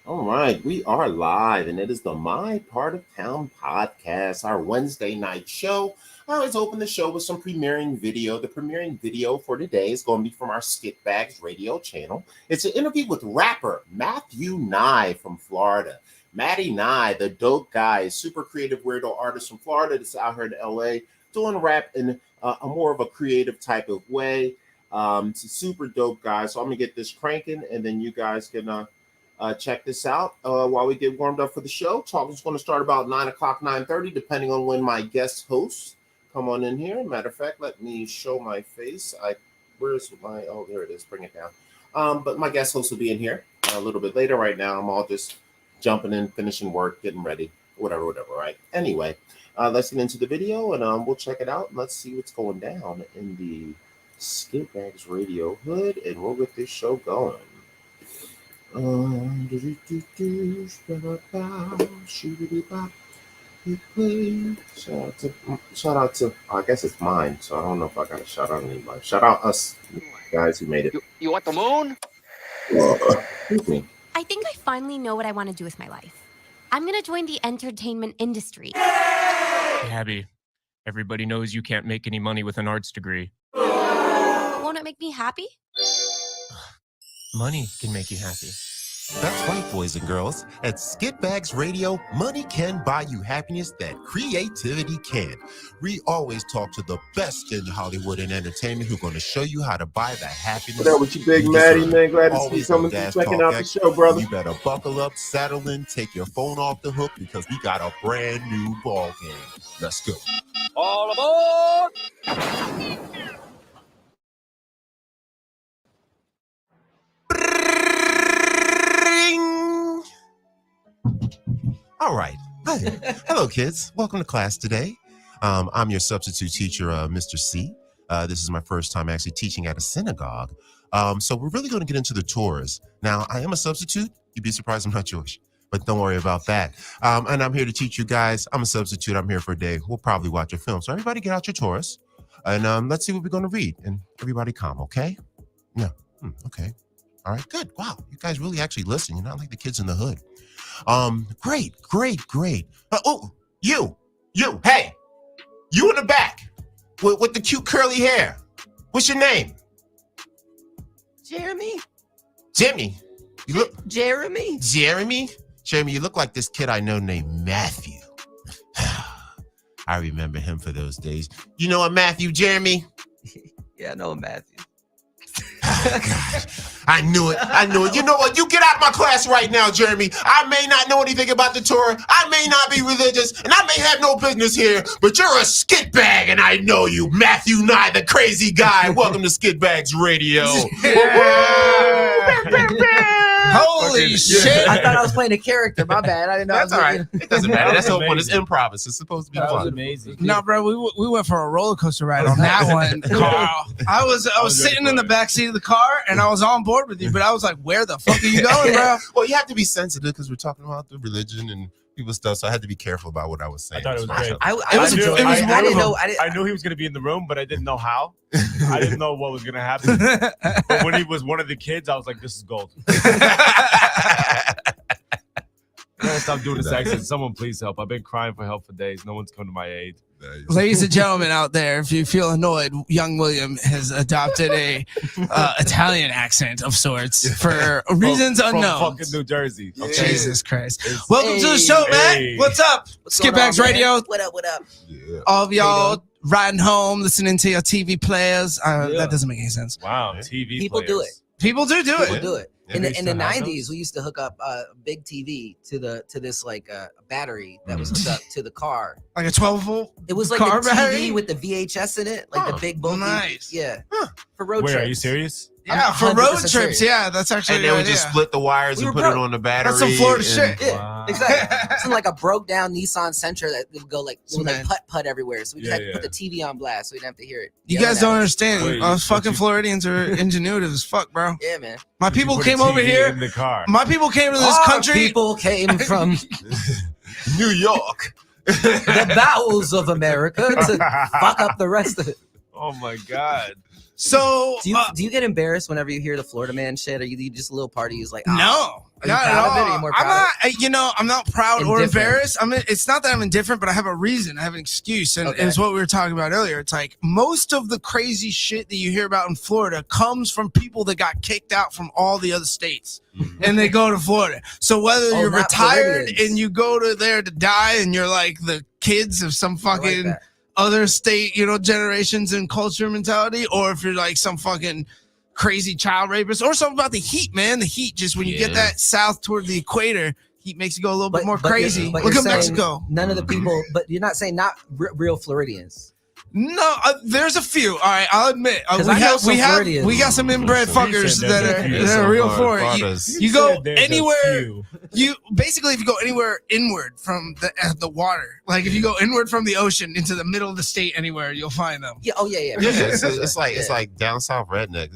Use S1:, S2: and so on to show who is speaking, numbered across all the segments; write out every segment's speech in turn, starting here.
S1: All right, we are live, and it is the My Part of Town podcast, our Wednesday night show. I always open the show with some premiering video. The premiering video for today is going to be from our Skitbags radio channel. It's an interview with rapper Matthew Nye from Florida. Matty Nye, the dope guy, super creative weirdo artist from Florida that's out here in LA doing rap in a more of a creative type of way. It's a super dope guy. So I'm going to get this cranking, and then you guys can check this out while we get warmed up for the show. Talk is going to start about 9 o'clock, 9:30, depending on when my guest hosts come on in here. Matter of fact, let me show my face. Where's my, oh, there it is. Bring it down. But my guest host will be in here a little bit later. Right now, I'm all just jumping in, finishing work, getting ready, whatever, right? Anyway, let's get into the video, and we'll check it out. Let's see what's going down in the Skitbags radio hood, and we'll get this show going. Shout out to I guess it's mine, so I don't know if I gotta shout out anybody. Shout out us guys who made it.
S2: You want the moon?
S1: Excuse me.
S3: I think I finally know what I want to do with my life. I'm gonna join the entertainment industry.
S4: Hey, Abby, everybody knows you can't make any money with an arts degree.
S3: Won't it make me happy?
S4: Money can make you happy.
S5: That's right, boys and girls. At Skitbags Radio, money can buy you happiness that creativity can. We always talk to the best in Hollywood and entertainment who are going to show you how to buy the happiness.
S1: What up with you, Big Matty, man? Glad to see you coming through, checking out the show, brother.
S5: You better buckle up, settle in, take your phone off the hook because we got a brand new ball game. Let's go.
S2: All aboard!
S5: All right. Hello, kids. Welcome to class today. I'm your substitute teacher, Mr. C. This is my first time actually teaching at a synagogue. So we're really going to get into the tours. Now, I am a substitute. You'd be surprised I'm not Jewish, but don't worry about that. And I'm here to teach you guys. I'm a substitute. I'm here for a day. We'll probably watch a film. So everybody get out your tours, and let's see what we're going to read. And everybody calm, okay? No. Okay. All right, good. Wow, you guys really actually listen. You're not like the kids in the hood. Great. You, hey, you in the back with the cute curly hair. What's your name?
S6: Jeremy.
S5: Jimmy. You look
S6: Jeremy.
S5: Jeremy, you look like this kid I know named Matthew. I remember him for those days. You know a Matthew, Jeremy?
S6: Yeah, I know Matthew.
S5: God, I knew it. You know what? You get out of my class right now, Jeremy. I may not know anything about the Torah. I may not be religious, and I may have no business here, but you're a skitbag, and I know you. Matthew Nye, the crazy guy. Welcome to Skitbags Radio.
S6: Holy shit. I thought I was playing a character. My bad. I didn't know.
S5: That's all right. It doesn't matter. That's the whole point. It's improv. It's supposed to be fun.
S7: Amazing. No, bro, we went for a roller coaster ride on that one, Carl. I was sitting in the back seat of the car, and I was on board with you, but I was like, where the fuck are you going, bro?
S5: Well, you have to be sensitive because we're talking about the religion and people's stuff, so I had to be careful about what I was saying.
S4: I thought it was great.
S7: I
S4: I knew he was going to be in the room, but I didn't know how. I didn't know what was going to happen. But when he was one of the kids, I was like, this is gold. I gotta stop doing this accent. Someone please help. I've been crying for help for days. No one's come to my aid.
S7: Ladies and gentlemen out there, if you feel annoyed, young William has adopted a Italian accent of sorts for reasons unknown.
S4: From fucking New Jersey.
S7: Okay? Jesus Christ. Welcome to the show, man. What's up? Skitbags Radio.
S6: What up?
S5: Yeah.
S7: All of y'all riding home, listening to your TV players. That doesn't make any sense.
S4: Wow, TV
S6: People
S4: players.
S6: do it.
S7: People do
S6: People
S7: it.
S6: do it.
S4: Yeah,
S6: In
S4: they
S6: the
S4: used to have
S6: 90s,
S4: those.
S6: we used to hook up a big TV to this like battery that was hooked up to the car.
S7: Like a 12-volt?
S6: It was like
S7: Car
S6: the TV
S7: battery?
S6: with the VHS in it, like the big bulky.
S7: Nice.
S6: Yeah. For road
S4: Wait,
S6: trips.
S4: are you serious?
S7: Yeah,
S6: I'm
S7: for road
S6: 100%
S7: trips.
S6: serious.
S7: Yeah, that's actually
S5: And they would just split the wires
S6: We
S5: and
S6: were
S5: put it
S6: broke.
S5: on the battery.
S7: That's some Florida
S5: and-
S7: shit.
S6: Yeah,
S4: Wow.
S6: exactly. It's in like a broke down Nissan Sentra that would go like
S7: Man.
S6: putt everywhere. So we just
S4: Yeah,
S6: had to put the TV on blast so we didn't have to hear it.
S7: You
S6: yelling
S7: guys
S6: at
S7: don't
S6: us.
S7: understand.
S4: Wait,
S7: Us
S4: what
S7: fucking
S4: you-
S7: Floridians are ingenuitive as fuck, bro.
S6: Yeah, man.
S7: My people
S4: Put a
S7: came over
S4: TV
S7: here.
S4: in the car.
S7: My people came to this
S6: Our
S7: country.
S6: people came from
S5: New York.
S6: the bowels of America to fuck up the rest of it.
S4: Oh my God.
S7: So
S6: Do you get embarrassed whenever you hear the Florida man shit? Or you just a little party? Is like,
S7: no.
S6: Are you
S7: Not at
S6: proud of it? Are
S7: all.
S6: you more
S7: I'm
S6: proud
S7: not. I'm not proud or
S6: Indifferent.
S7: embarrassed. It's not that I'm indifferent, but I have a reason. I have an excuse, and
S6: Okay.
S7: it's what we were talking about earlier. It's like most of the crazy shit that you hear about in Florida comes from people that got kicked out from all the other states, and they go to Florida. So whether you're
S6: not
S7: retired
S6: Floridians.
S7: and you go to there to die, and you're like the kids of some
S6: I like
S7: fucking
S6: that.
S7: other state, generations and culture mentality, or if you're like some fucking crazy child rapist, or something about the heat, man. The heat, just when you get that south toward the equator, heat makes you go a little bit more crazy.
S6: but
S7: Look
S6: you're
S7: at
S6: saying
S7: Mexico.
S6: None of the people, but you're not saying not real Floridians.
S7: No, there's a few. All right, I'll admit.
S6: 'Cause I know some Floridians.
S7: We got some inbred
S4: He
S7: fuckers
S4: said
S7: that
S4: there's a few.
S7: are real
S5: Some
S7: Florida.
S5: Floridas.
S7: You go
S4: said there's a
S7: anywhere.
S4: few.
S7: You basically, if you go anywhere inward from the water, like if you go inward from the ocean into the middle of the state, anywhere you'll find them.
S6: Yeah. Oh yeah.
S5: Yeah, it's like down south redneck.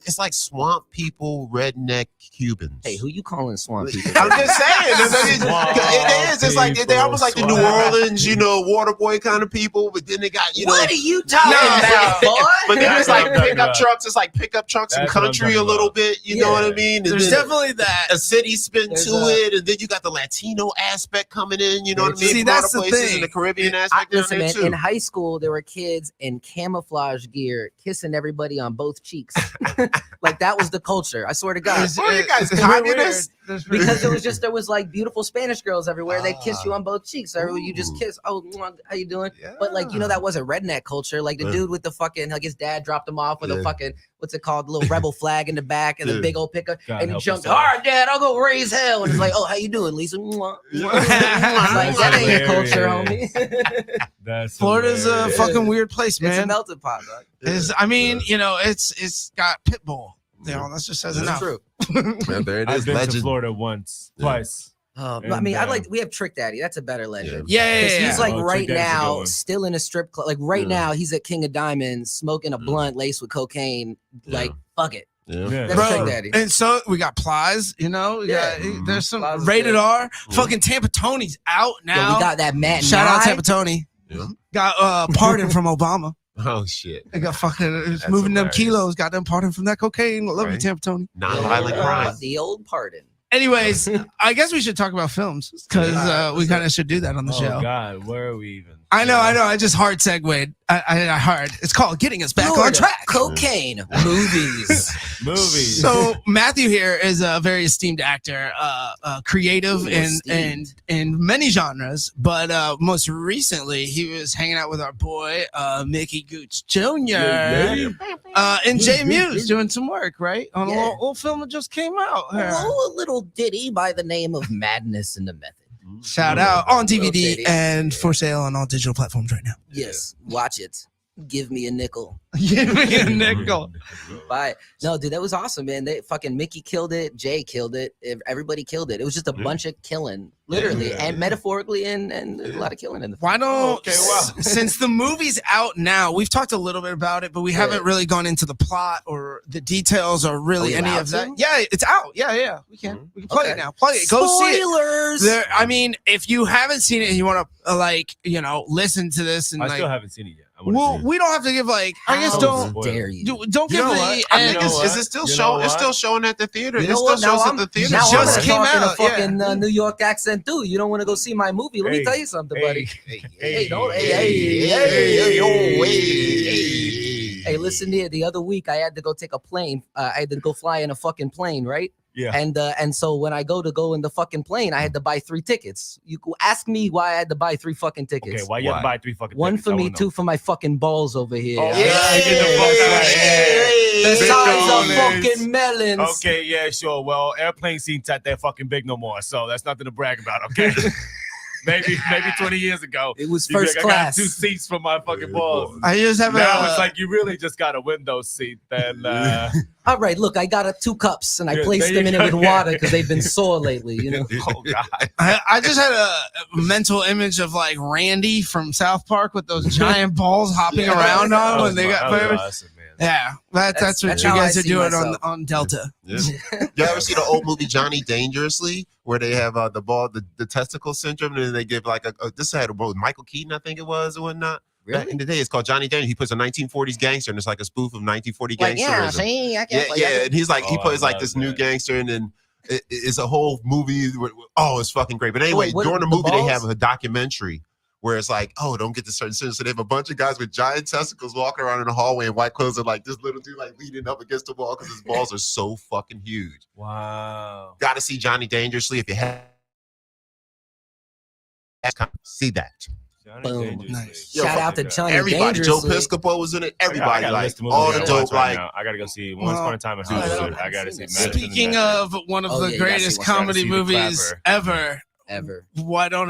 S5: It's like swamp people, redneck Cubans.
S6: Hey, who you calling swamp people?
S5: I'm just saying, it is. It's like they're almost like the New Orleans, water boy kind of people. But then they got
S6: What are you talking about, boy?
S5: But then it's
S4: That's
S5: like
S4: what I'm talking
S5: pickup
S4: about.
S5: trucks. It's like pickup trucks and
S4: That's what I'm
S5: country a
S4: talking
S5: little
S4: about.
S5: bit. You know what I mean? And
S7: There's
S5: then
S7: definitely that.
S5: a city spin
S6: There's
S5: to
S6: a-
S5: it, and then you got the Latino aspect coming in. You know what I mean?
S7: See,
S5: From all
S7: that's the
S5: places
S7: thing.
S5: in the Caribbean aspect down
S6: Listen,
S5: there
S6: man,
S5: too.
S6: in high school, there were kids in camouflage gear kissing everybody on both cheeks. Like that was the culture. I swear to God.
S5: What are you guys,
S7: It's
S5: communists?
S7: weird.
S6: Because there was like beautiful Spanish girls everywhere. They kiss you on both cheeks. So you just
S5: Ooh.
S6: kiss. Oh, mwah, how you doing?
S5: Yeah.
S6: But like that wasn't redneck culture. Like the
S5: Yeah.
S6: dude with the fucking his dad dropped him off with a
S5: Yeah.
S6: fucking what's it called, the little rebel flag in the back and
S5: Yeah.
S6: the big old pickup,
S4: God
S6: and he
S4: help
S6: jumped.
S4: us
S6: All
S4: all.
S6: right, Dad, I'll go raise hell. And it's like, oh, how you doing, Lisa? Mwah, mwah. Like,
S4: That's
S6: that ain't your
S4: hilarious.
S6: culture, homie.
S4: That's
S7: Florida's a
S4: hilarious.
S7: fucking weird place,
S6: It's a
S7: man.
S6: melting pot, dog.
S7: It's got Pitbull. That just says
S6: That's
S7: enough.
S6: true.
S5: Yeah, there it
S4: I've
S5: is.
S4: been to
S5: Legend.
S4: Florida once,
S5: Yeah.
S4: twice.
S6: I
S4: And,
S6: mean, we have Trick Daddy. That's a better legend.
S7: Yeah,
S6: Because he's like
S4: Oh, Trick
S6: right
S4: Daddy's a good
S6: now
S4: one.
S6: still in a strip club. Like right
S5: Yeah.
S6: now, he's at King of Diamonds smoking a
S5: Mm.
S6: blunt laced with cocaine. Like,
S5: Yeah.
S6: fuck it.
S5: Yeah.
S4: Yeah.
S6: That's
S7: Bro,
S6: Trick Daddy.
S7: and so we got Plies, we
S6: Yeah.
S7: got there's some
S6: Plies is
S7: rated
S6: good.
S7: R. Fucking Tampa Tony's out
S6: Yo,
S7: now.
S6: we got that Matt.
S7: Shout out
S6: Nye.
S7: Tampa Tony.
S5: Yeah.
S7: Got pardon from Obama.
S5: Oh shit.
S7: They got fucking
S5: That's
S7: moving them
S5: hilarious.
S7: kilos. Got them pardon from that cocaine. Love you,
S5: Right.
S7: Tampa Tony.
S5: Non-violent crime.
S6: The old pardon.
S7: Anyways, I guess we should talk about films because we kind of should do that on the
S4: Oh
S7: show.
S4: God, where are we even?
S7: I know. I just hard segued. I hard. It's called Getting Us Back on
S6: Florida,
S7: Track.
S6: Cocaine. Movies.
S4: Movies.
S7: So Matthew here is a very esteemed actor, creative
S6: Ooh,
S7: in
S6: esteemed.
S7: many genres, but most recently he was hanging out with our boy Mickey Gooch Jr. And Jay Muse doing some work, right? On a
S6: Yeah.
S7: little film that just came out.
S6: Oh, a little ditty by the name of Madness in the Method.
S7: Shout out on
S6: Little
S7: DVD
S6: ditty.
S7: and for sale on all digital platforms right now.
S6: Yes, watch it. Give me a nickel.
S7: Give me a nickel.
S6: Buy it. No, dude, that was awesome, man. They fucking Mickey killed it. Jay killed it. Everybody killed it. It was just a bunch of killing, literally, and metaphorically, and a lot of killing in the.
S7: Why don't
S4: Okay, wow.
S7: since the movie's out now, we've talked a little bit about it, but we haven't
S6: Yeah.
S7: really gone into the plot or the details or really
S6: we
S7: any
S6: allowed
S7: of that.
S6: to?
S7: Yeah, it's out. Yeah, we can. We can play it
S6: Okay.
S7: now. Play it. Go see it.
S6: Spoilers.
S7: There, I mean, if you haven't seen it and you want to listen to this and
S4: I
S7: like,
S4: still haven't seen it yet. I wanna
S7: well,
S4: see it.
S7: we don't have to give like I guess
S6: How
S7: don't
S6: dare you?
S7: don't
S5: You
S7: give
S5: know
S7: the
S5: what? I think
S4: know
S5: it's,
S4: what?
S5: is it still
S4: You know
S5: showing? It's
S4: what?
S5: still showing at the theater.
S6: You
S5: It
S6: know
S5: still
S6: what?
S5: shows
S6: Now
S5: at the theater.
S7: now
S6: I'm
S7: just
S6: gonna
S7: came
S6: talk in
S7: out,
S6: a fucking New York accent too. You don't want to go see my movie? Let me
S4: Hey,
S6: tell you something, buddy. Hey, don't.
S5: Hey,
S6: Hey,
S5: hey, oh,
S6: hey.
S5: hey.
S6: Hey, listen here. The other week, I had to go take a plane. I had to go fly in a fucking plane, right?
S4: Yeah.
S6: And so when I go in the fucking plane, I had to buy 3 tickets. You could ask me why I had to buy 3 fucking tickets.
S4: Okay, why you have to
S5: Why?
S4: buy 3 fucking
S6: One
S4: tickets?
S6: for
S4: I
S6: me,
S4: wanna
S6: 2
S4: know.
S6: for my fucking balls over here.
S4: Oh,
S6: Yeah,
S4: yeah, get the fuck
S6: that's
S4: out of
S6: right.
S4: here.
S6: The
S4: Big
S6: size of
S4: dollars.
S6: fucking melons.
S4: Okay, yeah, sure. Well, airplane seats at that fucking big no more, so that's nothing to brag about. Okay, maybe 20 years ago,
S6: It was
S4: you'd be
S6: first
S4: like, I got
S6: class.
S4: 2 seats for my fucking balls.
S7: I just have
S4: Now
S7: a
S4: it's like you really just got a window seat. Then
S6: All right, look, I got 2 cups and I
S4: Yeah,
S6: placed
S4: there
S6: them
S4: you
S6: in it
S4: go.
S6: with water because they've been sore lately. You know.
S4: oh god,
S7: I just had a mental image of like Randy from South Park with those giant balls hopping around on when they got
S4: that was
S7: flavors.
S4: awesome, man.
S7: Yeah, that's what
S6: That's
S7: you
S6: how I
S7: guys are
S6: see
S7: doing
S6: myself.
S7: on Delta.
S5: Yeah. You ever see the old movie Johnny Dangerously, where they have the ball, the testicle syndrome, and then they give like this had Michael Keaton, I think it was, or whatnot. Back in the day, it's called Johnny Danger. He puts a 1940s gangster, and it's like a spoof of 1940
S6: Like,
S5: gangsterism.
S6: yeah, see, I can't.
S5: And he's like, he
S4: Oh,
S5: plays
S4: I
S5: like
S4: love
S5: this new
S4: that.
S5: gangster, and then it's a whole movie. Oh, it's fucking great. But anyway,
S6: Wait, what,
S5: during the
S6: the
S5: movie, they
S6: balls?
S5: have a documentary where it's like, oh, don't get to certain scenes. So they have a bunch of guys with giant testicles walking around in the hallway in white clothes, and like this little dude like leaning up against the wall because his balls are so fucking huge.
S4: Wow.
S5: Got to see Johnny Dangerously if you have. See that.
S4: Johnny
S6: Boom.
S4: Dangerously.
S7: Nice.
S6: Shout out to Johnny
S5: Everybody, Joe
S6: Dangerously.
S5: Piscopo was in it.
S4: I
S5: Everybody,
S4: gotta
S5: like
S4: list the movies
S5: all
S4: I
S5: the
S4: gotta
S5: dope,
S4: watch right
S5: like
S4: now. I gotta go see Once Upon a Time in
S6: Dude,
S4: Hollywood.
S6: I
S4: I gotta
S6: haven't
S4: see.
S6: seen that.
S4: Madison and
S7: Speaking
S4: Menace.
S7: of one of
S6: Oh,
S7: the
S6: yeah, you gotta
S7: greatest
S6: see Once
S7: comedy
S4: Upon a Time.
S7: movies ever,
S6: Ever.
S7: why don't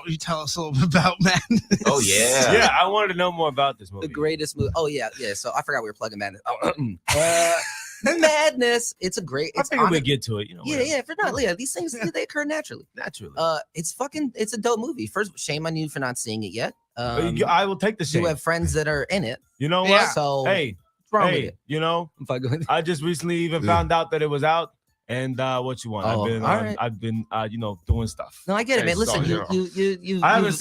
S7: you tell us a little bit about Madness?
S5: oh yeah,
S4: Yeah, I wanted to know more about this movie.
S6: The greatest movie. Oh yeah. So I forgot we were plugging Madness. Madness. It's a great.
S4: I
S6: It's
S4: figured
S6: on
S4: we'd
S6: it.
S4: get to it. You know.
S6: Yeah,
S4: whatever.
S6: yeah. For not, yeah. These things they occur naturally.
S5: naturally.
S6: It's a dope movie. First, shame on you for not seeing it yet.
S4: I will take the shame.
S6: You have friends that are in it.
S4: You know what?
S7: Yeah.
S6: So
S4: Hey,
S6: what's wrong with
S4: hey,
S6: it?
S4: you know,
S6: I'm fucking with it.
S4: I just recently even
S5: Yeah.
S4: found out that it was out. And what you want?
S6: Oh, all right.
S4: I've been, doing stuff.
S6: No, I get it,
S4: Okay,
S6: man. Listen,
S4: so,
S6: you.
S4: I haven't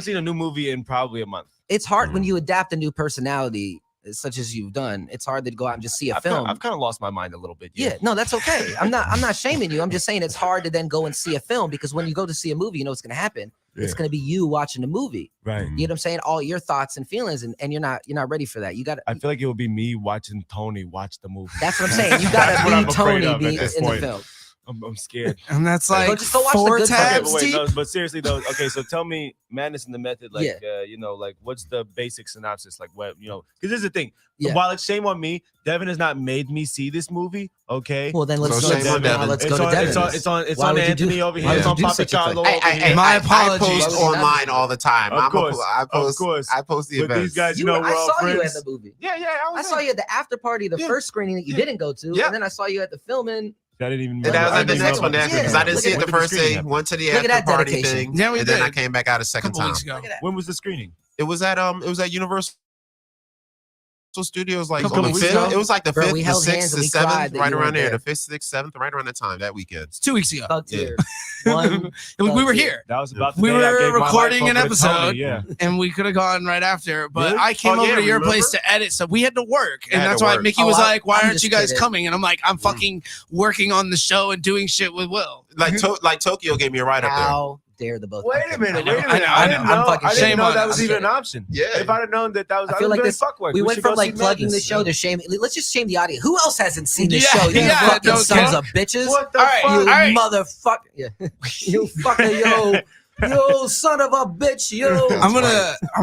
S4: seen a new movie in probably a month.
S6: It's hard when you adapt a new personality, such as you've done. It's hard to go out and just see a film.
S4: I've kind of lost my mind a little bit.
S6: Yeah, no, that's okay. I'm not shaming you. I'm just saying it's hard to then go and see a film because when you go to see a movie, you know what's gonna happen. It's
S4: Yeah.
S6: gonna be you watching the movie.
S4: Right.
S6: You know what I'm saying? All your thoughts and feelings, and you're not ready for that. You got
S4: I feel like it would be me watching Tony watch the movie.
S6: That's what I'm saying. You
S4: That's what I'm
S6: gotta
S4: afraid
S6: be
S4: of at
S6: Tony
S4: this
S6: in the
S4: point.
S6: film.
S4: I'm scared.
S7: And that's like
S6: just go watch The
S7: 4
S6: Good Fight.
S4: Okay,
S7: tabs
S4: but wait,
S7: deep.
S4: no, but seriously though, okay, so tell me Madness in the Method, like, like what's the basic synopsis? Like what, because this is the thing.
S6: Yeah.
S4: While it's shame on me, Devin has not made me see this movie. Okay.
S6: Well, then let's
S5: So
S6: go.
S5: shame on Devin.
S6: Let's
S4: it's
S6: go
S4: on,
S6: to Devin.
S4: it's on
S6: Why would you
S4: Anthony
S6: do-
S4: over
S6: why
S4: here.
S6: would
S4: It's
S6: you
S4: on
S6: do
S4: Papa
S6: such a
S4: Carlo
S6: thing?
S4: over here.
S7: My
S5: I
S7: apologies.
S5: post
S6: Why would you not
S5: online
S6: do
S5: all the time.
S4: Of course,
S5: I post.
S4: of course.
S5: I post the
S4: But
S5: events.
S4: these guys, you know,
S6: I
S4: we're all
S6: saw you at
S4: friends.
S6: the movie.
S4: Yeah,
S6: I saw you at the after party, the
S5: Yeah.
S6: first screening that you didn't go to,
S5: Yeah.
S6: and then I saw you at the filming.
S4: I didn't even.
S5: And that was
S6: I
S5: like the
S6: didn't
S5: next
S6: know
S5: one
S6: about
S5: after
S6: that.
S5: because I didn't
S6: Look
S5: see
S6: at
S5: it the
S4: that.
S5: first day.
S4: Look
S5: Went to the
S6: at that
S5: after party
S6: dedication.
S5: thing.
S7: Yeah, we
S5: and then
S7: did.
S5: I came back out a second
S7: Couple
S5: time.
S7: weeks ago.
S6: Look at that.
S4: When was the screening?
S5: It was at Universal Studios, like
S7: Couple
S5: on the
S7: weeks
S5: 5th.
S7: ago.
S5: It was like the
S6: Bro,
S5: 5th,
S6: we
S5: the
S6: held hands
S5: 6th,
S6: and
S5: the
S6: we cried
S5: 7th,
S6: that
S5: right
S6: you
S5: around
S6: weren't
S5: there.
S6: there.
S5: The 5th, 6th, 7th, right around that time that weekend.
S7: It's 2 weeks ago.
S6: Thug
S5: Yeah.
S6: tear. One.
S7: We were here
S4: That was about the
S7: We
S4: day I
S7: were
S4: gave my life
S7: recording an
S4: over to Tony,
S7: episode.
S4: Yeah.
S7: and we could have gone right after, but
S4: Really?
S7: I came
S5: Oh,
S7: over
S5: yeah,
S7: to your
S5: remember?
S7: place to edit stuff. We had to work, and
S5: Had
S7: that's
S5: to
S7: why
S5: work.
S7: Mickey
S6: Oh,
S7: was like, "Why
S6: I'm
S7: aren't
S6: just
S7: you guys
S6: kidding.
S7: coming?" And I'm like, "I'm fucking working on the show and doing shit with Will."
S5: Like Tokyo gave me a ride up there.
S6: How dare the both?
S4: Wait a minute.
S7: I know,
S4: Wait a
S7: I
S4: minute.
S7: know,
S4: I
S7: I
S4: didn't
S7: know.
S4: know.
S6: I'm fucking
S4: I didn't
S7: shame
S4: know
S7: on
S4: that
S7: it.
S4: was
S6: I'm
S4: even an
S6: kidding.
S4: option.
S5: Yeah.
S4: If I'd have known that was,
S6: I
S4: I
S6: feel
S4: would
S6: like
S4: have
S6: this.
S4: been fuck with.
S6: We went
S4: should
S6: from
S4: go see
S6: like plugging the
S4: Madness.
S6: show to shame. Let's just shame the audience. Who else hasn't seen the
S7: Yeah,
S6: show? You
S7: yeah,
S6: fucking
S7: don't
S6: sons
S7: care.
S6: of bitches.
S4: What the
S7: All right,
S6: You
S4: fuck?
S7: all right.
S6: motherfucker. Yeah. You fucker, yo, son of a bitch, yo.
S7: I'm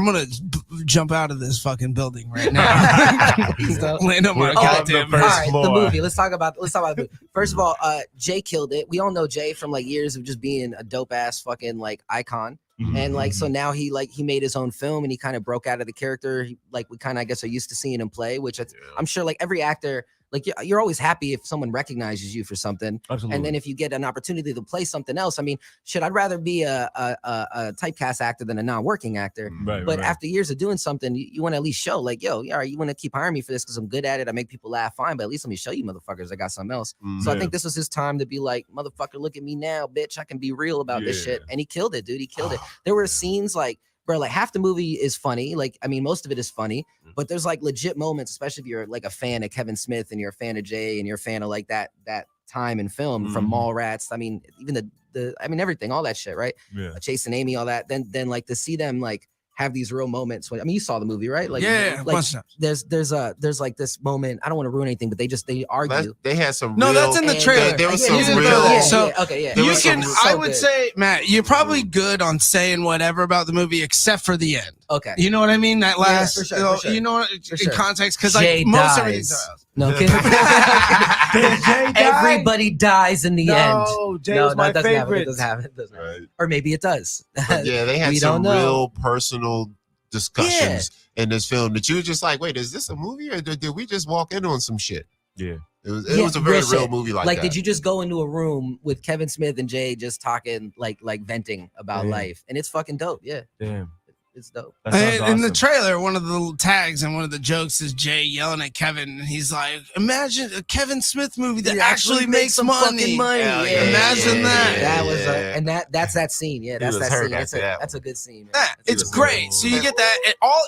S7: gonna jump out of this fucking building right now. Land on my
S4: We're on
S7: goddamn
S4: the
S6: All
S4: first
S6: right, the
S4: floor.
S6: movie. Let's talk about the movie. First of all, Jay killed it. We all know Jay from like years of just being a dope ass fucking like icon. And like so now he made his own film and he kind of broke out of the character. We kind of I guess are used to seeing him play, which I'm sure like every actor, like you're always happy if someone recognizes you for something.
S4: Absolutely.
S6: And then if you get an opportunity to play something else, I mean, I'd rather be a typecast actor than a non-working actor.
S4: Right,
S6: But
S4: right.
S6: after years of doing something, you want to at least show like, yo, all right, you want to keep hiring me for this because I'm good at it. I make people laugh, fine. But at least let me show you motherfuckers I got something else. So I think this was his time to be like, motherfucker, look at me now, bitch. I can be real about this shit. And he killed it, dude. He killed it. There were scenes like, bro, like half the movie is funny. Like, I mean, most of it is funny, but there's like legit moments, especially if you're like a fan of Kevin Smith and you're a fan of Jay and you're a fan of like that time in film from Mallrats. I mean, even I mean, everything, all that shit, right?
S4: Yeah.
S6: Chasing Amy, all that. Then like to see them like have these real moments. I mean, you saw the movie, right? Like,
S7: Yeah,
S6: like
S7: bunch of times.
S6: there's like this moment. I don't want to ruin anything, but they argue.
S5: They had some.
S7: No,
S5: real,
S7: that's in the
S6: And,
S7: trailer.
S5: There was
S6: yeah,
S5: some
S6: you didn't
S5: real.
S6: know. Yeah,
S7: So,
S6: yeah, okay, yeah.
S5: there
S7: You
S5: was
S7: can.
S5: some-
S7: I
S6: so
S7: would
S6: good.
S7: say, Matt, you're probably good on saying whatever about the movie except for the end.
S6: Okay.
S7: You know what I mean? That last,
S6: for sure,
S7: you know,
S6: for sure.
S7: you know what,
S6: For
S7: in
S6: sure.
S7: context, because
S6: Jay
S7: like most
S6: dies.
S7: everything.
S6: No,
S4: Did Jay die?
S6: everybody dies in the end.
S4: No, Jay
S6: No,
S4: was my
S6: that doesn't happen.
S4: favorite.
S6: It doesn't happen. It doesn't happen.
S5: Right.
S6: Or maybe it does.
S5: But yeah, they had
S6: We
S5: some
S6: don't know.
S5: real personal discussions in this film that you were just like, wait, is this a movie or did we just walk in on some shit?
S4: Yeah.
S5: It was
S6: Yeah,
S5: a very
S6: real
S5: real
S6: shit.
S5: movie like
S6: Like,
S5: that.
S6: did you just go into a room with Kevin Smith and Jay just talking, like venting about
S4: Yeah.
S6: life? And it's fucking dope. Yeah.
S4: Damn.
S6: It's dope.
S4: That sounds
S7: And in the
S4: awesome.
S7: trailer, one of the little tags and one of the jokes is Jay yelling at Kevin, and he's like, "Imagine a Kevin Smith movie that actually makes
S6: some
S7: money."
S6: fucking money.
S5: Hell
S6: Yeah,
S7: Imagine that.
S6: That was
S5: Yeah.
S6: and that's that scene. Yeah, that's
S5: was
S6: that
S5: hurt
S6: scene.
S5: after that
S6: That's a good scene. Man.
S7: Yeah,
S6: That's a
S7: it's
S6: good
S7: great.
S6: scene.
S7: So you get that.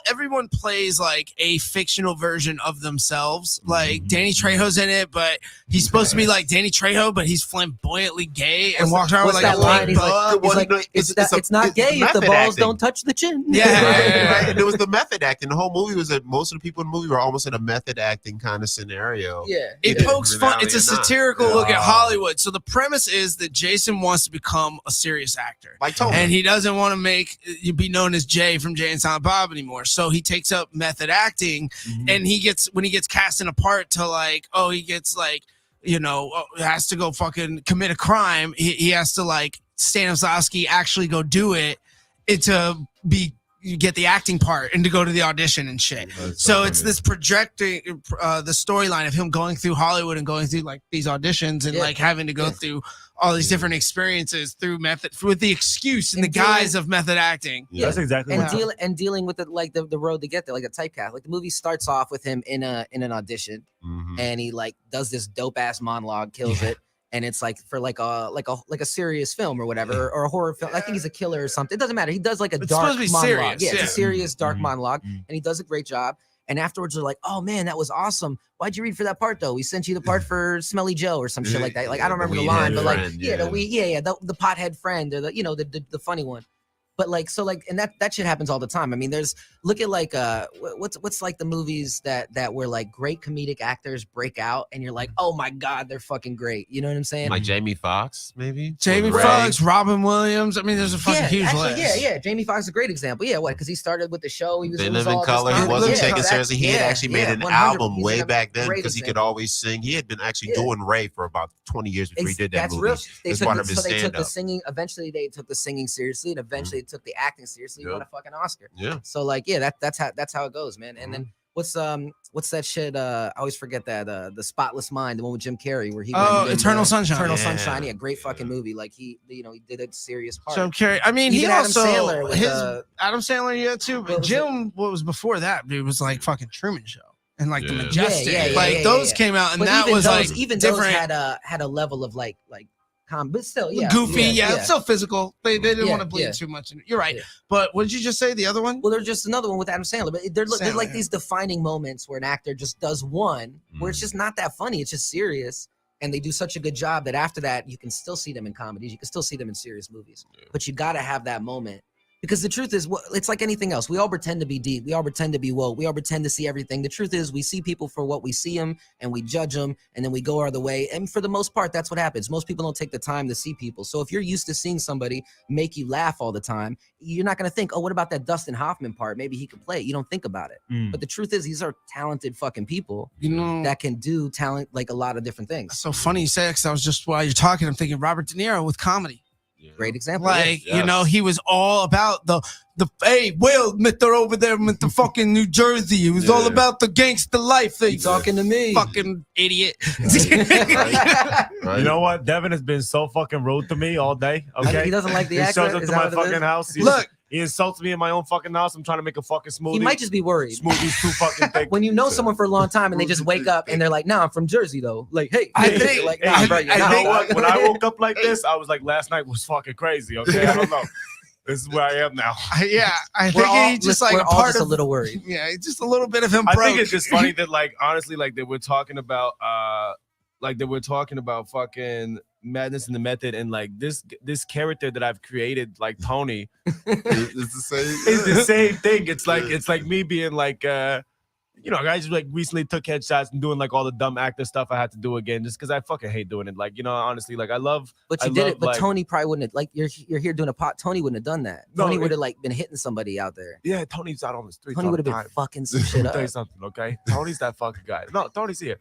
S7: Everyone plays like a fictional version of themselves. Like Danny Trejo's in it, but he's supposed to be like Danny Trejo, but he's flamboyantly gay and walks around with
S6: What's
S7: like a
S6: that line?
S7: big
S6: He's like,
S7: bug.
S6: it's not gay if the
S5: method
S6: balls
S5: acting.
S6: don't touch the chin.
S7: Yeah.
S5: Right? And it was the method acting. The whole movie was that most of the people in the movie were almost in a method acting kind of scenario.
S6: Yeah.
S7: It
S5: Yeah.
S7: pokes fun. It's a
S5: Reality or not.
S7: satirical look at
S4: Yeah.
S7: Hollywood. So the premise is that Jason wants to become a serious actor.
S5: Like Tony.
S7: And he doesn't want to you be known as Jay from Jay and Silent Bob anymore. So he takes up method acting, and when he gets cast in a part to like, he gets like, has to go fucking commit a crime. He has to like Stanislavski actually go do it to get the acting part and to go to the audition and shit. So it's this projecting the storyline of him going through Hollywood and going through like these auditions and like having to go through all these different experiences through method with the excuse and the guise of method acting.
S5: Yeah.
S4: That's exactly
S6: And
S4: what
S6: dealing with it like the road to get there, like a typecast. Like the movie starts off with him in an audition, and he like does this dope ass monologue, kills it. And it's like for like a serious film or whatever, or a horror film. I think he's a killer or something. It doesn't matter. He does like a
S7: It's
S6: dark
S7: supposed to be
S6: monologue.
S7: serious,
S6: Yeah, it's
S7: yeah.
S6: a serious dark
S4: Mhm.
S6: monologue,
S4: Mhm.
S6: and he does a great job. And afterwards, they're like, "Oh man, that was awesome. Why'd you read for that part though? We sent you the part for Smelly Joe or some shit like that. Like I don't remember the line, but like the pothead friend or the funny one." But like and that shit happens all the time. I mean, look at like what's like the movies that where like great comedic actors break out and you're like, oh my god, they're fucking great. You know what I'm saying?
S5: Like Jamie Foxx, maybe?
S7: Jamie
S5: Ray.
S7: Foxx, Robin Williams. I mean, there's a fucking huge
S6: actually,
S7: list.
S6: yeah. Jamie Foxx is a great example. Yeah, what? Because he started with the show. He was
S5: They
S6: it was
S5: Live in
S6: all this
S5: Color. He
S6: kind of-
S5: wasn't
S6: yeah,
S5: taken
S6: that's-
S5: seriously. He had actually made an
S6: 100.
S5: album
S6: He's
S5: way
S6: a
S5: back then
S6: great
S5: because he could
S6: example.
S5: always sing. He had been actually
S6: Yeah.
S5: doing Ray for about 20 years before he did that
S6: That's
S5: movie.
S6: real. They
S5: It's
S6: took,
S5: part
S6: the,
S5: of his
S6: so they took the
S5: stand-up.
S6: singing. Eventually, they took the singing seriously, and eventually, they took the acting seriously. He won a fucking Oscar.
S5: Yeah.
S6: So like, yeah, that's how it goes, man. And then what's that shit? I always forget that The Spotless Mind, the one with Jim Carrey, where he
S7: Eternal Sunshine.
S6: Eternal
S5: Yeah.
S6: Sunshine. Yeah, great fucking movie. Like he did a serious part.
S7: Jim Carrey. I mean, he
S6: Even Adam
S7: also
S6: Sandler with,
S7: Adam Sandler, yeah, too.
S6: what
S7: But
S6: was
S7: Jim, what was before that, dude, was like fucking Truman Show and like the
S5: Yeah.
S7: Majestic.
S6: Yeah,
S7: like those came out, and
S6: But
S7: that
S6: even
S7: was
S6: those,
S7: like
S6: even
S7: different.
S6: those had a level of like but still, yeah,
S7: Goofy, yeah, it's still physical. They didn't
S6: Yeah,
S7: want to bleed
S6: yeah.
S7: too much. You're right.
S6: Yeah.
S7: But what did you just say? The other one?
S6: Well, there's just another one with Adam Sandler, but they're
S7: Sandler,
S6: like
S7: yeah.
S6: these defining moments where an actor just does one where it's just not that funny. It's just serious. And they do such a good job that after that, you can still see them in comedies. You can still see them in serious movies. But you got to have that moment. Because the truth is, it's like anything else. We all pretend to be deep. We all pretend to be woke. We all pretend to see everything. The truth is, we see people for what we see them, and we judge them, and then we go our other way. And for the most part, that's what happens. Most people don't take the time to see people. So if you're used to seeing somebody make you laugh all the time, you're not going to think, oh, what about that Dustin Hoffman part? Maybe he could play it. You don't think about it.
S4: Mm.
S6: But the truth is, these are talented fucking people
S7: You know,
S6: that can do talent like a lot of different things.
S7: so funny you say it, 'cause I was just while you're talking, I'm thinking Robert De Niro with comedy.
S6: Great example. yeah.
S7: Like, you know, he was all about the hey, Will, Mr. over there, Mr. fucking New Jersey. It was all about the gangster life.
S6: You talking to me?
S7: Fucking idiot.
S5: Right?
S4: You know what? Devin has been so fucking rude to me all day. Okay,
S6: He doesn't like the
S4: he
S6: accent.
S4: shows up
S6: Is
S4: to
S6: that
S4: my
S6: what it is?
S4: fucking house.
S7: Look.
S4: He insults me in my own fucking house. I'm trying to make a fucking smoothie.
S6: He might just be worried.
S4: Smoothie's too fucking thick.
S6: When you know someone for a long time and they just wake up and they're like, "Nah, I'm from Jersey though." Like, hey,
S7: I think-
S6: like,
S4: Hey,
S6: nah, bro, you're
S7: I
S6: not.
S4: you know
S7: think-
S4: what? When I woke up like this, I was like, last night was fucking crazy. Okay, I don't know. This is where I am now.
S7: Yeah, I
S6: We're
S7: think
S6: all,
S7: he's just like
S6: we're
S7: a
S6: all
S7: part
S6: just
S7: of
S6: a little worried.
S7: Yeah, just a little bit of him
S4: I
S7: broke.
S4: think it's just funny that, like, honestly, like that we're talking about, fucking madness in the method, and like this character that I've created, like Tony,
S5: It's the same.
S4: is the same thing. It's like me being like, I just like recently took headshots and doing like all the dumb actor stuff I had to do again, just because I fucking hate doing it. Like, honestly, like I love.
S6: But
S4: I
S6: you did
S4: love,
S6: it. But
S4: like-
S6: Tony probably wouldn't have. Like, you're here doing a pot. Tony wouldn't have done that.
S4: No,
S6: Tony
S4: it-
S6: would have like been hitting somebody out there.
S4: Yeah, Tony's out on the street.
S6: Tony would have been fucking some shit
S4: Let me
S6: up.
S4: tell you something, okay? Tony's that fucking guy. No, Tony's here.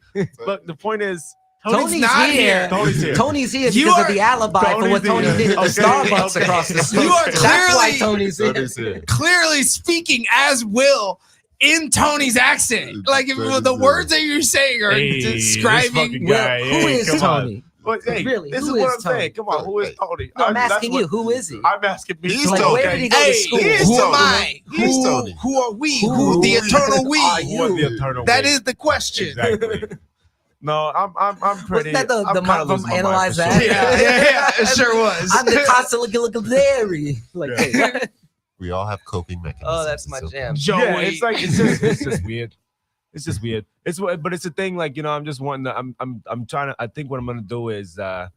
S4: But the point is,
S6: Tony's
S7: not
S6: here.
S7: here.
S4: Tony's here.
S6: Tony's here
S7: You
S6: because of
S7: are-
S6: the alibi for what Tony
S4: Tony's
S6: did at
S4: here.
S6: the
S4: Okay,
S6: Starbucks
S4: okay.
S6: across the street.
S7: You are
S6: That's why
S7: clearly-
S6: Tony's here.
S5: Tony's here.
S7: clearly speaking as Will in Tony's accent. Like if the words that you're saying are
S4: Hey, this
S7: describing
S4: fucking
S6: Will,
S4: guy.
S6: who
S4: Hey,
S6: is
S4: come on.
S6: Tony?
S4: But hey,
S6: Really,
S4: this is
S6: who
S4: what
S6: is
S4: I'm saying. Come on, who is Tony?
S6: No, I'm
S4: That's
S6: asking
S4: what-
S6: you, who is he?
S4: I'm asking me.
S5: He's
S6: Like,
S5: Tony.
S6: where did he go to school?
S5: He is
S7: Who am
S5: Tony.
S7: I?
S5: He's Tony.
S7: Who are we?
S6: Who
S7: Who the
S6: is-
S7: eternal we?
S6: are
S4: Who are the
S6: you?
S4: eternal
S7: That
S4: we?
S7: is the question.
S4: Exactly. No, I'm pretty.
S6: Wasn't that the
S4: I'm
S6: mom
S4: kinda
S6: from
S4: losing my mind
S6: Analyze
S4: for
S6: That?
S4: sure.
S7: Yeah, it sure was.
S6: I'm the constant looking Larry. Like,
S4: Yeah.
S6: wait, what?
S5: We all have coping mechanisms.
S6: Oh, that's my
S5: It's okay.
S6: jam.
S7: Joey.
S4: Yeah, it's just weird. It's just weird. But it's a thing. Like, you know, I'm just wanting to. I'm trying to. I think what I'm gonna do is, I'm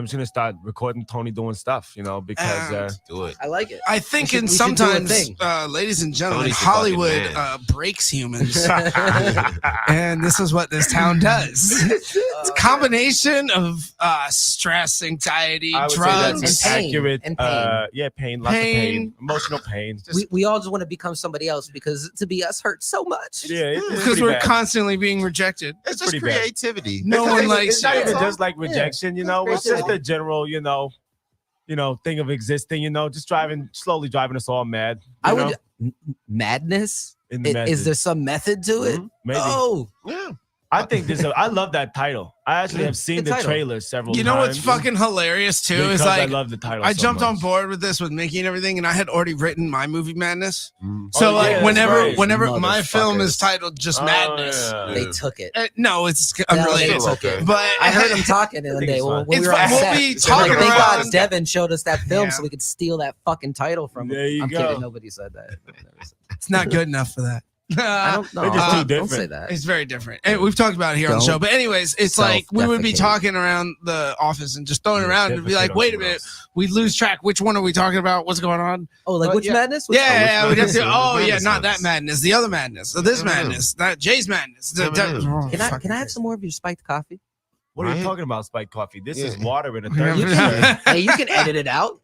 S4: just gonna start recording Tony doing stuff. You know, because
S5: Do it.
S6: I like it.
S7: I think
S6: We
S7: in
S6: should do a
S7: sometimes,
S6: thing.
S7: ladies and gentlemen,
S5: Tony's the fucking
S7: Hollywood
S5: man.
S7: breaks humans. And this is what this town does. It's a combination of stress, anxiety,
S4: I would say
S7: drugs.
S4: that's
S6: And pain.
S4: accurate.
S6: And pain.
S4: Yeah, pain. Lots of pain. Emotional pain.
S6: We all just want to become somebody else because to be us hurts so much.
S4: Yeah, it's
S7: Because
S4: pretty
S7: we're
S4: bad.
S7: constantly being rejected.
S5: It's just
S4: pretty bad.
S5: creativity.
S7: No
S4: It's
S7: one
S4: not-
S7: likes
S4: It's not
S7: you.
S4: even just like rejection, you know. It's just
S6: Creativity.
S4: the general, thing of existing. You know, just slowly driving us all mad.
S6: I
S4: you know,
S6: would madness.
S4: in the
S6: Is
S4: message.
S6: there some method to it?
S4: Maybe.
S6: Oh,
S5: Yeah.
S4: I think I love that title. I actually have seen
S6: Good
S4: the
S6: title.
S4: trailer several
S7: You know
S4: times.
S7: what's fucking hilarious too?
S4: Because
S7: Is like
S4: I love the title.
S7: I
S4: so
S7: jumped on
S4: much.
S7: board with this with Mickey and everything, and I had already written my movie Madness.
S5: Mm.
S7: So
S4: Oh, yeah,
S7: like
S4: that's
S7: whenever
S4: right.
S7: my film is
S6: Motherfuckers.
S7: titled just
S4: Oh,
S7: Madness.
S4: yeah.
S6: they took it.
S7: No, it's
S6: No,
S7: unrelated.
S6: they took
S5: okay.
S6: it.
S7: But
S6: I heard him talking the other
S4: think
S6: day
S4: it's
S6: when
S4: fine.
S6: we
S7: It's
S6: were
S7: fine.
S6: on
S7: We'll
S6: set.
S7: be
S6: Like,
S7: talking
S6: thank God
S7: around.
S6: Devin showed us that film
S7: Yeah.
S6: so we could steal that fucking title from him.
S4: There you
S6: I'm
S4: go.
S6: kidding. Nobody said that.
S7: It's not good enough for that.
S6: I don't know.
S4: They're just too
S6: Don't
S4: different.
S6: say that.
S7: It's very different. And we've talked about it here on the
S6: Don't
S7: show. But anyways, it's like we would be
S6: self-defecate.
S7: talking around the office and just throwing it around and be like,
S4: Defecate
S7: wait a
S4: on
S7: minute,
S4: us.
S7: we lose track. Which one are we talking about? What's going on?
S6: Oh, like which
S7: yeah.
S6: madness? Which-
S7: Yeah, we'd have to.
S5: Madness?
S7: Oh,
S5: Madness
S7: yeah, not that
S5: madness.
S7: madness. The other madness. So this
S5: M&M.
S7: madness. That Jay's madness.
S5: M&M.
S6: Can I have some more of your spiked coffee?
S4: What are you
S5: Right?
S4: talking about, spiked coffee? This is
S5: Yeah.
S4: water in a
S7: Yeah.
S4: thermos.
S6: Hey, you can edit it out.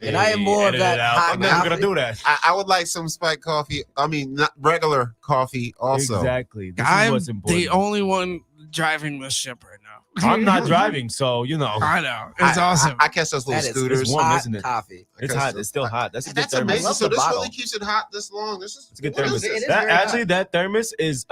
S6: Can I have more of
S4: Edit
S6: that
S4: it out.
S6: hot
S4: I'm never
S6: coffee?
S4: gonna do that.
S5: I would like some spiked coffee. I mean, not regular coffee also.
S4: Exactly. This is
S7: I'm
S4: what's important.
S7: the only one driving this ship right now.
S4: I'm not driving, so
S7: I know. It's awesome.
S5: I catch those little
S6: That is
S5: scooters.
S4: It's warm,
S6: hot
S4: isn't it?
S6: coffee.
S4: It's hot. It's still hot. That's a good
S5: That's
S4: thermos.
S5: amazing.
S6: love
S5: So
S6: the
S5: this
S6: bottle.
S5: really keeps it hot this long. This is
S4: It's a good
S5: what is
S4: thermos.
S5: it?
S6: It is
S4: That
S6: very
S4: actually,
S6: hot.
S4: that thermos is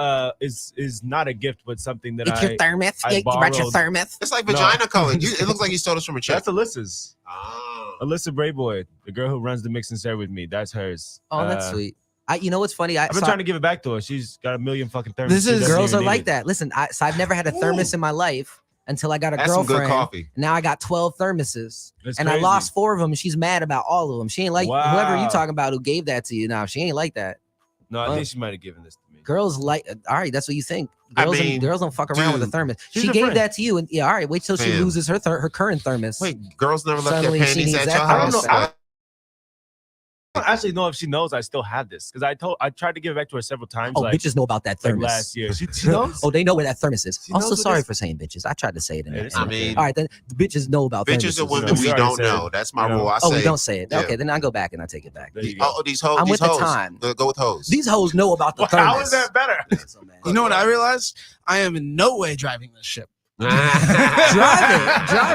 S4: not a gift, but something that
S6: It's your thermos.
S4: I
S6: You brought your
S4: borrowed-
S6: thermos.
S5: It's like vagina colored. It looks like you stole this from a chick.
S4: That's Alyssa's.
S5: Oh.
S4: Alyssa Brayboy, the girl who runs the mix and serve with me. That's hers.
S6: Oh, that's sweet. You know what's funny?
S4: I've been trying to give it back to her. She's got a million fucking thermos.
S7: This
S4: She
S7: is-
S4: doesn't
S6: girls
S4: even
S6: are
S4: need
S6: like
S4: it.
S6: that. Listen, so I've never had a thermos in my life until I got a
S5: That's some good
S6: girlfriend.
S5: coffee.
S6: Now I got 12 thermoses.
S4: That's
S6: And I
S4: crazy.
S6: lost 4 of them. And she's mad about all of them. She ain't like whoever you
S4: Wow.
S6: talking about who gave that to you. Now she ain't like that.
S4: No, I think she might have given this to me.
S6: Girls like. All right, that's what you think.
S5: I
S6: Girls,
S5: mean,
S6: girls don't fuck around with a
S5: dude,
S6: thermos.
S4: she's
S6: She
S4: a
S6: gave
S4: friend.
S6: that to you, and yeah, all right. Wait till she
S5: Fam.
S6: loses her current thermos.
S5: Wait, girls never left
S6: Suddenly
S5: their
S6: she
S5: panties
S6: needs
S5: at
S6: that
S5: your
S6: kind
S4: I
S6: of
S4: don't
S5: house.
S4: know. I don't actually know if she knows I still have this because I tried to give it back to her several times.
S6: Oh,
S4: like,
S6: bitches know about that
S4: like
S6: thermos.
S4: last year. She knows.
S6: Oh, they know where that thermos is.
S5: She knows
S6: Also,
S5: what
S6: sorry
S5: this-
S6: for saying bitches. I tried to say it. In
S4: Yeah,
S6: there.
S4: it's
S5: I
S4: okay.
S5: mean,
S6: all right, then the bitches know about
S5: bitches
S6: thermoses.
S5: are women
S4: No,
S5: we
S4: she already
S5: don't
S4: said
S5: know.
S4: it.
S5: That's my
S4: You know.
S5: rule. I
S6: Oh,
S5: say,
S6: we don't say it.
S4: Yeah.
S6: Okay, then I go back and I take it back.
S4: There you go.
S5: oh, these hoes.
S6: I'm
S5: these
S6: with the
S5: hoes.
S6: time.
S5: Go with hoes.
S6: These hoes know about the
S4: Well,
S6: thermos.
S4: how is that better?
S6: So, man.
S7: You know what I realized? I am in no way driving this ship.
S6: Drive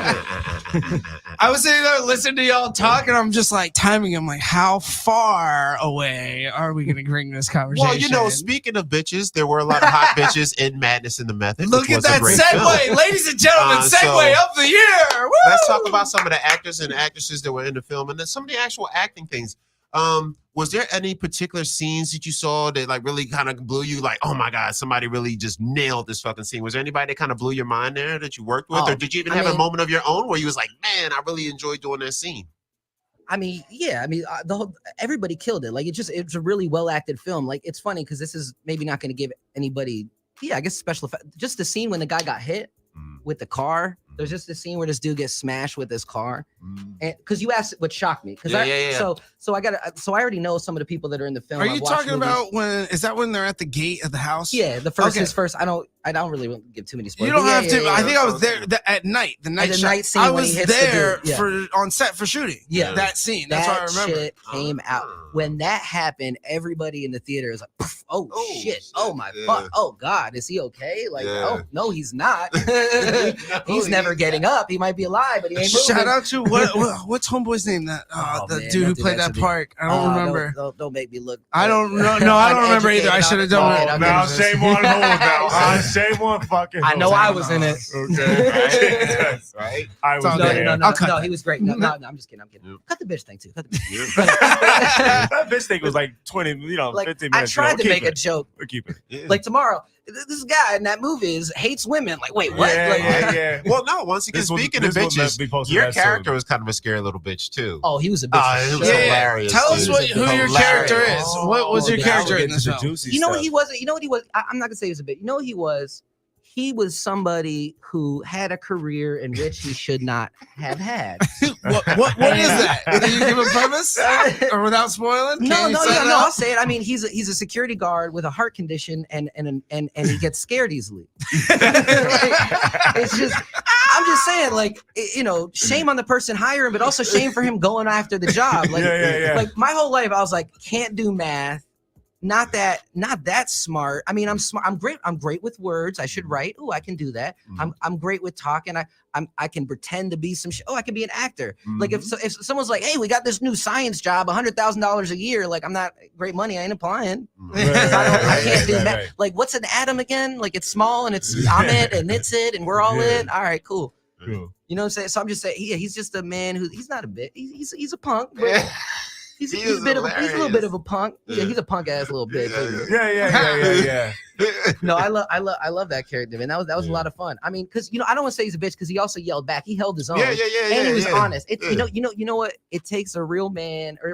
S6: it.
S7: I was sitting there listening to y'all talk, and I'm just like timing. I'm like, how far away are we going to bring this conversation?
S5: Well, you know, speaking of bitches, there were a lot of hot bitches in Madness in the Method.
S7: look
S5: which
S7: at
S5: was a
S7: that
S5: great
S7: segue,
S5: film.
S7: ladies and gentlemen.
S5: So,
S7: Segue up the year. Woo!
S5: Let's talk about some of the actors and actresses that were in the film, and then some of the actual acting things. Was there any particular scenes that you saw that like really kind of blew you? Like, oh my God, somebody really just nailed this fucking scene. Was there anybody that kind of blew your mind there that you worked with,
S6: Oh,
S5: or did you even
S6: I
S5: have a
S6: mean-
S5: moment of your own where you was like, man, I really enjoyed doing that scene?
S6: I mean, yeah. I mean, everybody killed it. Like it's a really well acted film. Like it's funny because this is maybe not going to give anybody. Yeah, I guess special effect. Just the scene when the guy got hit with the car. There's just the scene where this dude gets smashed with his car, and because you asked what shocked me, because
S5: Yeah.
S6: so I already know some of the people that are in the film.
S7: Are
S6: I've
S7: you
S6: watched
S7: talking
S6: movies.
S7: about when? Is that when they're at the gate of the house?
S6: Yeah, the first
S7: Okay.
S6: is first. I don't really want to give too many spoilers.
S7: You don't
S6: but yeah,
S7: have to.
S6: yeah,
S7: I
S6: yeah.
S7: think I was there at night. The night,
S6: the
S7: shot.
S6: night scene
S7: I
S6: when he
S7: was
S6: hits the
S7: there
S6: dude, yeah.
S7: for on set for shooting.
S6: Yeah.
S7: that scene. That's
S6: that
S7: what I remember.
S6: shit came out when that happened. Everybody in the theater is like, "Poof, "Oh,
S5: Oh,
S6: shit!
S5: shit,
S6: Oh my
S5: yeah.
S6: fuck! Oh God, is he okay?" Like,
S5: Yeah.
S6: oh no, he's not. He's never getting up. He might be alive, but he ain't moving.
S7: Shout out to what's homeboy's name? That
S6: Oh,
S7: the
S6: man,
S7: dude who
S6: don't do
S7: played
S6: that
S7: that
S6: to me.
S7: part. I don't remember.
S6: Don't make me look.
S7: I don't know. No, I don't remember either. I
S6: uneducated
S7: should have
S6: on
S7: done
S6: it.
S7: it.
S6: I'll
S4: Now
S6: give you this.
S4: shame on who now? Shame on fucking.
S6: I know I was in it.
S4: Okay, right? Right? I was
S7: all
S6: No,
S4: there.
S6: no, no,
S7: I'll cut
S6: no,
S7: that.
S6: he was great. No, I'm just kidding. I'm kidding.
S5: Yep.
S6: Cut the bitch thing too. Cut the bitch.
S4: That bitch thing was like 20,
S6: Like
S4: 15
S6: I
S4: minutes.
S6: tried to
S4: Keep
S6: make a
S4: it.
S6: joke.
S4: We'll keep it.
S5: Yeah.
S6: Like tomorrow, this guy in that movie hates women. Like, wait, what?
S4: Yeah,
S6: Like,
S4: yeah.
S5: Well, no, once again,
S4: This will-
S5: speaking of
S4: this will
S5: bitches,
S4: be posted
S5: your
S4: that soon.
S5: character was kind of a scary little bitch too.
S6: Oh, he was a bitch.
S5: It
S6: for
S5: was
S6: sure.
S5: hilarious.
S7: Tell us
S5: dude.
S7: who your
S5: Hilarious.
S7: character is. What was your
S6: yeah,
S7: character
S4: Get
S7: in
S4: to
S7: this
S4: the
S7: film?
S4: juicy
S6: You know what
S4: stuff.
S6: he wasn't? You know what he was? I'm not gonna say he was a bitch. You know what he was? He was somebody who had a career in which he should not have had.
S7: What is that? Can you give a premise or without spoiling?
S6: No,
S7: Can you set it
S6: no.
S7: up?
S6: I'll say it. I mean, he's a security guard with a heart condition, and he gets scared easily. It's just, I'm just saying, like, shame on the person hiring, but also shame for him going after the job. Like,
S4: Yeah.
S6: like my whole life, I was like, can't do math. Not that smart. I mean, I'm smart. I'm great with words. I should write. Oh, I can do that. I'm great with talking. I can pretend to be some shit. Oh, I can be an actor. Like if someone's like, hey, we got this new science job, $100,000 a year. Like I'm not great money. I ain't applying. I can't do that. Like what's an atom again? Like it's small and I'm it and it's it and we're all it. All right, cool.
S4: Cool.
S6: You know what I'm saying? So I'm just saying, he's just a man he's not a bit. He's a punk. But he's a little bit of a punk. Yeah, he's a punk ass little bitch.
S4: Yeah.
S6: No, I love that character, man. That was a lot of fun. I mean, because I don't want to say he's a bitch because he also yelled back. He held his own. And he was honest. You know what? It takes a real man or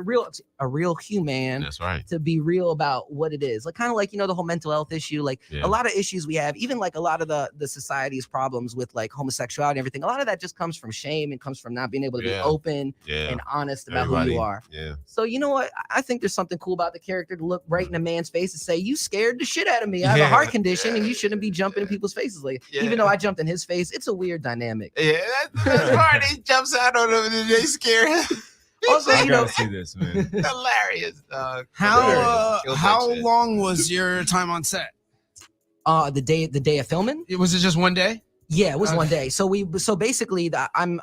S6: a real human.
S5: That's right.
S6: To be real about what it is, like kind of like the whole mental health issue, like a lot of issues we have, even like a lot of the society's problems with like homosexuality and everything. A lot of that just comes from shame and comes from not being able to be open and honest about who you are.
S5: Yeah.
S6: So you know what? I think there's something cool about the character to look right in a man's face and say, "You scared the shit out of me. I have a heart condition, and you shouldn't be jumping in people's faces." Like, even though I jumped in his face, it's a weird dynamic.
S5: Yeah, that's part. He jumps out on them and they scare him.
S6: Also,
S4: I gotta see this, man.
S5: Hilarious, dog.
S7: How long was your time on set?
S6: The day of filming.
S7: Was it just one day?
S6: Yeah, it was one day. So basically, I'm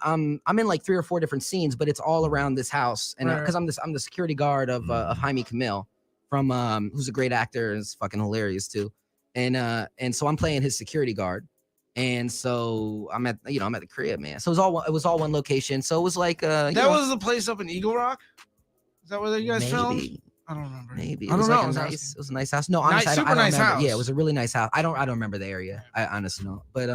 S6: in like 3 or 4 different scenes, but it's all around this house, and because I'm the security guard of Jaime Camille from who's a great actor and is fucking hilarious too, and so I'm playing his security guard, and so I'm at the crib, man. So it was all one location. So it was like that
S7: was the place up in Eagle Rock. Is that where you guys filmed?
S6: I don't remember. Maybe
S7: I don't
S6: was
S7: know.
S6: like it was a nice house. No, honestly, I don't
S7: nice
S6: remember.
S7: house.
S6: Yeah, it was a really nice house. I don't remember the area. I honestly don't. But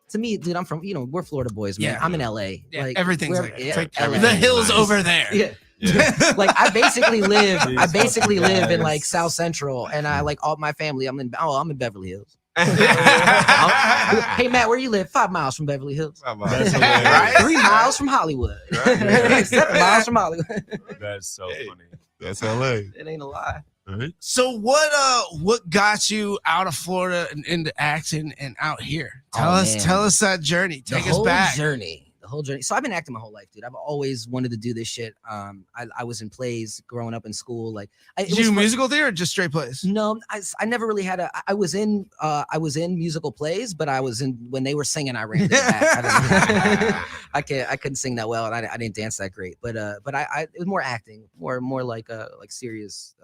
S6: to me, dude, I'm from we're Florida boys, man.
S7: Yeah.
S6: I'm in LA.
S7: Yeah,
S6: like
S7: everything's
S6: wherever-
S7: like,
S6: yeah,
S7: it's like
S6: LA.
S7: the hills
S5: nice.
S7: over there.
S6: Yeah.
S5: Yeah.
S6: Like I basically live
S4: Jeez,
S6: in like
S4: guys.
S6: South Central, and I like all my family. I'm in Beverly Hills. Hey Matt, where you live? 5 miles from Beverly Hills.
S4: That's hilarious.
S5: Right?
S6: 3 miles from Hollywood.
S5: Right.
S6: 7 miles from Hollywood.
S4: That's so funny.
S5: That's LA.
S6: It ain't a lie.
S5: Right?
S7: So what got you out of Florida and into acting and out here? Tell us that journey. Take us back.
S6: The whole journey. So I've been acting my whole life, dude. I've always wanted to do this shit. I was in plays growing up in school. Like,
S7: Did you do musical theater or just straight plays?
S6: No, I never really had I was in musical plays, but I was in when they were singing. I ran to the back. I couldn't sing that well, and I didn't dance that great. But it was more acting, more like serious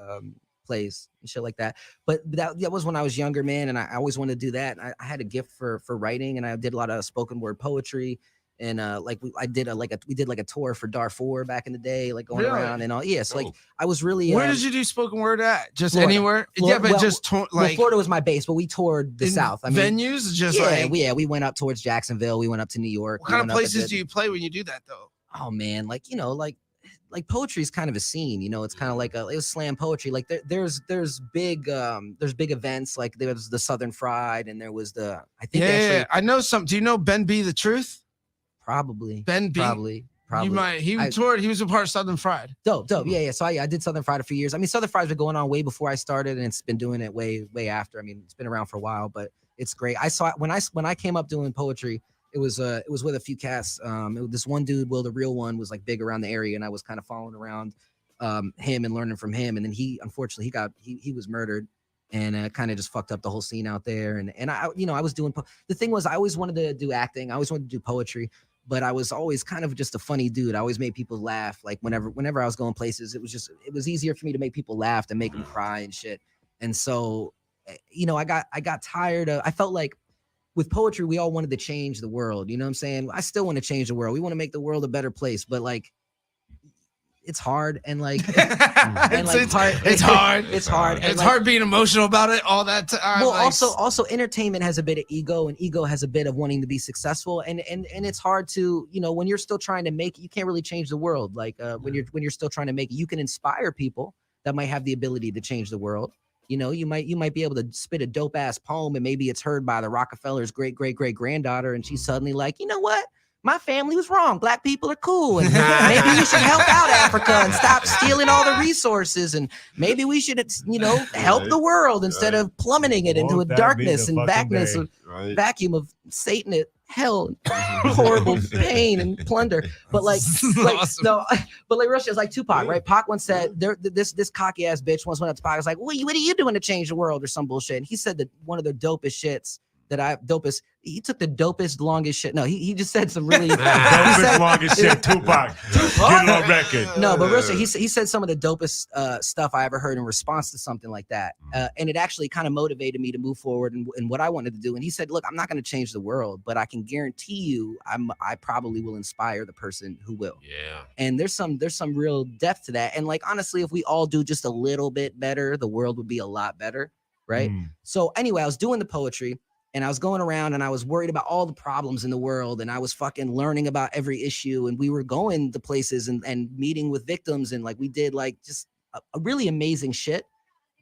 S6: plays and shit like that. But that was when I was younger, man, and I always wanted to do that. I had a gift for writing, and I did a lot of spoken word poetry. And we did a tour for Darfur back in the day, like going around and all. Yeah, so like I was really.
S7: Where did you do spoken word at? Just
S6: Florida.
S7: anywhere?
S6: Florida,
S7: Yeah, but just
S6: Florida was my base, but we toured the South. I mean,
S7: venues, just
S6: we went up towards Jacksonville. We went up to New York.
S7: What kind of places do you play when you do that though?
S6: Oh man, like poetry is kind of a scene. It's kind of like it was slam poetry. Like there's big events. Like there was the Southern Fried, and there was
S7: I know some. Do you know Ben B the Truth?
S6: Probably.
S7: Ben B.
S6: Probably.
S7: You might. He toured. He was a part of Southern Fried.
S6: Dope. Yeah. So I did Southern Fried a few years. I mean, Southern Fried's been going on way before I started, and it's been doing it way after. I mean, it's been around for a while, but it's great. I saw it when I came up doing poetry. It was with a few cats. This one dude, Will the Real One, was like big around the area, and I was kind of following around him and learning from him. And then he unfortunately he was murdered. And kind of just fucked up the whole scene out there. And I was doing the thing was I always wanted to do acting. I always wanted to do poetry. But I was always kind of just a funny dude. I always made people laugh. Like whenever I was going places, it was easier for me to make people laugh than make them cry and shit. And so I got tired of. I felt like with poetry, we all wanted to change the world. You know what I'm saying? I still want to change the world. We want to make the world a better place, but like, it's hard and like,
S7: it's hard.
S6: It's hard.
S7: It's hard being emotional about it all that time.
S6: Well,
S7: like,
S6: also entertainment has a bit of ego, and ego has a bit of wanting to be successful. And it's hard to, when you're still trying to make it, you can't really change the world. Like when you're still trying to make it, you can inspire people that might have the ability to change the world. You might be able to spit a dope ass poem, and maybe it's heard by the Rockefeller's great granddaughter, and she's suddenly like, you know what? My family was wrong. Black people are cool, and maybe we should help out Africa and stop stealing all the resources, and maybe we should, help the world instead of plummeting it into a darkness and vacuum of Satan, hell, horrible pain and plunder. But
S7: awesome.
S6: no, but like Russia is like Tupac, right? Pac once said, this cocky ass bitch once went up to Pac, I was like, what are you doing to change the world or some bullshit? And he said that one of the dopest shits he took the dopest, longest shit. No, he just said some really
S4: dopest, longest shit. Tupac. Get it on record.
S6: No, but Russia, he said some of the dopest stuff I ever heard in response to something like that. And it actually kind of motivated me to move forward in what I wanted to do. And he said, look, I'm not going to change the world, but I can guarantee you I probably will inspire the person who will.
S5: Yeah.
S6: And there's some real depth to that. And like, honestly, if we all do just a little bit better, the world would be a lot better. Right. So anyway, I was doing the poetry. And I was going around and I was worried about all the problems in the world. And I was fucking learning about every issue. And we were going to places and meeting with victims. And like, we did like just a really amazing shit.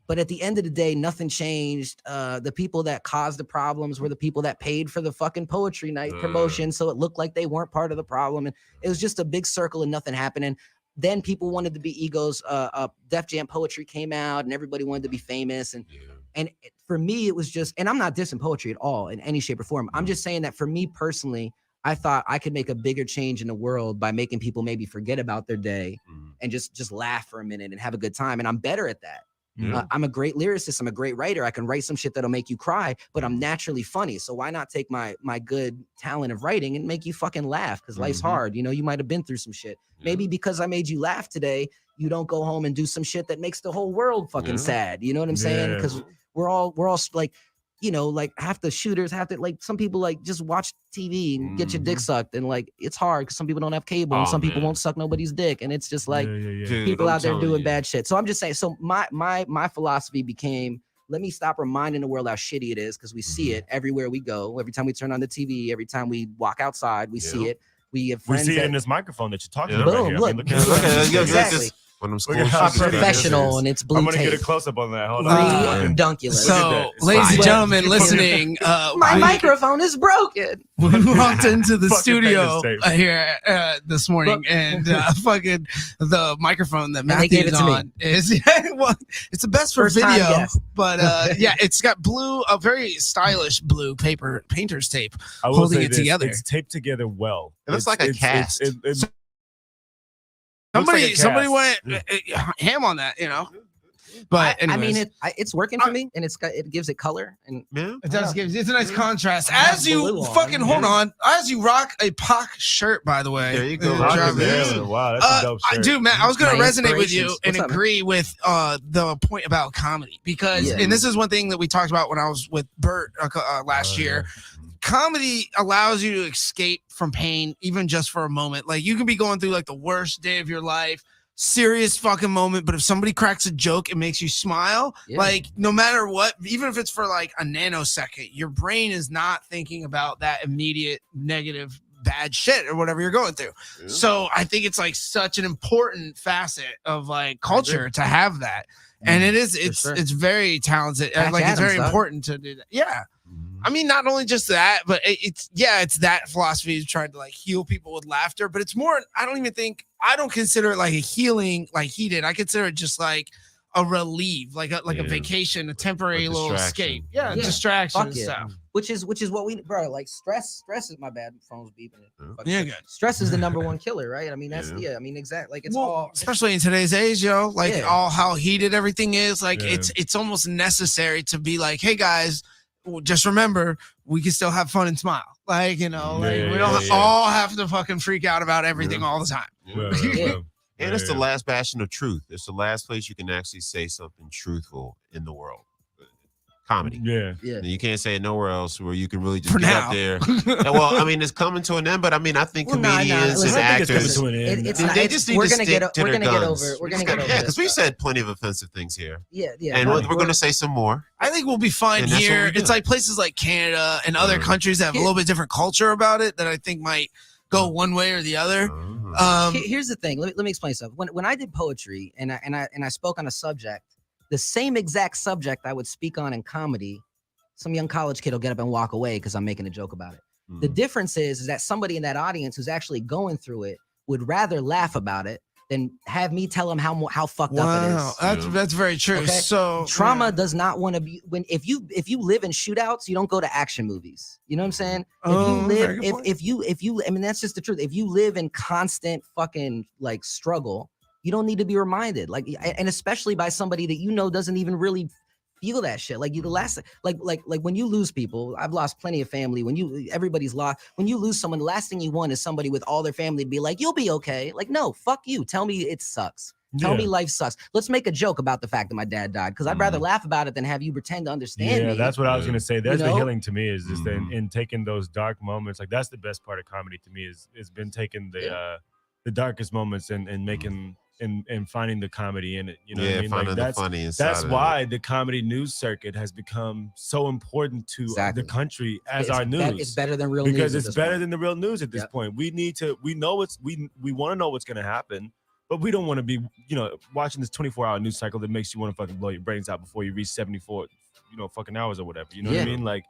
S6: But at the end of the day, nothing changed. The people that caused the problems were the people that paid for the fucking poetry night promotion. So it looked like they weren't part of the problem. And it was just a big circle and nothing happening. Then people wanted to be egos. Def Jam poetry came out and everybody wanted to be famous. And for me, it was just, and I'm not dissing poetry at all in any shape or form. I'm just saying that for me personally, I thought I could make a bigger change in the world by making people maybe forget about their day and just laugh for a minute and have a good time. And I'm better at that. I'm a great lyricist. I'm a great writer. I can write some shit that'll make you cry, but I'm naturally funny. So why not take my good talent of writing and make you fucking laugh? Because life's hard. You might have been through some shit. Maybe because I made you laugh today, you don't go home and do some shit that makes the whole world fucking sad. You know what I'm saying? Because we're all like, like half the shooters have to, like, some people like just watch TV and get your dick sucked. And like, it's hard because some people don't have cable and some people won't suck nobody's dick. And it's just like people out there doing bad shit. So I'm just saying, so my philosophy became, let me stop reminding the world how shitty it is, because we see it everywhere we go. Every time we turn on the TV, every time we walk outside, we see it. We have friends.
S4: We see it in this microphone that you're talking about.
S6: Boom,
S4: Right
S6: look, exactly.
S5: I'm
S6: professional and it's blue
S4: I'm gonna
S6: tape.
S4: get a close up on that. Hold on.
S6: Redunculous.
S7: So, ladies and gentlemen listening,
S6: my microphone is broken.
S7: We walked into the
S4: Fucking
S7: studio
S4: famous tape.
S7: here this morning, and fucking the microphone that
S6: they gave
S7: Matthew's
S6: it to me.
S7: on is well, it's the best for
S6: First time
S7: video,
S6: guest.
S7: but yeah, it's got a very stylish blue paper painter's tape
S4: I will
S7: holding
S4: say
S7: it
S4: this,
S7: together.
S4: It's taped together well.
S5: It looks like a cast.
S7: Somebody went ham on that, But
S6: I
S7: anyways.
S6: mean, it's working for me, and it gives it color. And
S7: It does give it's a nice contrast.
S6: have
S7: As you
S6: blue on.
S7: fucking hold on, as you rock a Pac shirt, by the way.
S5: There you go.
S7: Good job, man.
S4: Wow, that's a dope shirt.
S7: Dude, man, I was gonna
S6: My
S7: resonate with you
S6: inspirations.
S7: and
S6: What's up, man?
S7: agree with the point about comedy, because
S6: Yeah.
S7: and this is one thing that we talked about when I was with Bert last year. Comedy allows you to escape from pain, even just for a moment. Like, you can be going through like the worst day of your life, serious fucking moment, but if somebody cracks a joke, it makes you smile.
S6: Yeah.
S7: Like, no matter what, even if it's for like a nanosecond, your brain is not thinking about that immediate negative bad shit or whatever you're going through. So I think it's like such an important facet of like culture to have that. And it's very talented.
S6: Patch
S7: Like, it's very
S6: Adams, dog.
S7: important to do that. Yeah. I mean, not only just that, but it's that philosophy of trying to like heal people with laughter, but it's more, I don't consider it like a healing like he did. I consider it just like a relief, like a vacation, a temporary little escape. Yeah, distraction
S6: Fuck
S7: and
S6: yeah.
S7: stuff.
S6: which is what we, bro, like stress is my bad. Phone's beeping.
S7: Yeah, good.
S6: Stress is the number one killer, right? I mean, that's I mean, exactly. Like, it's all,
S7: especially in today's age, yo, like all how heated everything is. Like,
S4: Yeah.
S7: it's almost necessary to be like, hey guys, just remember, we can still have fun and smile. Like, we don't all have to fucking freak out about everything all the time.
S5: And it's the last bastion of truth. It's the last place you can actually say something truthful in the world. comedy.
S4: Yeah.
S5: You can't say it nowhere else where you can really just
S7: For
S5: get
S7: now.
S5: up there. Well, I mean, it's coming to an end, but I mean, I think comedians and
S4: I think it's coming
S5: actors,
S4: to an end.
S5: they just need
S6: we're
S5: to
S6: gonna
S5: stick
S6: get
S5: to
S6: we're
S5: their
S6: gonna get
S5: guns.
S6: over we're gonna get over
S5: Yeah,
S6: this
S5: because we
S6: stuff.
S5: said plenty of offensive things here.
S6: Yeah.
S5: And we're going to say some more.
S7: I think we'll be fine
S5: And that's what
S7: here.
S5: we do.
S7: It's like places like Canada and other countries that have a little bit different culture about it that I think might go one way or the other.
S6: Here's the thing. Let me explain something. When I did poetry and I spoke on a subject, the same exact subject I would speak on in comedy, some young college kid will get up and walk away because I'm making a joke about it. The difference is that somebody in that audience who's actually going through it would rather laugh about it than have me tell them how fucked up it is.
S7: That's very true.
S6: Okay?
S7: So
S6: Trauma does not want to be if you live in shootouts, you don't go to action movies. You know what I'm saying? If you I mean, that's just the truth. If you live in constant fucking like struggle, you don't need to be reminded. Like, and especially by somebody that you know doesn't even really feel that shit. Like like when you lose people, I've lost plenty of family. Everybody's lost. When you lose someone, the last thing you want is somebody with all their family to be like, you'll be okay. Like, no, fuck you. Tell me it sucks. Tell me life sucks. Let's make a joke about the fact that my dad died, because I'd rather laugh about it than have you pretend to understand me.
S4: Yeah, that's what I was gonna say. That's
S6: You
S4: the
S6: know?
S4: healing to me is just in taking those dark moments. Like that's the best part of comedy to me is been taking the darkest moments and making and finding the comedy in it. You know what I mean?
S5: Finding
S4: Like
S5: the funny inside
S4: that's
S5: of
S4: why
S5: it.
S4: the comedy news circuit has become so important to the country as our news.
S6: It's better than real
S4: because
S6: news.
S4: it's better than the real news at this point. We want to know what's gonna happen. But we don't want to be, watching this 24-hour news cycle that makes you want to fucking blow your brains out before you reach 74, fucking hours or whatever. You know what I mean? Like,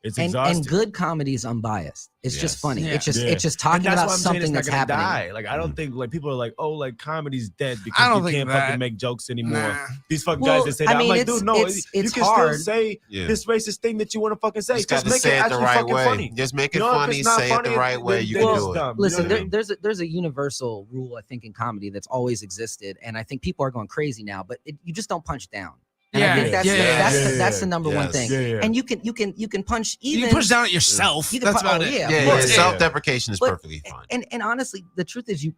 S4: it's exhausting.
S6: And good comedy is unbiased. It's just funny.
S7: Yeah.
S6: It's just talking about something that's happening.
S4: Die. Like, I don't think like people are like, oh, like comedy's dead
S7: I
S4: because
S7: don't
S4: you
S7: think
S4: can't
S7: that.
S4: fucking make jokes anymore.
S7: Nah.
S4: These fucking guys that say that.
S6: I mean,
S4: I'm like, dude, no,
S6: it's
S4: you can
S6: hard.
S4: still say this racist thing that you want to fucking say.
S5: Just
S4: Just
S5: gotta
S4: make
S5: say
S4: it
S5: it the
S4: actually
S5: right
S4: fucking
S5: way.
S4: funny.
S5: Just make it
S4: You know, if
S5: funny,
S4: it's not
S5: say it the
S4: funny,
S5: right way, you can do it.
S4: dumb.
S6: Listen,
S4: You know what I mean?
S6: there's a universal rule I think in comedy that's always existed, and I think people are going crazy now. But you just don't punch down. And I think that's the number one thing.
S4: Yeah.
S6: And you can punch even.
S7: you can push down at yourself.
S6: You can
S7: That's about it.
S6: Yeah.
S5: Self-deprecation is
S6: But-
S5: perfectly fine.
S6: And honestly, the truth is you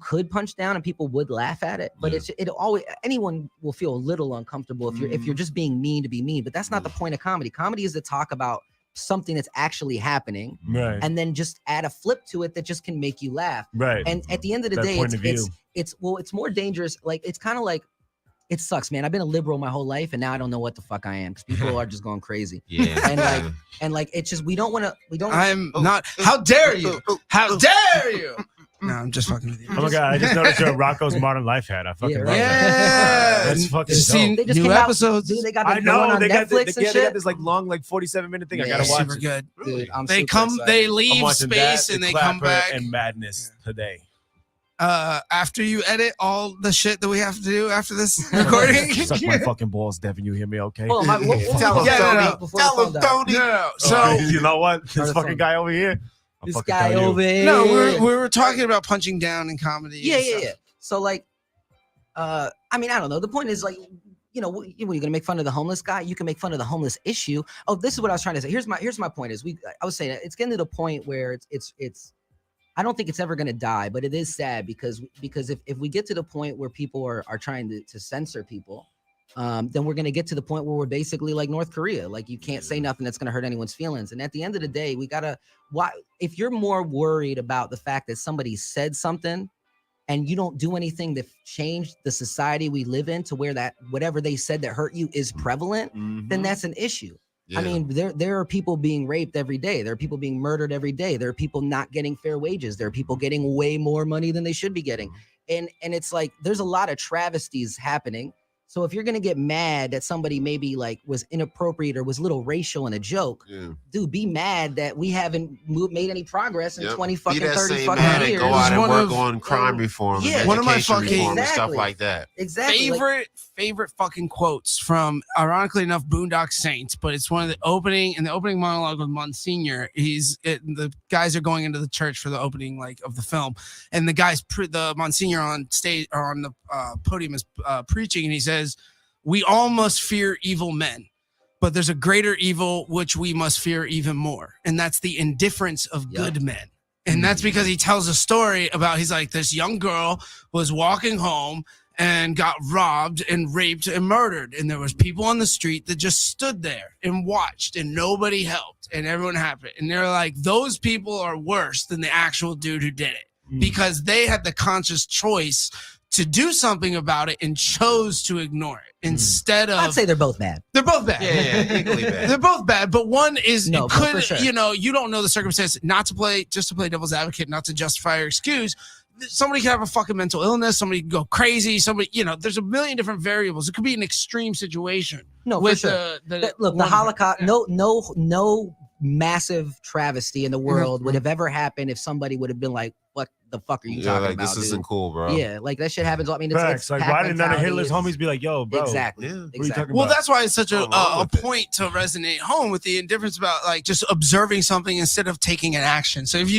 S6: could punch down and people would laugh at it, but it always anyone will feel a little uncomfortable if you're just being mean to be mean. But that's not the point of comedy. Comedy is to talk about something that's actually happening,
S4: Right.
S6: and then just add a flip to it that just can make you laugh.
S4: Right.
S6: And at the end of the
S4: That
S6: day,
S4: point of view.
S6: it's more dangerous. Like it's kind of like. It sucks, man. I've been a liberal my whole life, and now I don't know what the fuck I am because people are just going crazy.
S5: Yeah.
S6: And like it's just we don't.
S7: I'm not. How dare you? How dare you? No, I'm just fucking with you.
S4: Oh my god! I just noticed you're a Rocco's Modern Life hat. I fucking love that.
S7: Yeah,
S4: That's fucking
S7: seen
S4: dope.
S6: They just
S7: new
S6: came out-
S7: episodes.
S6: Dude, they got
S4: I
S6: the one
S4: know
S6: on
S4: they got
S6: Netflix and
S4: they
S6: shit.
S4: got this like long 47-minute thing. I
S6: Yeah,
S4: gotta watch
S7: super
S4: it.
S7: good.
S6: Dude, I'm
S7: They
S6: super
S7: come,
S6: excited.
S7: they
S4: I'm
S7: leave
S4: watching
S7: space
S4: that,
S7: and
S4: the
S7: they come
S4: Clapper
S7: back.
S4: and Madness today.
S7: After you edit all the shit that we have to do after this recording.
S4: Suck my fucking balls, Devin. You hear me? Okay.
S6: Hold on,
S5: Tell him,
S7: Yeah,
S5: Tony.
S7: no, no.
S6: before
S5: Tell
S6: the
S5: him,
S6: phone dies.
S5: Tony.
S7: No,
S4: So
S7: so
S4: you know what?
S6: Turn
S4: This
S6: the
S4: fucking
S6: phone.
S4: guy over here. I'm
S6: This
S4: fucking
S6: guy
S4: telling you.
S6: over here.
S7: no, we were talking about punching down in comedy. and stuff.
S6: Yeah. So like, I mean, I don't know. The point is like, when you're gonna make fun of the homeless guy, you can make fun of the homeless issue. Oh, this is what I was trying to say. Here's my point is I was saying it's getting to the point where it's I don't think it's ever gonna die, but it is sad because if we get to the point where people are trying to censor people, then we're gonna get to the point where we're basically like North Korea. Like you can't say nothing that's gonna hurt anyone's feelings. And at the end of the day, if you're more worried about the fact that somebody said something and you don't do anything to change the society we live in to where that whatever they said that hurt you is prevalent, then that's an issue.
S5: Yeah.
S6: I mean, there are people being raped every day. There are people being murdered every day. There are people not getting fair wages. There are people getting way more money than they should be getting. And it's like there's a lot of travesties happening. So if you're gonna get mad that somebody maybe like was inappropriate or was a little racial in a joke, dude, be mad that we haven't made any progress in 20 fucking 30 fucking
S5: mad
S6: years.
S5: and go out and
S7: One
S5: work
S7: of-
S5: on crime reform, and
S7: one of my
S5: education
S7: fucking-
S5: reform and stuff
S6: Exactly.
S5: like that.
S6: Exactly. like-
S7: favorite fucking quotes from, ironically enough, Boondock Saints, but it's one of the opening monologue with Monsignor. The guys are going into the church for the opening of the film, and the Monsignor on stage or on the podium is preaching, and he says, "We all must fear evil men, but there's a greater evil which we must fear even more, and that's the indifference of good men." And that's because he tells a story about, he's like, this young girl was walking home and got robbed and raped and murdered. And there was people on the street that just stood there and watched and nobody helped and everyone happened. And they're like, those people are worse than the actual dude who did it because they had the conscious choice to do something about it and chose to ignore it instead of.
S6: I'd say they're both bad.
S7: They're both bad.
S5: Yeah, equally bad.
S7: They're both bad, but one is
S6: No, but for sure.
S7: you know, you don't know the circumstance. Not to play devil's advocate, not to justify or excuse. Somebody can have a fucking mental illness. Somebody can go crazy. Somebody, you know, there's a million different variables. It could be an extreme situation.
S6: No,
S7: with
S6: for sure. Look, the
S7: one-
S6: Holocaust.
S7: yeah.
S6: No massive travesty in the world would have ever happened if somebody would have been like, "What the fuck are you talking
S5: like
S6: about?"
S5: this
S6: dude?
S5: isn't cool, bro.
S6: Yeah, like that shit happens. I mean, it's
S4: Facts. Like,
S6: pack
S4: why did none of
S6: mentality.
S4: Hitler's homies be like, "Yo, bro"?
S6: Exactly.
S5: Yeah.
S4: What are you
S6: Exactly.
S4: talking
S7: Well,
S4: about?
S7: that's why it's such
S5: What's wrong
S7: a
S5: with it?
S7: point to resonate home with the indifference about like just observing something instead of taking an action. So if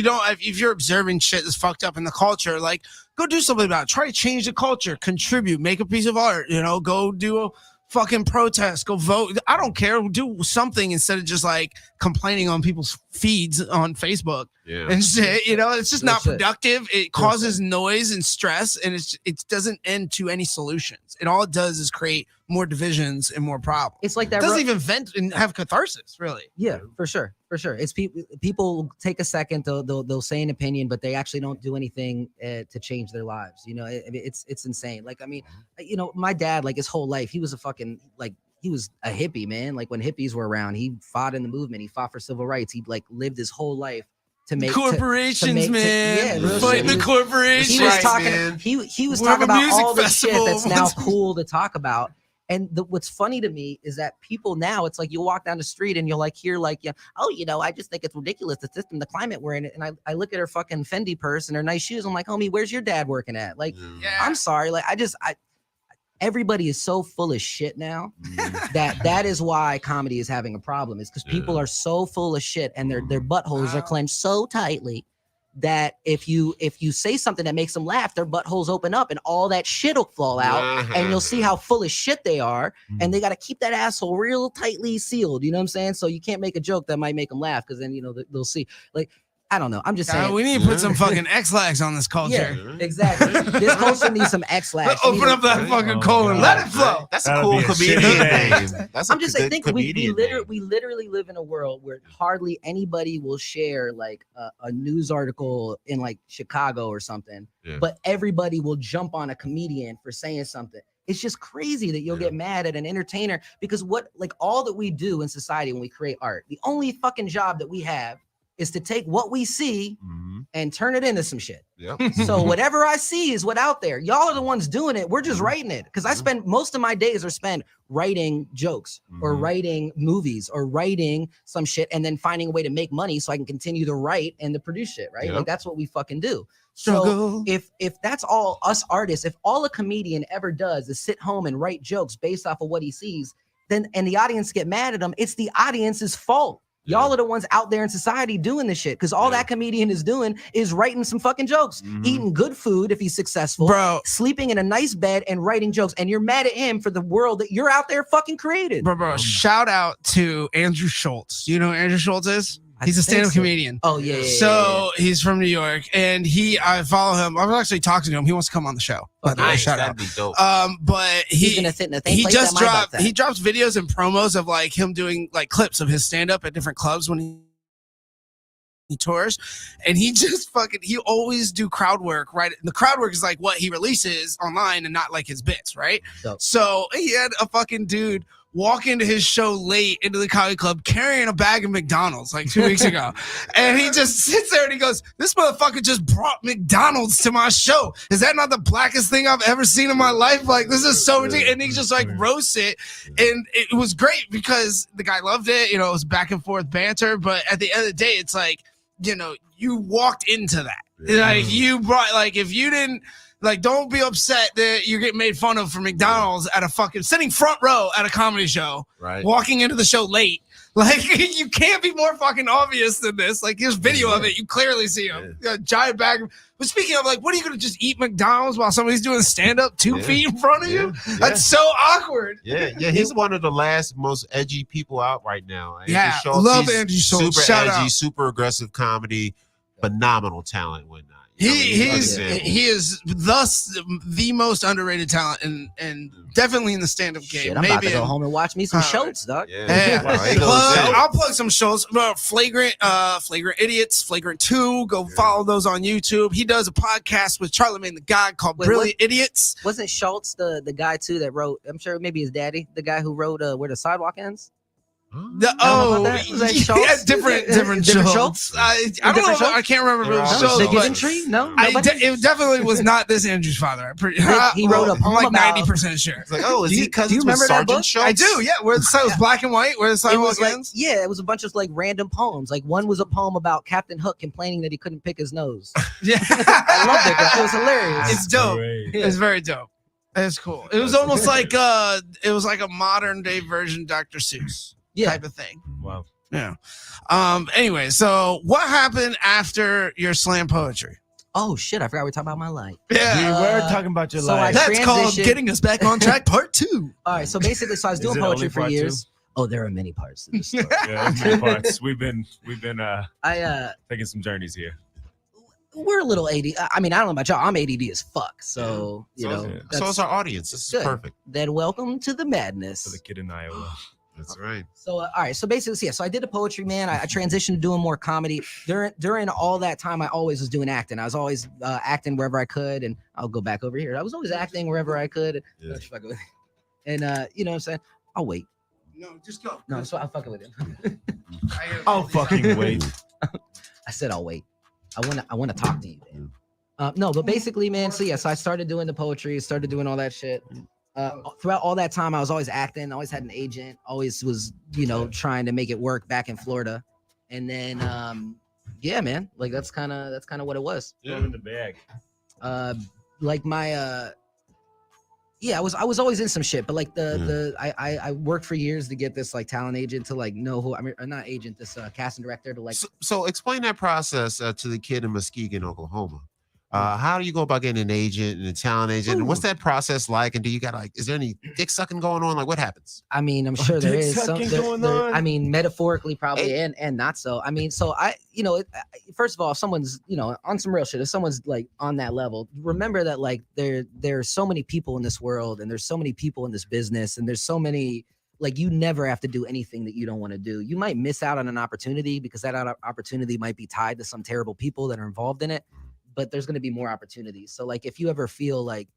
S7: you're observing shit that's fucked up in the culture, like go do something about it. Try to change the culture, contribute, make a piece of art, you know, go do a fucking protest, go vote. I don't care. Do something instead of just like complaining on people's feeds on Facebook
S5: Yeah.
S7: and shit. You know, it's just not
S6: That's it.
S7: productive. It causes noise and stress, and it doesn't end to any solutions. And all it does is create more divisions and more problems.
S6: It's like
S7: It
S6: that.
S7: doesn't even vent and have catharsis, really.
S6: Yeah, for sure. It's people take a second, they'll say an opinion, but they actually don't do anything to change their lives. You know, it's insane. Like, I mean, you know, my dad, like his whole life, he was a fucking he was a hippie, man. Like when hippies were around, he fought in the movement. He fought for civil rights. He like lived his whole life to make
S7: corporations, man.
S6: real
S7: Fighting
S6: shit.
S7: the corporations.
S6: He was
S5: Right,
S6: talking.
S5: man.
S6: He was
S7: We're
S6: talking
S7: a
S6: about
S7: music
S6: all the shit
S7: festival.
S6: that's now cool to talk about. And what's funny to me is that people now, it's like you walk down the street and you'll like hear like, yeah, oh, you know, I just think it's ridiculous the system, the climate we're in. And I look at her fucking Fendi purse and her nice shoes. I'm like, homie, where's your dad working at? Like,
S7: Yeah.
S6: I'm sorry, like everybody is so full of shit now that is why comedy is having a problem. Is because people are so full of shit and their buttholes are clenched so tightly that if you say something that makes them laugh, their buttholes open up and all that shit will fall out, and you'll see how full of shit they are, and they got to keep that asshole real tightly sealed. You know what I'm saying? So you can't make a joke that might make them laugh because then you know they'll see. Like, I don't know. I'm just saying.
S7: We need to put some fucking X-lags on this culture.
S6: Yeah, exactly. This culture needs some X-lags.
S7: Open up that fucking colon.
S4: God.
S7: Let it flow.
S5: That's a
S4: That'll
S5: cool
S4: be a
S5: comedian
S4: shitty
S5: name. That's a
S6: I'm just saying,
S5: good
S6: think we
S5: comedian name.
S6: literally live in a world where hardly anybody will share like a news article in like Chicago or something,
S5: Yeah.
S6: but everybody will jump on a comedian for saying something. It's just crazy that you'll get mad at an entertainer because all that we do in society when we create art, the only fucking job that we have is to take what we see and turn it into some shit.
S5: Yep.
S6: So whatever I see is what out there. Y'all are the ones doing it. We're just writing it. Because I spend most of my days are spent writing jokes or writing movies or writing some shit and then finding a way to make money so I can continue to write and to produce shit, right?
S5: Yep.
S6: Like that's what we fucking do.
S7: Struggle.
S6: So if that's all us artists, if all a comedian ever does is sit home and write jokes based off of what he sees, then and the audience get mad at him, it's the audience's fault. Y'all are the ones out there in society doing this shit because all that comedian is doing is writing some fucking jokes, eating good food if he's successful,
S7: Bro.
S6: sleeping in a nice bed and writing jokes. And you're mad at him for the world that you're out there fucking created.
S7: Bro, shout out to Andrew Schultz. Do you know who Andrew Schultz is? He's a
S6: think
S7: stand-up
S6: so.
S7: comedian.
S6: Oh, yeah.
S7: So he's from New York, and I follow him. I was actually talking to him. He wants to come on the show. By the way,
S5: Nice.
S7: shout
S5: That'd
S7: out.
S5: be dope.
S7: But
S6: He's gonna sit in the same
S7: he
S6: place
S7: just
S6: that my butt's
S7: dropped.
S6: at.
S7: He drops videos and promos of like him doing like clips of his stand-up at different clubs when he tours, and he always do crowd work, right? And the crowd work is like what he releases online and not like his bits, right?
S6: Dope.
S7: So he had a fucking dude walk into his show late into the comedy club carrying a bag of McDonald's like 2 weeks ago. And he just sits there and he goes, this motherfucker just brought McDonald's to my show. Is that not the blackest thing I've ever seen in my life? Like, this is so ridiculous. And he just like roasts it. And it was great because the guy loved it. You know, it was back and forth banter. But at the end of the day, it's like, you know, you walked into that. Like you brought, like, if you didn't, like, don't be upset that you're getting made fun of for McDonald's at a fucking sitting front row at a comedy show,
S5: Right.
S7: walking into the show late. Like, you can't be more fucking obvious than this. Like, there's video of it. You clearly see him. A giant bag. But speaking of, like, what are you going to just eat McDonald's while somebody's doing stand-up 2 feet in front of you? That's so awkward.
S5: Yeah, he's one of the most edgy people out right now. Andrew Schultz,
S7: love
S5: he's
S7: Andrew Schultz.
S5: Super
S7: Shout
S5: edgy,
S7: out.
S5: super aggressive comedy, phenomenal talent, whatnot.
S7: He
S5: Understandable.
S7: is thus the most underrated talent and definitely in the stand-up game.
S6: Shit, I'm about to go home and watch me some Schultz, dog.
S7: Yeah.
S5: Wow, he goes in.
S7: I'll plug some shows. Flagrant Idiots, Flagrant 2. Go follow those on YouTube. He does a podcast with Charlamagne the God called Brilliant Idiots.
S6: Wasn't Schultz the guy too that wrote? I'm sure maybe his daddy, the guy who wrote Where the Sidewalk Ends.
S7: Was
S6: that Schultz?
S7: different Schultz. I don't
S6: Different
S7: know. I can't remember
S5: They're all
S7: the
S5: Schultz.
S6: The
S7: show,
S6: Given
S7: but
S6: Tree? No,
S7: it definitely was not this Andrew's father.
S6: He wrote a
S7: I'm
S6: poem
S7: like
S6: about-
S7: 90% sure.
S5: It's like, oh, is
S6: Do
S5: he
S6: you
S5: cousins with
S6: remember that
S5: Sergeant
S6: book?
S5: Schultz?
S7: I do, yeah. Where the side was black and white. Where the
S6: It
S7: sidewalk
S6: was like,
S7: ends.
S6: yeah, it was a bunch of like random poems. Like one was a poem about Captain Hook complaining that he couldn't pick his nose.
S7: Yeah,
S6: I loved it. It was hilarious.
S7: It's dope.
S4: Great.
S7: It's very dope. It's cool. It was almost like it was like a modern day version Dr. Seuss type of thing.
S4: Wow.
S7: Yeah. Anyway, so what happened after your slam poetry?
S6: Oh shit! I forgot we were talking about my life.
S7: Yeah.
S4: We were talking about your
S6: so I
S4: life.
S7: That's called
S6: transitioned-
S7: getting us back on track, part 2.
S6: All right, so basically, I was
S4: Is
S6: doing
S4: it
S6: poetry
S4: only
S6: for
S4: part
S6: years. Oh, there are many parts to this story.
S4: Yeah, there's many parts. We've been
S6: I
S4: taking some journeys here.
S6: we're a little AD. I mean, I don't know about y'all. I'm ADD as fuck. So you know,
S4: yeah.
S5: So is our audience. This is
S6: good.
S5: perfect.
S6: Then welcome to the madness.
S4: For the kid in Iowa.
S5: That's right.
S6: So all right, so basically, yeah. So I did the poetry, man. I transitioned to doing more comedy. During all that time, I always was doing acting. I was always acting wherever I could, and I'll go back over here. I was always acting wherever I could.
S5: Yeah.
S6: And you know what I'm saying? I'll wait.
S7: No, just go.
S6: No, so I'm fucking with him.
S4: I'll fucking wait.
S6: I said I'll wait. I want to talk to you, man. No, but basically, man. So yeah, so I started doing the poetry, started doing all that shit. Throughout all that time, I was always acting, always had an agent, always was, trying to make it work back in Florida. And then, yeah, man, like that's kind of what it was.
S4: Throw in the bag.
S6: Like my, yeah, I was always in some shit, but like I worked for years to get this like talent agent to like know who, I mean, or not agent, this casting director to like.
S5: So explain that process to the kid in Muskegon, Oklahoma. How do you go about getting an agent and a talent agent? And what's that process like? And do you got like, is there any dick sucking going on? Like, what happens?
S6: I mean, I'm sure there
S4: dick
S6: is some.
S4: sucking going on?
S6: I mean, metaphorically probably, and not so. I mean, so first of all, if someone's on some real shit, if someone's like on that level, remember that like there's so many people in this world, and there's so many people in this business, and there's so many. Like you never have to do anything that you don't want to do. You might miss out on an opportunity because that opportunity might be tied to some terrible people that are involved in it. But there's going to be more opportunities. So like, if you ever feel like,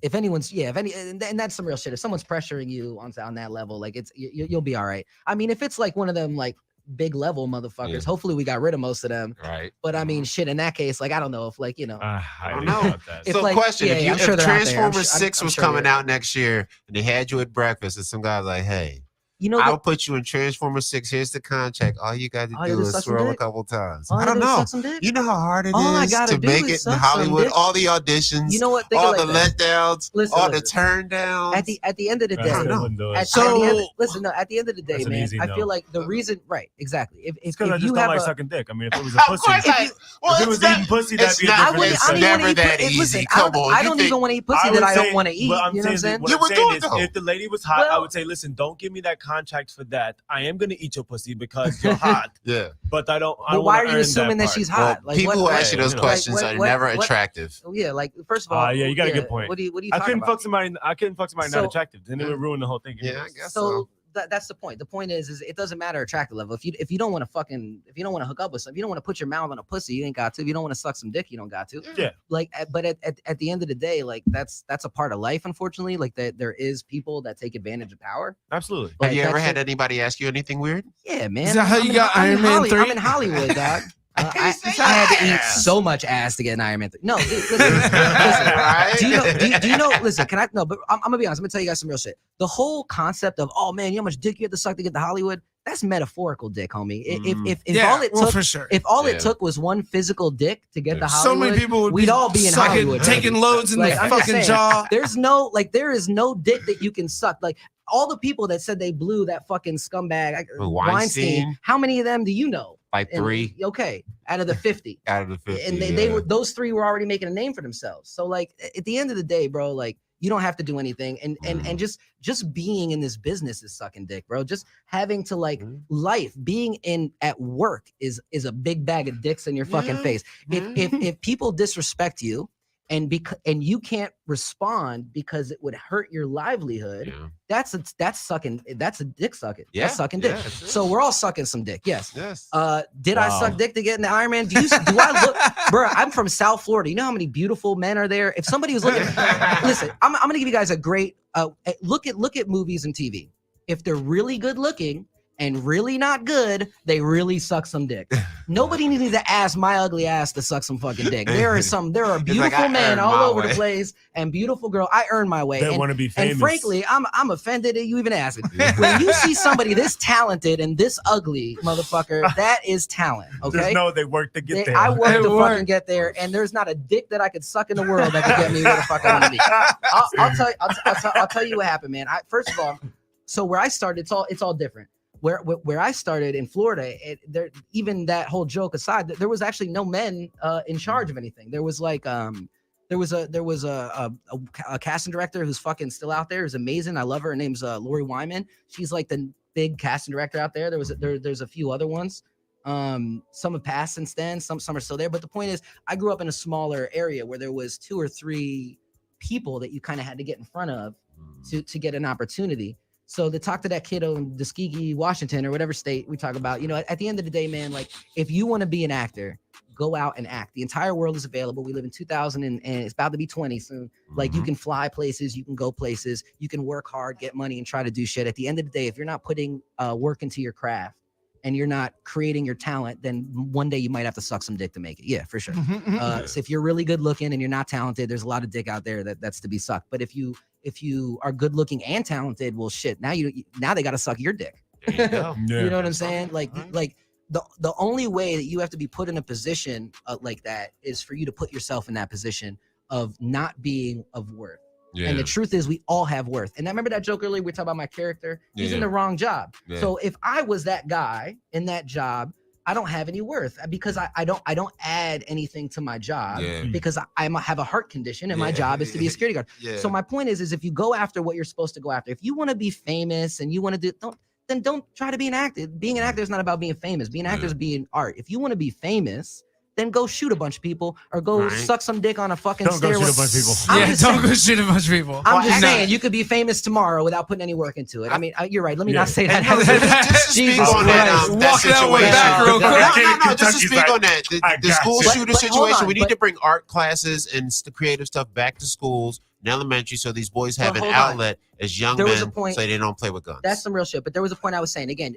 S6: if anyone's, and that's some real shit. If someone's pressuring you on that level, like you'll be all right. I mean, if it's like one of them like big level motherfuckers, hopefully we got rid of most of them.
S5: Right.
S6: But I mean, shit. In that case, like I don't know if like
S4: I
S5: don't
S4: don't
S5: know.
S4: know. That.
S6: If,
S5: So
S6: like,
S5: question,
S6: yeah, I'm sure
S5: if
S6: they're out there.
S5: Transformers
S6: I'm
S5: 6 was
S6: sure
S5: coming
S6: they're-
S5: out next year and they had you at breakfast and some guy's like, hey,
S6: you know,
S5: I'll put you in Transformers 6. Here's the contract. All you got to
S6: All you
S5: do
S6: gotta
S5: is
S6: suck some
S5: swirl a
S6: dick?
S5: couple times.
S6: all
S5: I
S6: I
S5: don't
S6: do is
S5: know.
S6: suck some dick.
S5: You know how hard it
S6: All I
S5: is
S6: gotta
S5: to
S6: do
S5: make
S6: is
S5: it in
S6: suck some
S5: Hollywood.
S6: dick.
S5: All the auditions,
S6: You know what? Think
S5: all
S6: of it
S5: the
S6: like this.
S5: letdowns,
S6: Listen,
S5: all the
S6: listen.
S5: turn downs.
S6: At the end of the
S4: That's
S6: day,
S5: I don't know.
S4: everyone does.
S6: At
S7: So-
S6: the end, listen, no, at the end of the day,
S4: That's an
S6: man,
S4: easy
S6: I
S4: no.
S6: feel like the reason, right, exactly. If
S4: It's because I
S6: if
S4: just
S6: you
S4: don't
S6: have
S4: like
S6: a,
S4: sucking dick. I mean, if it was a
S5: Of
S4: pussy,
S5: course I- well,
S4: if it
S5: it's
S4: was
S5: not-
S4: eating pussy,
S5: it's
S4: that'd be a
S5: not-
S4: different
S5: it's
S6: I don't
S4: discussion.
S6: even
S5: never
S6: want to
S5: that
S6: eat.
S5: easy.
S6: Listen,
S5: Come on,
S6: I
S5: you
S6: don't
S5: think-
S6: even want to eat pussy
S4: I
S6: that
S4: would
S6: I
S4: say-
S6: don't want to eat.
S4: Well, I'm
S6: You know what I'm
S4: saying,
S6: saying?
S4: what
S5: You
S4: I'm
S5: would
S4: saying
S5: do it,
S4: is,
S5: though.
S4: if the lady was hot, I
S6: Well-
S4: would say, listen, don't give me that contract for that. I am gonna eat your pussy because you're hot,
S5: Yeah.
S4: but I don't. I
S6: But
S4: don't
S6: why
S4: wanna
S6: are you
S4: earn
S6: assuming that
S4: part.
S6: she's
S5: Well,
S6: hot? Like
S5: people
S6: what?
S5: who ask you those
S4: you know.
S5: questions
S6: Like,
S5: are
S6: what-
S5: never
S6: what-
S5: attractive.
S6: Oh, yeah, like first of all,
S4: Yeah, you got a good point.
S6: What are you
S4: I
S6: talking
S4: couldn't
S6: about?
S4: fuck somebody. I couldn't fuck somebody
S6: So-
S4: not attractive. Then it would ruin the whole thing.
S5: Yeah, I
S4: anyways.
S5: guess
S6: So that's the point. The point is it doesn't matter attractive level. If you don't want to hook up with something, if you don't want to put your mouth on a pussy, you ain't got to. If you don't want to suck some dick, you don't got to.
S4: Yeah.
S6: Like, but at the end of the day, like that's a part of life, unfortunately. Like that there is people that take advantage of power.
S4: Absolutely.
S5: Have
S6: Like,
S5: you ever
S6: that
S5: had
S6: shit-
S5: anybody ask you anything weird?
S6: Yeah, man.
S7: Is that how
S6: I'm
S7: you
S6: in-
S7: got
S6: I'm in
S7: Iron Man
S6: Holly-
S7: 3?
S6: I'm in Hollywood, dog. I
S5: say
S6: had to eat
S5: ass.
S6: so much ass to get an Iron Man 3. No, listen.
S5: Right?
S6: Do you know? Listen, can I? No, but I'm gonna be honest. I'm gonna tell you guys some real shit. The whole concept of, oh man, you know how much dick you have to suck to get to Hollywood? That's metaphorical dick, homie. If
S7: Yeah,
S6: all it
S7: well,
S6: took,
S7: for sure.
S6: if all
S5: Yeah.
S6: it took was one physical dick to get to
S7: So
S6: Hollywood,
S7: many people would
S6: we'd all be in
S7: sucking,
S6: Hollywood,
S7: taking
S6: baby.
S7: loads in
S6: Like,
S7: the
S6: I'm just
S7: fucking
S6: saying,
S7: jaw.
S6: there is no dick that you can suck. Like all the people that said they blew that fucking scumbag
S5: Weinstein?
S6: How many of them do you know?
S5: Like
S6: And-
S5: 3
S6: Okay, out of the 50.
S5: out of the 50.
S6: And they were those 3 were already making a name for themselves. So like at the end of the day, bro, like You don't have to do anything. And just being in this business is sucking dick, bro. Just having to like life, being in at work is a big bag of dicks in your fucking face. If people disrespect you and you can't respond because it would hurt your livelihood, that's a dick sucking. That's sucking dick. So we're all sucking some dick. Yes. Did I suck dick to get in the Iron Man? Do I look, bro? I'm from South Florida. You know how many beautiful men are there? If somebody was looking, listen, I'm gonna give you guys a great look at movies and TV. If they're really good looking and really not good, they really suck some dick. Nobody needs to ask my ugly ass to suck some fucking dick. There are beautiful men all over the place and beautiful girl. I earn my way.
S4: They want to be famous.
S6: And frankly, I'm offended that you even ask it. When you see somebody this talented and this ugly, motherfucker, that is talent. Okay.
S4: Just know they work to get there.
S6: I work to fucking get there, and there's not a dick that I could suck in the world that could get me where the fuck I want to be. I'll tell you what happened, man. First of all, so where I started, it's all different. Where I started in Florida, even that whole joke aside, there was actually no men in charge of anything. There was like there was a casting director who's fucking still out there, who's amazing. I love her. Her name's Lori Wyman. She's like the big casting director out there. There's a few other ones. Some have passed since then. Some are still there. But the point is, I grew up in a smaller area where there was 2 or 3 people that you kind of had to get in front of to get an opportunity. So to talk to that kid in Tuskegee, Washington, or whatever state we talk about, at the end of the day, man, like if you want to be an actor, go out and act. The entire world is available. We live in 2000 and it's about to be 20 soon. Like you can fly places, you can go places, you can work hard, get money, and try to do shit. At the end of the day, if you're not putting work into your craft and you're not creating your talent, then one day you might have to suck some dick to make it. Yeah, for sure. So if you're really good looking and you're not talented, there's a lot of dick out there that's to be sucked. But if you are good looking and talented, well, shit, now they got to suck your dick.
S5: There you go.
S6: You know what I'm saying? Like the only way that you have to be put in a position like that is for you to put yourself in that position of not being of worth. Yeah. And the truth is, we all have worth. And I remember that joke earlier. We talked about my character. He's in the wrong job. Yeah. So if I was that guy in that job, I don't have any worth because I don't add anything to my job because I have a heart condition and my job is to be a security guard. So my point is if you go after what you're supposed to go after, if you want to be famous and you want to don't try to be an actor. Being an actor is not about being famous. Being an actor is being art. If you want to be famous, then go shoot a bunch of people or go suck some dick on a fucking stairwell.
S4: Don't go shoot a bunch of people.
S7: Don't go shoot a bunch of people.
S6: I'm just saying, you could be famous tomorrow without putting any work into it. I mean, you're right. Let me not say that.
S5: Just to speak on that situation. No, just to speak on that. The school shooter situation, we need to bring art classes and the creative stuff back to schools in elementary so these boys have an outlet as young men so they don't play with guns.
S6: That's some real shit. But there was a point I was saying, again,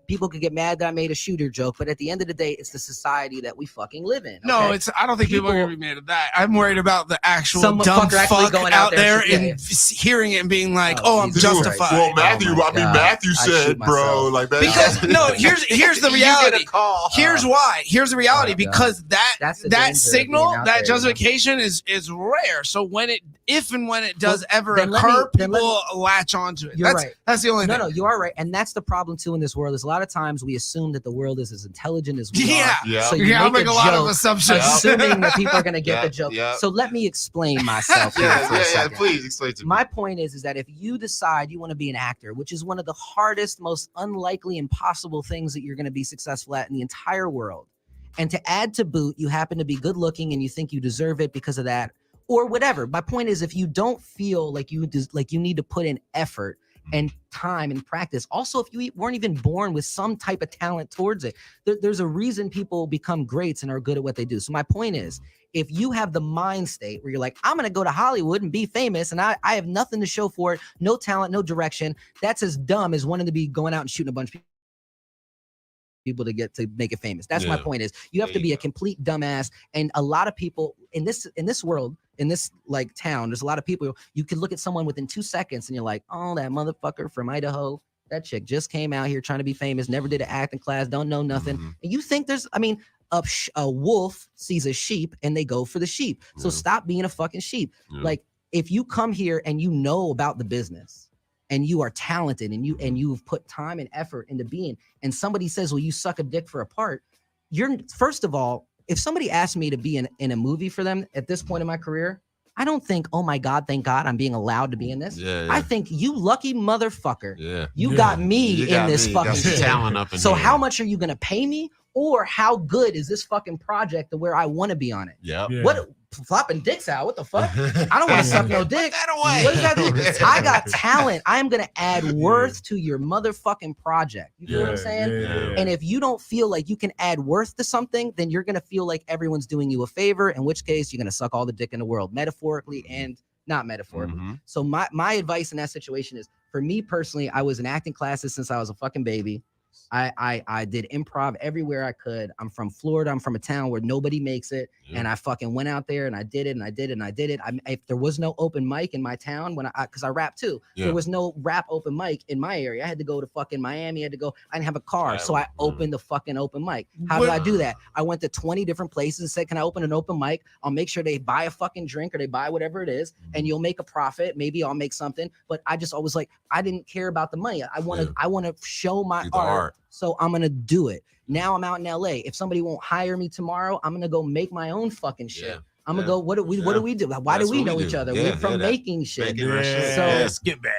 S6: people could get mad that I made a shooter joke, but at the end of the day, it's the society that we fucking live in. Okay?
S7: No, I don't think people are gonna be mad at that. I'm worried about the actual dumb fuck going out there and hearing it and being like, "Oh, I'm justified."
S5: Well, Matthew said, bro, like that.
S7: Because no, here's the reality. Here's why. Here's the reality. Because that signal, that justification is rare. So if and when it does ever occur, people latch onto it. That's the only thing.
S6: No, you are right. And that's the problem too in this world is a lot of times we assume that the world is as intelligent as we are. So
S7: I'll make a lot of assumptions.
S6: Assuming that people are going to get the joke. So let me explain myself here for a second.
S5: Please explain to me.
S6: My point is that if you decide you want to be an actor, which is one of the hardest, most unlikely, impossible things that you're going to be successful at in the entire world, and to add to boot, you happen to be good looking and you think you deserve it because of that, or whatever. My point is, if you don't feel like you need to put in effort and time and practice, also if you weren't even born with some type of talent towards it, there's a reason people become greats and are good at what they do. So my point is, if you have the mind state where you're like, I'm gonna go to Hollywood and be famous and I have nothing to show for it, no talent, no direction, that's as dumb as wanting to be going out and shooting a bunch of people to make it famous. That's my point is, you have to be a complete dumbass. And a lot of people in this world, in this like town, there's a lot of people, you can look at someone within 2 seconds and you're like, oh, that motherfucker from Idaho, that chick just came out here trying to be famous, never did an acting class, don't know nothing. And you think a wolf sees a sheep and they go for the sheep. So stop being a fucking sheep. Like if you come here and you know about the business and you are talented and you've put time and effort into being, and somebody says, well, you suck a dick for a part, first of all, if somebody asked me to be in a movie for them at this point in my career, I don't think, oh my God, thank God I'm being allowed to be in this.
S5: Yeah,
S6: I think you lucky motherfucker.
S5: Yeah.
S6: You got me
S5: You
S6: in
S5: got
S6: this
S5: me.
S6: fucking
S5: Got some
S6: shit.
S5: talent up in
S6: So
S5: here.
S6: how much are you gonna pay me? Or how good is this fucking project to where I want to be on it?
S5: Yep.
S4: Yeah.
S6: What flopping dicks out? What the fuck? I don't want to suck no dick.
S5: Put that away.
S6: What does that do? I got talent. I am gonna add worth to your motherfucking project. You feel what I'm saying? And if you don't feel like you can add worth to something, then you're gonna feel like everyone's doing you a favor, in which case you're gonna suck all the dick in the world, metaphorically and not metaphorically.
S5: Mhm.
S6: So my advice in that situation is, for me personally, I was in acting classes since I was a fucking baby. I did improv everywhere I could. I'm from Florida. I'm from a town where nobody makes it.
S5: Yeah.
S6: And I fucking went out there and I did it and I did it and I did it. If there was no open mic in my town, because I rap too,
S5: Yeah.
S6: there was no rap open mic in my area. I had to go to fucking Miami. I had to go. I didn't have a car. So I opened the fucking open mic. How did I do that? I went to 20 different places and said, can I open an open mic? I'll make sure they buy a fucking drink or they buy whatever it is, and you'll make a profit. Maybe I'll make something. But I just always like, I didn't care about the money. I want to show my
S5: Do the
S6: art.
S5: art.
S6: So I'm gonna do it. Now I'm out in LA. If somebody won't hire me tomorrow, I'm gonna go make my own fucking shit.
S5: Yeah.
S6: I'm gonna go. What do we do? Why
S5: That's
S6: do we
S5: what
S6: know
S5: we
S6: each
S5: do.
S6: other?
S5: Yeah,
S6: We're from
S5: that-
S6: making shit.
S5: Making our shit.
S6: So-
S5: Yeah.
S4: Skitbags.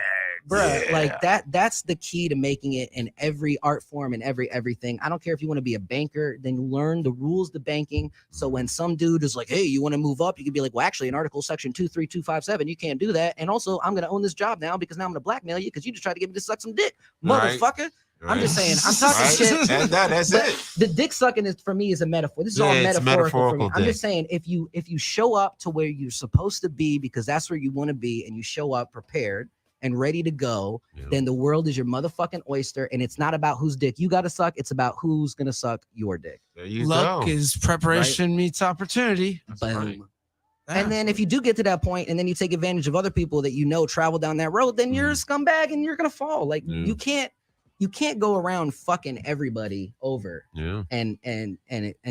S6: Bruh, like that's the key to making it in every art form and everything. I don't care if you want to be a banker, then learn the rules to banking. So when some dude is like, hey, you want to move up, you can be like, well, actually in article section 23257, you can't do that. And also I'm gonna own this job now because now I'm gonna blackmail you because you just tried to get me to suck some dick.
S5: Right.
S6: Motherfucker. I'm
S5: Right.
S6: just saying, I'm talking
S5: Right.
S6: shit.
S5: That's
S6: But
S5: it.
S6: the dick sucking is for me is a metaphor. This is
S5: Yeah,
S6: all
S5: it's
S6: metaphorical for me.
S5: metaphorical
S6: I'm
S5: dick.
S6: just saying, if you show up to where you're supposed to be because that's where you want to be, and you show up prepared and ready to go,
S5: Yeah.
S6: then the world is your motherfucking oyster, and it's not about whose dick you got to suck. It's about who's gonna suck your dick.
S5: There you
S7: Luck
S5: go.
S7: is preparation meets opportunity.
S6: Boom.
S5: right.
S6: And then if you do get to that point, and then you take advantage of other people that you know travel down that road, then you're a scumbag and you're gonna fall. Like
S5: Yeah.
S6: you can't go around fucking everybody over
S5: Yeah.
S6: and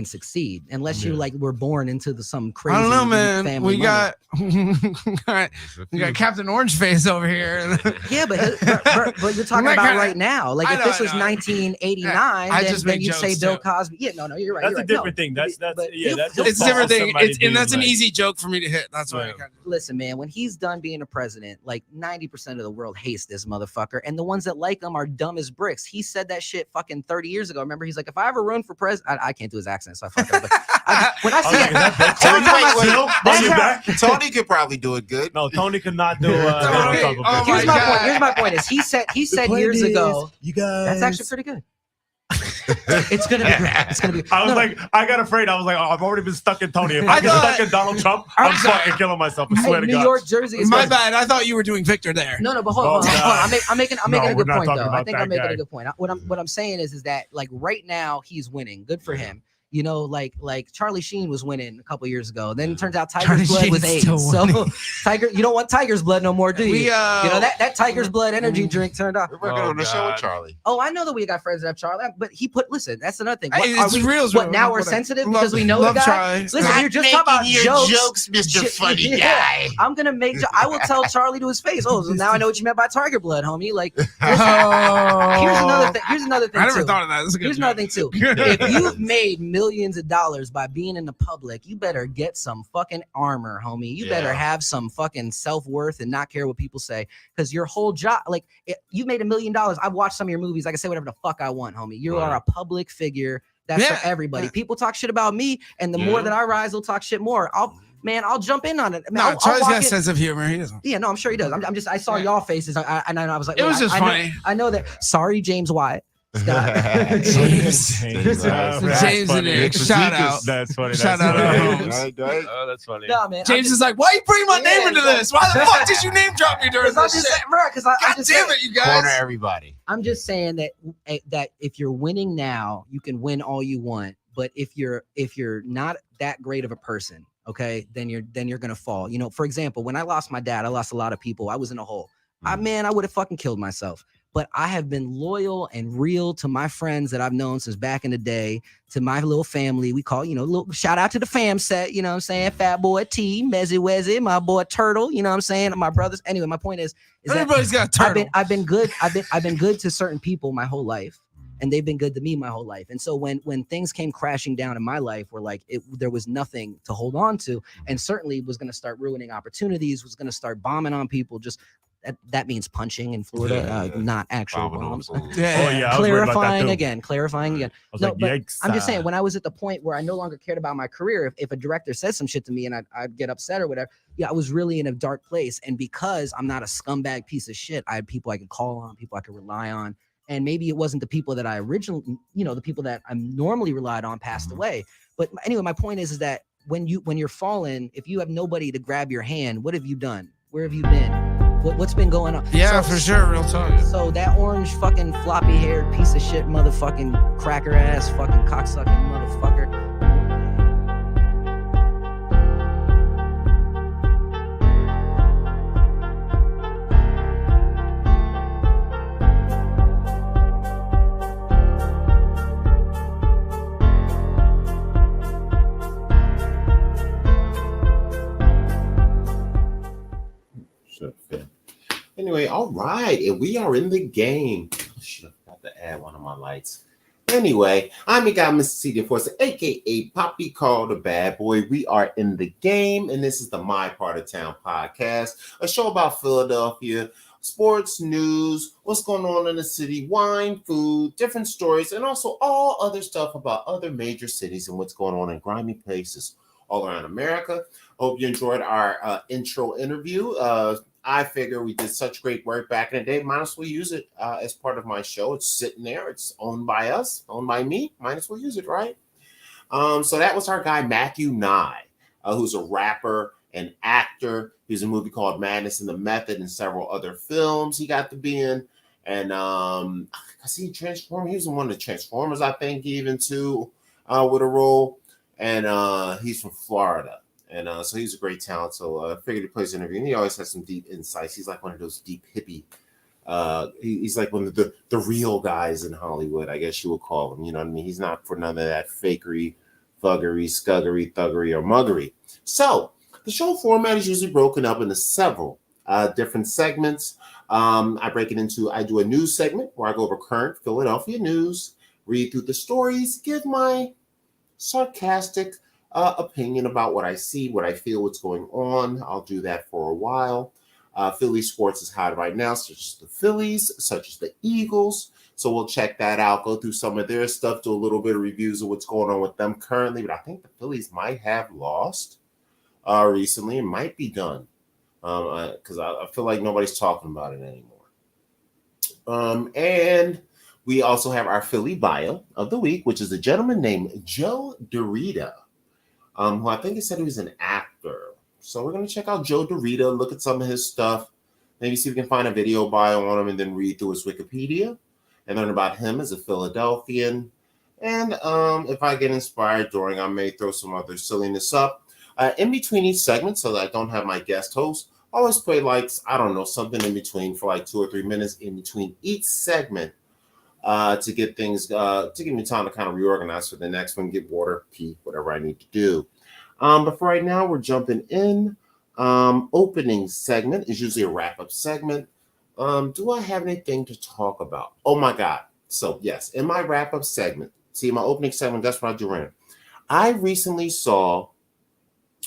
S6: succeed unless you like were born into some crazy
S7: I don't know, man.
S6: family
S7: We
S6: money.
S7: got we got Captain Orange Face over here.
S6: Yeah, but you're talking
S7: Like,
S6: about right now. Like
S7: I
S6: if
S7: know,
S6: this
S7: I
S6: was
S7: know.
S6: 1989,
S7: I
S6: then
S7: just make
S6: you say
S7: jokes,
S6: Bill
S7: too.
S6: Cosby. Yeah, no, you're right.
S4: That's
S6: you're
S4: a
S6: right.
S4: different
S6: No,
S4: thing. That's
S6: but
S4: yeah. That's
S7: It's a different thing. That's an
S4: easy.
S7: easy joke for me to hit. That's why.
S4: Yeah.
S6: Listen, man, when he's done being a president, like 90% of the world hates this motherfucker, and the ones that like him are dumb as bricks. He said that shit fucking 30 years ago. Remember, he's like, if I ever run for president, I can't do his accent, so I fucked up. But when I see
S4: Okay,
S6: it,
S4: that's
S6: every time I see
S4: Bill,
S6: that's
S4: on your
S6: how-
S4: back?
S5: Tony could probably do it good.
S4: No, Tony could not do.
S7: Tony,
S4: Donald Trump.
S7: oh
S6: Here's
S7: my
S6: my
S7: God.
S6: point. Here's my point. Is he said years ago.
S4: you guys.
S6: That's actually pretty good. It's gonna be great. It's gonna be.
S4: I was
S6: no,
S4: like, I got afraid. I was like, oh, I've already been stuck in Tony. If I
S7: I
S4: get
S7: thought-
S4: stuck in Donald Trump,
S7: I'm
S4: I'm
S7: sorry.
S4: fucking killing myself. I
S6: hey,
S4: swear to
S6: New
S4: God.
S6: York, Jersey is
S7: My
S6: good.
S7: bad. I thought you were doing Victor there.
S6: No, but hold on.
S4: Oh,
S6: I'm making
S4: No,
S6: a
S4: we're
S6: good
S4: not
S6: point
S4: talking
S6: though. I
S4: about
S6: think
S4: that
S6: I'm making
S4: guy.
S6: a good point. What I'm saying is that like right now he's winning. Good for him. You know, like Charlie Sheen was winning a couple years ago. Then it turns out
S7: Charlie
S6: Tiger's blood was
S7: Sheen's
S6: AIDS.
S7: still
S6: So
S7: winning.
S6: Tiger, you don't want Tiger's blood no more, do you?
S7: We
S6: You know that Tiger's blood energy
S7: Mm.
S6: drink turned off.
S5: We're working
S4: Oh,
S5: on the show with
S4: God.
S5: Charlie.
S6: Oh, I know that we got friends that have Charlie, but listen, that's another thing.
S7: Hey,
S6: What,
S7: it's
S6: are we,
S7: real, it's
S6: what
S7: real.
S6: now we're
S7: Whatever.
S6: sensitive
S7: Love-
S6: because we know
S7: love
S6: the guy?
S7: Charlie.
S6: Listen,
S7: Stop
S6: you're just talking about jokes.
S5: Mr.
S6: Shit,
S5: Funny
S6: yeah.
S5: Guy.
S6: I'm gonna make. I will tell Charlie to his face. Oh, so now I know what you meant by Tiger blood, homie. Like, listen,
S7: Oh.
S6: here's another thing. Here's another thing
S7: I never
S6: too.
S7: thought of that. That's a good
S6: Here's
S7: joke.
S6: another thing too. If you've made millions of dollars by being in the public, you better get some fucking armor, homie. You better
S5: Yeah.
S6: have some fucking self-worth and not care what people say. Because your whole job, like you made $1 million. I've watched some of your movies. I can say whatever the fuck I want, homie. You are
S5: Right.
S6: a public figure. That's
S7: Yeah.
S6: for everybody.
S7: Yeah.
S6: People talk shit about me, and the more
S5: Yeah.
S6: that I rise, they'll talk shit more. I'll jump in on it. I mean,
S7: No,
S6: I'll
S7: Charlie's
S6: walk
S7: got a
S6: in-
S7: sense of humor. He doesn't.
S6: Yeah, no, I'm sure he does. I'm just. I saw
S7: Yeah.
S6: y'all faces, and I was like,
S7: It was
S6: wait,
S7: just
S6: I know-
S7: funny.
S6: I know that. Sorry, James Wyatt. Scott.
S7: James.
S5: James.
S4: That's
S7: James and
S4: funny.
S7: Nick, shout out.
S4: That's funny.
S7: Shout
S4: That's
S7: out to
S4: funny.
S7: Holmes.
S4: Oh, that's funny.
S6: No, man.
S7: James is like, why you bringing my name
S6: Yeah,
S7: into
S6: exactly.
S7: this? Why the fuck did you name drop me during
S6: Because I'm
S7: this
S6: just
S7: shit?
S6: saying, bro. Because I'm
S7: God
S6: just
S7: damn
S6: saying,
S7: it, you guys.
S5: Corner everybody.
S6: I'm just saying that if you're winning now, you can win all you want. But if you're not that great of a person, okay, then you're gonna fall. You know, for example, when I lost my dad, I lost a lot of people. I was in a hole. I would have fucking killed myself. But I have been loyal and real to my friends that I've known since back in the day, to my little family. We call, little shout out to the fam set, you know what I'm saying? Fat Boy T, Mezzy Wezzy, my boy Turtle, you know what I'm saying? My brothers. Anyway, my point is that
S7: Everybody's got a turtle.
S6: I've been good to certain people my whole life. and they've been good to me my whole life. And so when things came crashing down in my life, where like there was nothing to hold on to, and certainly was going to start ruining opportunities, was going to start bombing on people, just that means punching in Florida, not actual bombs.
S7: Yeah.
S6: Clarifying again.
S4: I was
S6: No,
S4: like,
S6: but
S4: yikes.
S6: I'm just saying, when I was at the point where I no longer cared about my career, if a director said some shit to me and I'd get upset or whatever, I was really in a dark place. And because I'm not a scumbag piece of shit, I had people I could call on, people I could rely on. And maybe it wasn't the people that I originally, the people that I normally relied on passed away. But anyway, my point is that when you're fallen, if you have nobody to grab your hand, what have you done? Where have you been? What's been going on?
S7: Yeah, for sure, real talk.
S6: So that orange fucking floppy haired piece of shit motherfucking cracker ass fucking cocksucking motherfucker.
S1: Anyway, all right, and we are in the game. Should have got to add one of my lights. Anyway, I'm your guy, Mr. C. Force, aka Poppy Called the Bad Boy. We are in the game, and this is the My Part of Town podcast, a show about Philadelphia, sports, news, what's going on in the city, wine, food, different stories, and also all other stuff about other major cities and what's going on in grimy places all around America. Hope you enjoyed our intro interview. I figure we did such great work back in the day. Might as well use it as part of my show. It's sitting there. It's owned by us, owned by me. Might as well use it, right? So that was our guy, Matthew Nye, who's a rapper and actor. He's in a movie called Madness and the Method and several other films he got to be in. And I see Transformers. He was in one of the Transformers, I think, even too, with a role. And he's from Florida. And so he's a great talent. So I figured he plays interview. And he always has some deep insights. He's like one of those deep hippie. He's like one of the real guys in Hollywood, I guess you would call him. You know what I mean? He's not for none of that fakery, thuggery, scuggery, thuggery, or muggery. So the show format is usually broken up into several different segments. I do a news segment where I go over current Philadelphia news, read through the stories, give my sarcastic opinion about what I see, what I feel, what's going on. I'll do that for a while. Philly sports is hot right now, such as the Phillies, such as the Eagles. So we'll check that out, go through some of their stuff, do a little bit of reviews of what's going on with them currently. But I think the Phillies might have lost recently. It might be done because I feel like nobody's talking about it anymore. And we also have our Philly bio of the week, which is a gentleman named Joe DeRita. Who I think he said he was an actor. So we're going to check out Joe DeRita, look at some of his stuff, maybe see if we can find a video bio on him and then read through his Wikipedia and learn about him as a Philadelphian. And if I get inspired during, I may throw some other silliness up. In between each segment, so that I don't have my guest host, I always play something in between for like 2 or 3 minutes in between each segment to get things, to give me time to kind of reorganize for the next one, get water, pee, whatever I need to do. But for right now, we're jumping in. Opening segment is usually a wrap-up segment. Do I have anything to talk about? Oh my God. So yes, in my wrap-up segment, see my opening segment, that's what I do in. I recently saw,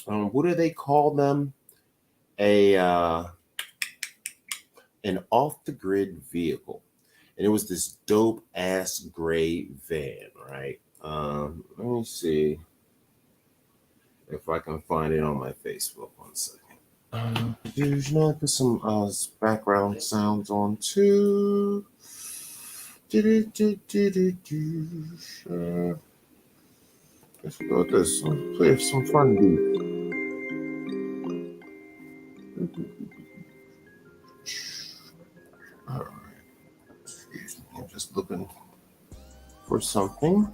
S1: what do they call them? An off-the-grid vehicle. And it was this dope ass gray van, right? Let me see if I can find it on my Facebook. 1 second. You know, put some background sounds on too. Sure. Let's go with this. Let's play some fun beat. All right. Excuse me. I'm just looking for something.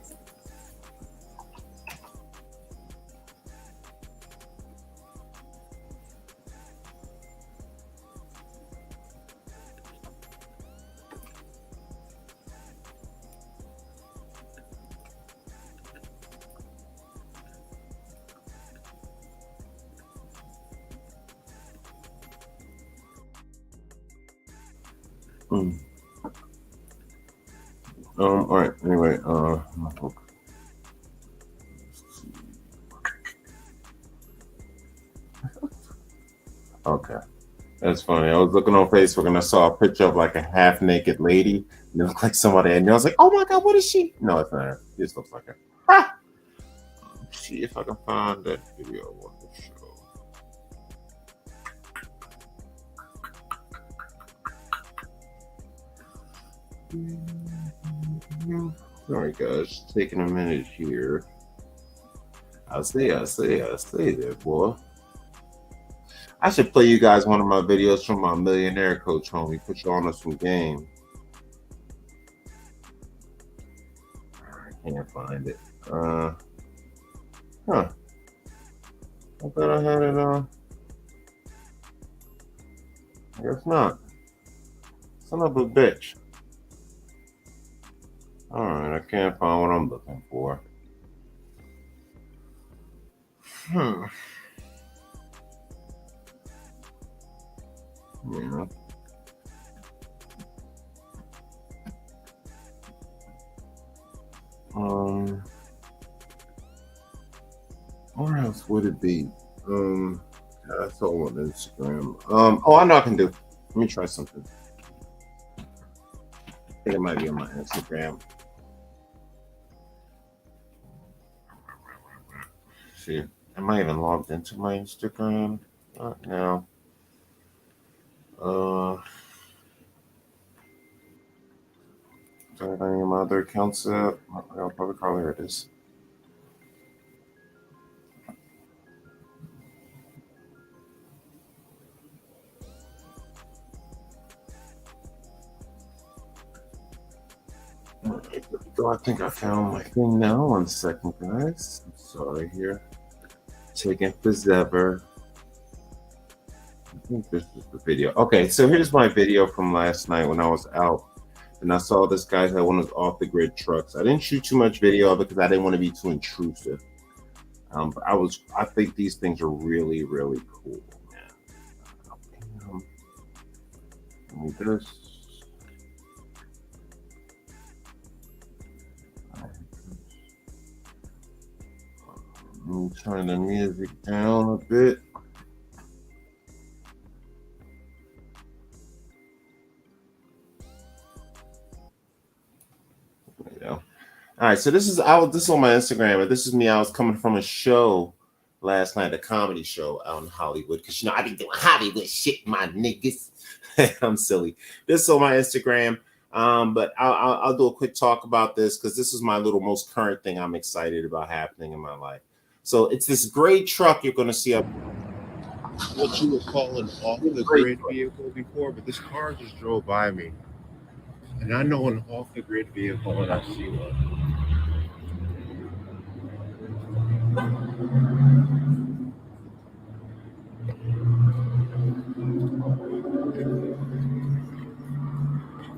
S1: All right. Anyway, okay. That's funny. I was looking on Facebook and I saw a picture of like a half naked lady. And it looked like somebody, and I was like, "Oh my god, what is she?" No, it's not her. It just looks like her. Ah! See if I can find that video I wanted to show. Sorry, guys, taking a minute here. I say there, boy. I should play you guys one of my videos from my millionaire coach, homie. Put you on some game. I can't find it. Huh. I thought I had it on. I guess not. Son of a bitch. Alright, I can't find what I'm looking for. Yeah. Where else would it be? That's all on Instagram. Oh, I know I can do. Let me try something. I think it might be on my Instagram. See, am I even logged into my Instagram? Not now. Do I have any of my other accounts up? I'll probably call here it is. So I think I found my thing now. 1 second, guys. I'm sorry here. Taking forever. I think this is the video. Okay, so here's my video from last night when I was out and I saw this guy had one of those off the grid trucks. I didn't shoot too much video of it because I didn't want to be too intrusive. But I think these things are really, really cool, man. Let me just. Let me turn the music down a bit. There you go. All right, so this is on my Instagram, but this is me. I was coming from a show last night, a comedy show out in Hollywood, because I be doing Hollywood shit, my niggas. I'm silly. This is on my Instagram. But I'll do a quick talk about this because this is my little most current thing I'm excited about happening in my life. So it's this gray truck you're going to see up.
S5: What you would call an off-the-grid vehicle before, but this car just drove by me. And I know an off-the-grid vehicle when I see one.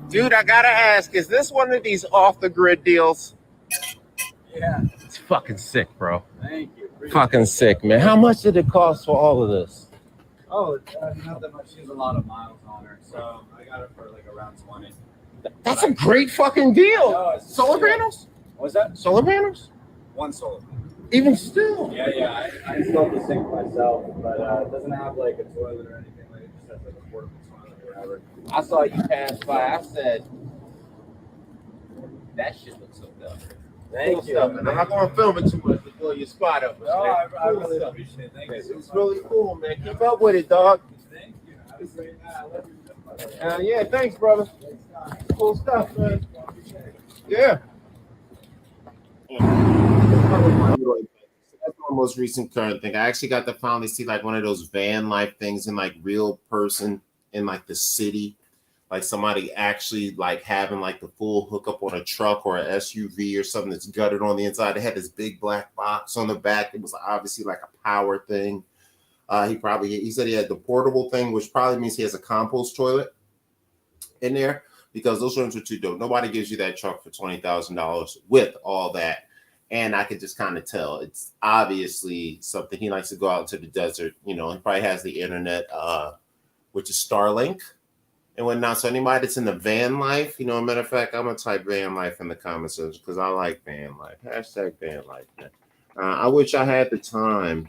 S1: Dude, I gotta ask, is this one of these off-the-grid deals?
S2: Yeah.
S1: It's fucking sick, bro.
S2: Thank you.
S1: Fucking sick, man. How much did it cost for all of this?
S2: Oh, not that much. She has a lot of miles on her, so I got it for like around 20.
S1: That's a great fucking deal. Solar panels?
S2: What's that?
S1: Solar panels?
S2: One solar.
S1: Even still.
S2: Yeah. I installed the sink myself, but it doesn't have like a toilet or anything. Like it just has like a portable toilet or whatever.
S1: I saw you pass by. I said, that shit looks so dumb.
S2: Thank you.
S1: Stuff. And I'm not going to film it too much to blow your spot up.
S2: No, I really appreciate it. Thank you so much.
S1: It's really cool, man. Keep up with it, dog.
S2: Thank you. Have a great night. I love you.
S1: Yeah, thanks, brother. Cool stuff, man. Yeah. That's my most recent current thing. I actually got to finally see like one of those van life things in like real person in like the city. Like somebody actually like having like the full hookup on a truck or an SUV or something that's gutted on the inside. It had this big black box on the back. It was obviously like a power thing. He said he had the portable thing, which probably means he has a compost toilet in there because those ones are too dope. Nobody gives you that truck for $20,000 with all that. And I could just kind of tell it's obviously something he likes to go out into the desert. You know, he probably has the internet, which is Starlink. and whatnot. So anybody that's in the van life, you know, matter of fact, I'm gonna type van life in the comments because I like van life. Hashtag van life. Man. I wish I had the time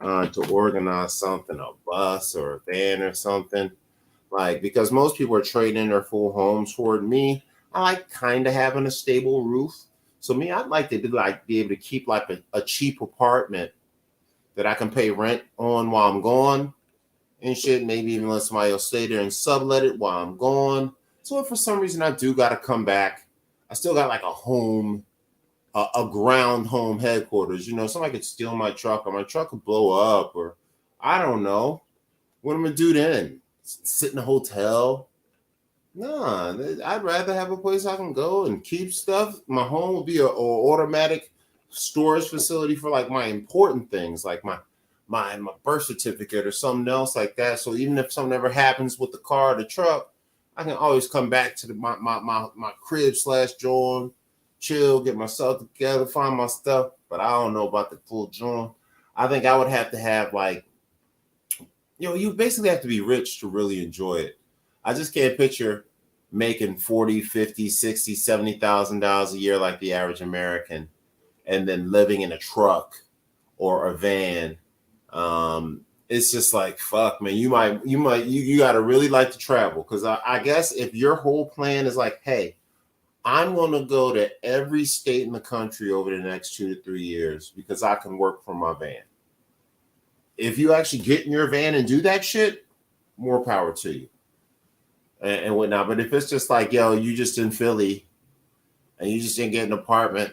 S1: to organize something, a bus or a van or something, like because most people are trading their full homes toward me. I like kind of having a stable roof. So me, I'd like to be able to keep like a cheap apartment that I can pay rent on while I'm gone and shit. Maybe even let somebody else stay there and sublet it while I'm gone. So if for some reason I do got to come back, I still got like a home, a ground home headquarters. You know, somebody could steal my truck or my truck could blow up or I don't know. What am I gonna do then? Sit in a hotel? Nah, I'd rather have a place I can go and keep stuff. My home would be a automatic storage facility for like my important things, like my birth certificate or something else like that. So even if something ever happens with the car or the truck, I can always come back to my crib / joint, chill, get myself together, find my stuff. But I don't know about the full joint. I think I would have to have like, you know, you basically have to be rich to really enjoy it. I just can't picture making 40, 50, 60, $70,000 a year like the average American and then living in a truck or a van. It's just like, fuck, man, you got to really like to travel. Cause I guess if your whole plan is like, hey, I'm going to go to every state in the country over the next 2 to 3 years because I can work from my van. If you actually get in your van and do that shit, more power to you and whatnot. But if it's just like, yo, you just in Philly and you just didn't get an apartment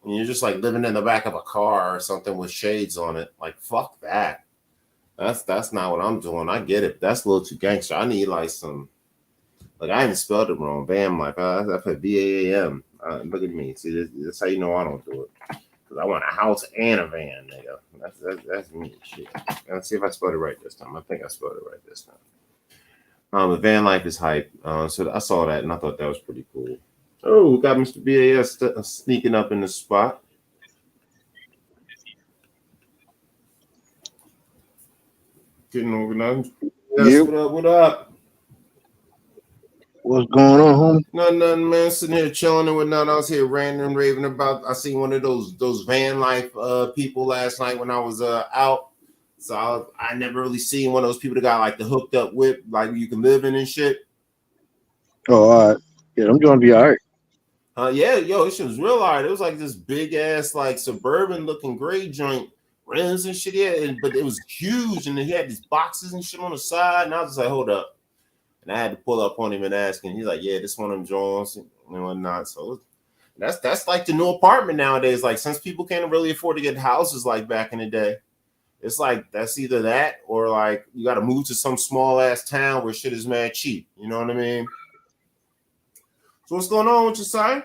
S1: and you're just like living in the back of a car or something with shades on it, like, fuck that. That's not what I'm doing. I get it. That's a little too gangster. I need like some, like I even spelled it wrong. Bam, like I put BAAM. Look at me. See, that's how you know I don't do it. Because I want a house and a van, nigga. That's me shit. Let's see if I spelled it right this time. I think I spelled it right this time. The van life is hype. So I saw that and I thought that was pretty cool. Oh, we got Mr. BAS sneaking up in the spot. Getting organized. Yes, what up?
S8: What's going on, homie?
S1: Nothing, man. Sitting here chilling and whatnot. I was here ranting and raving about. I seen one of those van life people last night when I was out. So I never really seen one of those people that got like the hooked up whip, like you can live in and shit.
S8: Oh, all right. Yeah, I'm gonna be all right.
S1: Yeah, yo, this shit was real hard. It was like this big ass, like suburban looking gray joint, rims and shit. Yeah, but it was huge, and then he had these boxes and shit on the side. And I was just like, hold up. And I had to pull up on him and ask him. He's like, yeah, this one of them Jones and whatnot. So that's like the new apartment nowadays. Like since people can't really afford to get houses like back in the day, it's like that's either that or like you got to move to some small ass town where shit is mad cheap. You know what I mean? So what's going on with your side?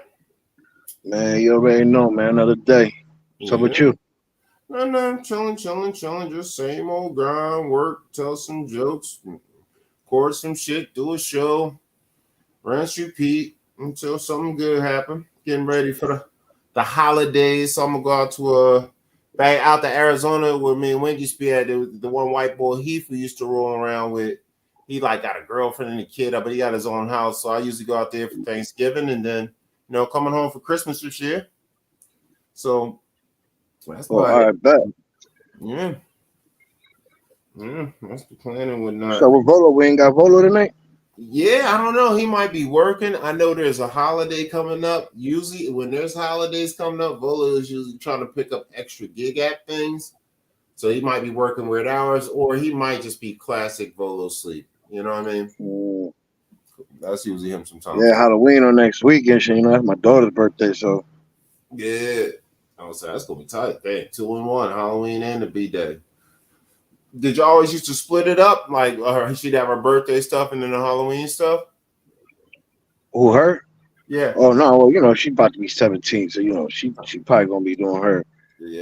S8: Man, you already know, man. Another day. What's up with you?
S1: No, chilling. Just same old grind, work, tell some jokes, record some shit, do a show, rinse, repeat until something good happen. Getting ready for the holidays. So I'm gonna go out to back out to Arizona where me and Winky be at. The one white boy Heath we used to roll around with. He like got a girlfriend and a kid up, but he got his own house. So I usually go out there for Thanksgiving and then coming home for Christmas this year. So that's
S8: all right, bet.
S1: Yeah, that's the plan and whatnot.
S8: So with Volo, we ain't got Volo tonight?
S1: Yeah, I don't know. He might be working. I know there's a holiday coming up. Usually when there's holidays coming up, Volo is usually trying to pick up extra gig app things. So he might be working weird hours, or he might just be classic Volo sleep. You know what I mean? That's usually him sometimes.
S8: Yeah, Halloween on next weekend. That's my daughter's birthday, so.
S1: Yeah. I was saying, that's going to be tight. Dang, 2 in 1, Halloween and the B-Day. Did you always used to split it up? Like, she'd have her birthday stuff and then the Halloween stuff?
S8: Who, her?
S1: Yeah.
S8: Oh, no. Well, she's about to be 17, so, she probably going to be doing her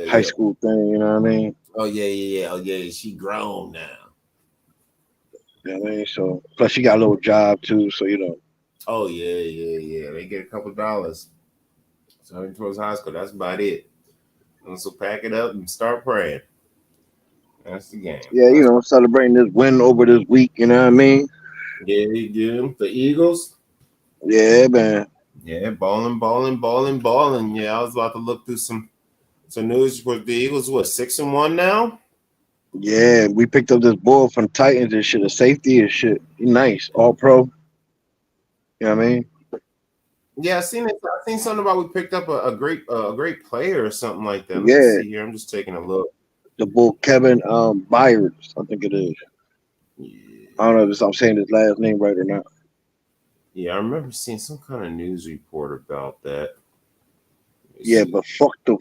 S8: high school thing, you know what I mean?
S1: Oh, yeah. Oh, yeah, she grown now.
S8: You know what I mean? So, plus she got a little job, too, so,
S1: Oh, yeah. They get a couple $. So towards high school, that's about it. And so pack it up and start praying. That's the game.
S8: Yeah, celebrating this win over this week, you know what I mean?
S1: Yeah, he do. The Eagles.
S8: Yeah, man.
S1: Yeah, balling. Yeah, I was about to look through some news with the Eagles. What, 6-1 now?
S8: Yeah, we picked up this boy from Titans and shit, a safety and shit. He nice, all pro. You know what I mean?
S1: Yeah, I seen it. I seen something about we picked up a great player or something like that. Let me
S8: Yeah,
S1: see here. I'm just taking a look.
S8: the bull Kevin Byers, I think it is. I don't know if I'm saying his last name right or not.
S1: Yeah, I remember seeing some kind of news report about that.
S8: Yeah, but fuck the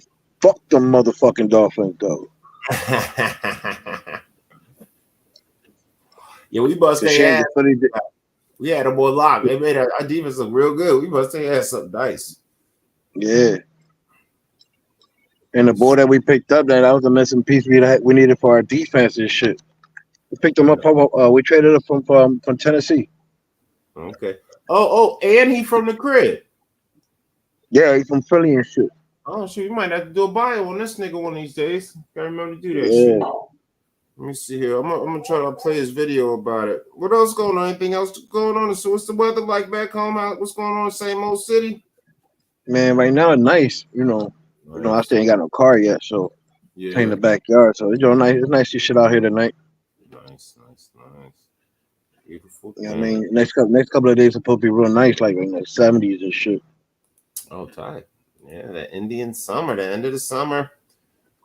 S8: motherfucking Dolphins though.
S1: Yeah, we bust
S8: The
S1: their
S8: shame
S1: ass.
S8: the Philly did.
S1: We had them boy locked. They made our defense look real good. We bust their ass up nice.
S8: Yeah. And the boy that we picked up, that was the missing piece we needed for our defense and shit. We picked him up. We traded him from Tennessee.
S1: Okay. Oh, and he from the crib.
S8: Yeah, he's from Philly and shit.
S1: Oh shit, you might have to do a bio on this nigga one of these days. Gotta remember to do that
S8: Yeah.
S1: shit. Let me see here. I'm gonna try to play his video about it. What else going on? Anything else going on? So what's the weather like back home? What's going on in the same old city?
S8: Man, right now it's nice. You know, I still ain't got no car yet, so
S1: Yeah.
S8: in the backyard. So it's nice. It's nice to shit out here tonight.
S1: Nice. Beautiful.
S8: You know what I mean? Next couple of days supposed to be real nice, like in the 70s and shit.
S1: Oh, tight. Yeah, the Indian summer, the end of the summer.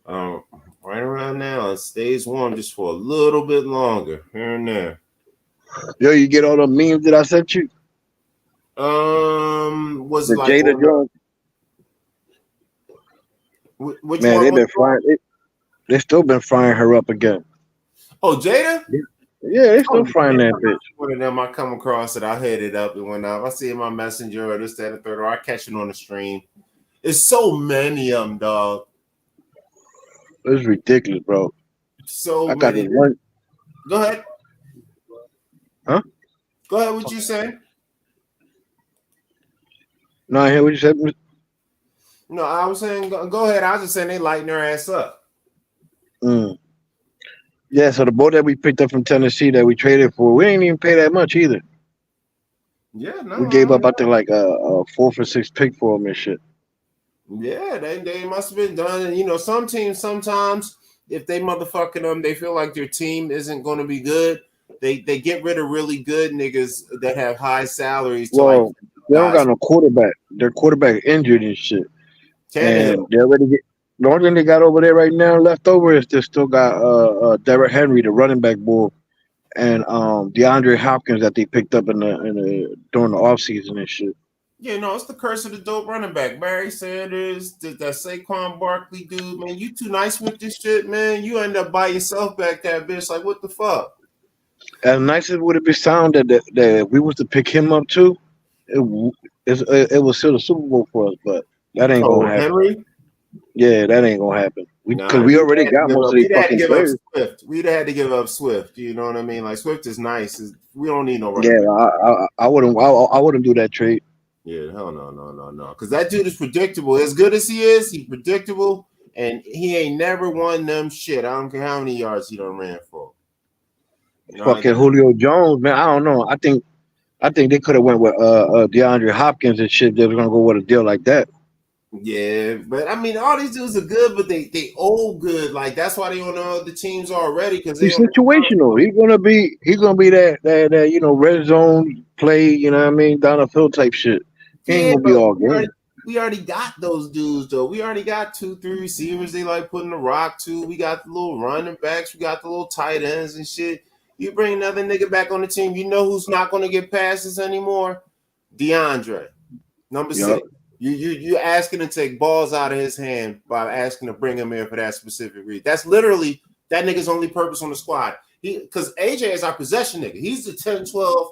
S1: Right around now, it stays warm just for a little bit longer here and there.
S8: Yo, you get all the memes that I sent you?
S1: Was
S8: The
S1: it like
S8: Jada Jones?
S1: Which
S8: Man,
S1: one?
S8: they've been frying. They still been frying her up again.
S1: Oh, Jada?
S8: Yeah, they still frying that bitch.
S1: One of them, I come across it, I hit it up and went up. I see it in my messenger or this, that, and the third, or I catch it on the stream. It's so many of them, dog.
S8: It's ridiculous, bro.
S1: So
S8: I got
S1: many.
S8: this one.
S1: Go ahead.
S8: Huh?
S1: Go ahead. What you saying?
S8: No, I hear what you said.
S1: No, I was saying go ahead. I was just saying they lighten their ass up.
S8: Yeah, so the boy that we picked up from Tennessee that we traded for, we didn't even pay that much either.
S1: Yeah, no.
S8: We gave up, I think, like a 4th or 6th pick for him and shit.
S1: Yeah, they must have been done. And, you know, some teams sometimes, if they motherfucking them, they feel like their team isn't going to be good. They get rid of really good niggas that have high salaries.
S8: Well, they don't got no quarterback. Their quarterback injured and shit. And they already get. The only thing they got over there right now left over is they still got Derrick Henry, the running back bull, and DeAndre Hopkins that they picked up during the offseason and shit.
S1: Yeah, no, it's the curse of the dope running back. Barry Sanders, that Saquon Barkley dude, man. You too nice with this shit, man. You end up by yourself back that bitch. Like, what the fuck?
S8: As nice as would it be sound that if we was to pick him up too, it was still the Super Bowl for us, but that ain't gonna happen.
S1: Henry?
S8: Yeah, that ain't gonna happen. Because we already got most of these fucking players.
S1: We'd have had to give up Swift. You know what I mean? Like Swift is nice. We don't need no
S8: running back. I wouldn't do that trade.
S1: Yeah, hell no. Because that dude is predictable. As good as he is, he's predictable, and he ain't never won them shit. I don't care how many yards he done ran for.
S8: You know, fucking Julio Jones, man. I don't know. I think they could have went with DeAndre Hopkins and shit. They were gonna go with a deal like that.
S1: Yeah, but I mean, all these dudes are good, but they old good. Like that's why they on the other teams already. Because
S8: he's situational. He's gonna be that you know, red zone play. You know what I mean, down the field type shit. He ain't gonna be all good.
S1: We already got those dudes though. We already got 2-3 receivers. They like putting the rock to. We got the little running backs. We got the little tight ends and shit. You bring another nigga back on the team. You know who's not going to get passes anymore? DeAndre, number 6. You asking to take balls out of his hand by asking to bring him in for that specific reason. That's literally that nigga's only purpose on the squad. Because AJ is our possession nigga. He's the 10, 12,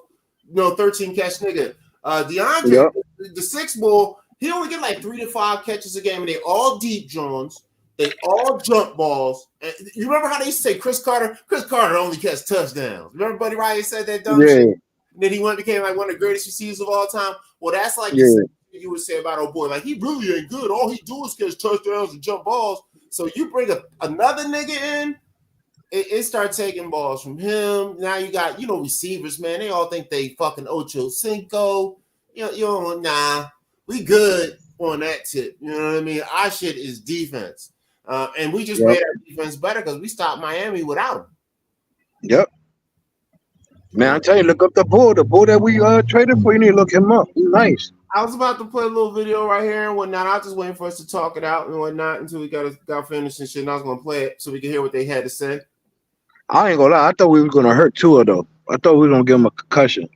S1: 13 catch nigga. DeAndre, the 6 ball, he only get like 3 to 5 catches a game, and they all deep drones. They all jump balls. And you remember how they used to say Chris Carter? Chris Carter only catch touchdowns. Remember Buddy Riley said that dumb shit? And then he became like one of the greatest receivers of all time. Well, that's like you would say about old boy. Like, he really ain't good. All he do is catch touchdowns and jump balls. So you bring another nigga in it started taking balls from him. Now you got, receivers, man. They all think they fucking Ocho Cinco. Nah, we good on that tip. You know what I mean? Our shit is defense. And we just made our defense better because we stopped Miami without him.
S8: Yep. Man, I tell you, look up the bull that we traded for. You need to look him up. He's nice.
S1: I was about to play a little video right here and whatnot. I was just waiting for us to talk it out and whatnot until we got finished and shit. And I was gonna play it so we could hear what they had to say.
S8: I ain't gonna lie. I thought we were gonna hurt Tua though. I thought we were gonna give him a concussion.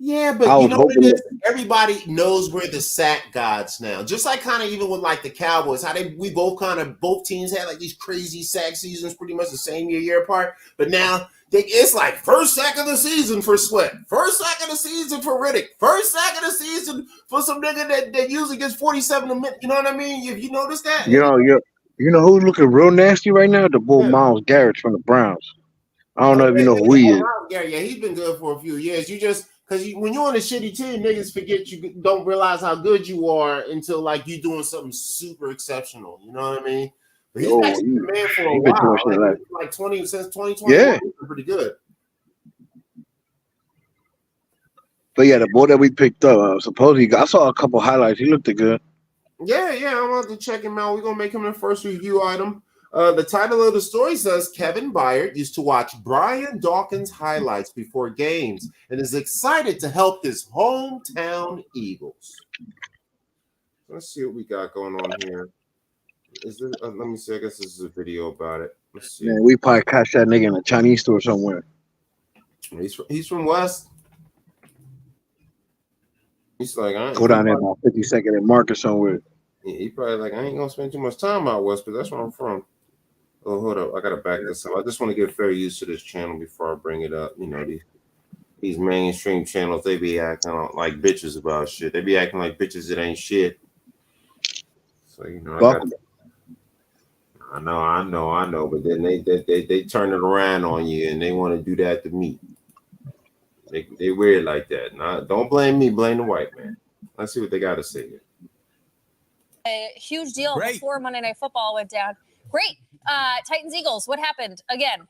S1: Yeah, but you know what it is? Everybody knows we're the sack gods now. Just like kind of even with like the Cowboys, how both teams had like these crazy sack seasons pretty much the same year apart. But now it's like first sack of the season for Sweat, first sack of the season for Riddick, first sack of the season for some nigga that usually gets 47 a minute. You know what I mean? You notice that?
S8: You know who's looking real nasty right now? The bull Miles Garrett from the Browns. I don't know if you know who he is.
S1: Yeah, he's been good for a few years. You just because when you're on a shitty team, niggas forget you don't realize how good you are until like you doing something super exceptional. You know what I mean? But he's actually been man for a while. Like 20 since 2020. Yeah, he's been pretty good.
S8: But yeah, the boy that we picked up, supposedly I saw a couple highlights. He looked good.
S1: Yeah, I'm about to check him out. We're gonna make him the first review item. The title of the story says Kevin Byard used to watch Brian Dawkins highlights before games and is excited to help his hometown Eagles. Let's see what we got going on here. Is there? Let me see. I guess this is a video about it. Let's see.
S8: Man, we probably catch that nigga in a Chinese store somewhere.
S1: He's from West. He's like,
S8: go down there about 52nd and Market somewhere.
S1: Yeah, he probably like, I ain't gonna spend too much time out West, but that's where I'm from. Oh, hold up. I gotta back this up. I just want to get fair use to this channel before I bring it up. You know, these mainstream channels, they be acting like bitches about shit. They be acting like bitches that ain't shit. So, I know, but then they turn it around on you and they want to do that to me. They weird like that. Now, don't blame me, blame the white man. Let's see what they got to say here.
S9: A huge deal before Monday Night Football went down. Great. Titans Eagles, what happened again?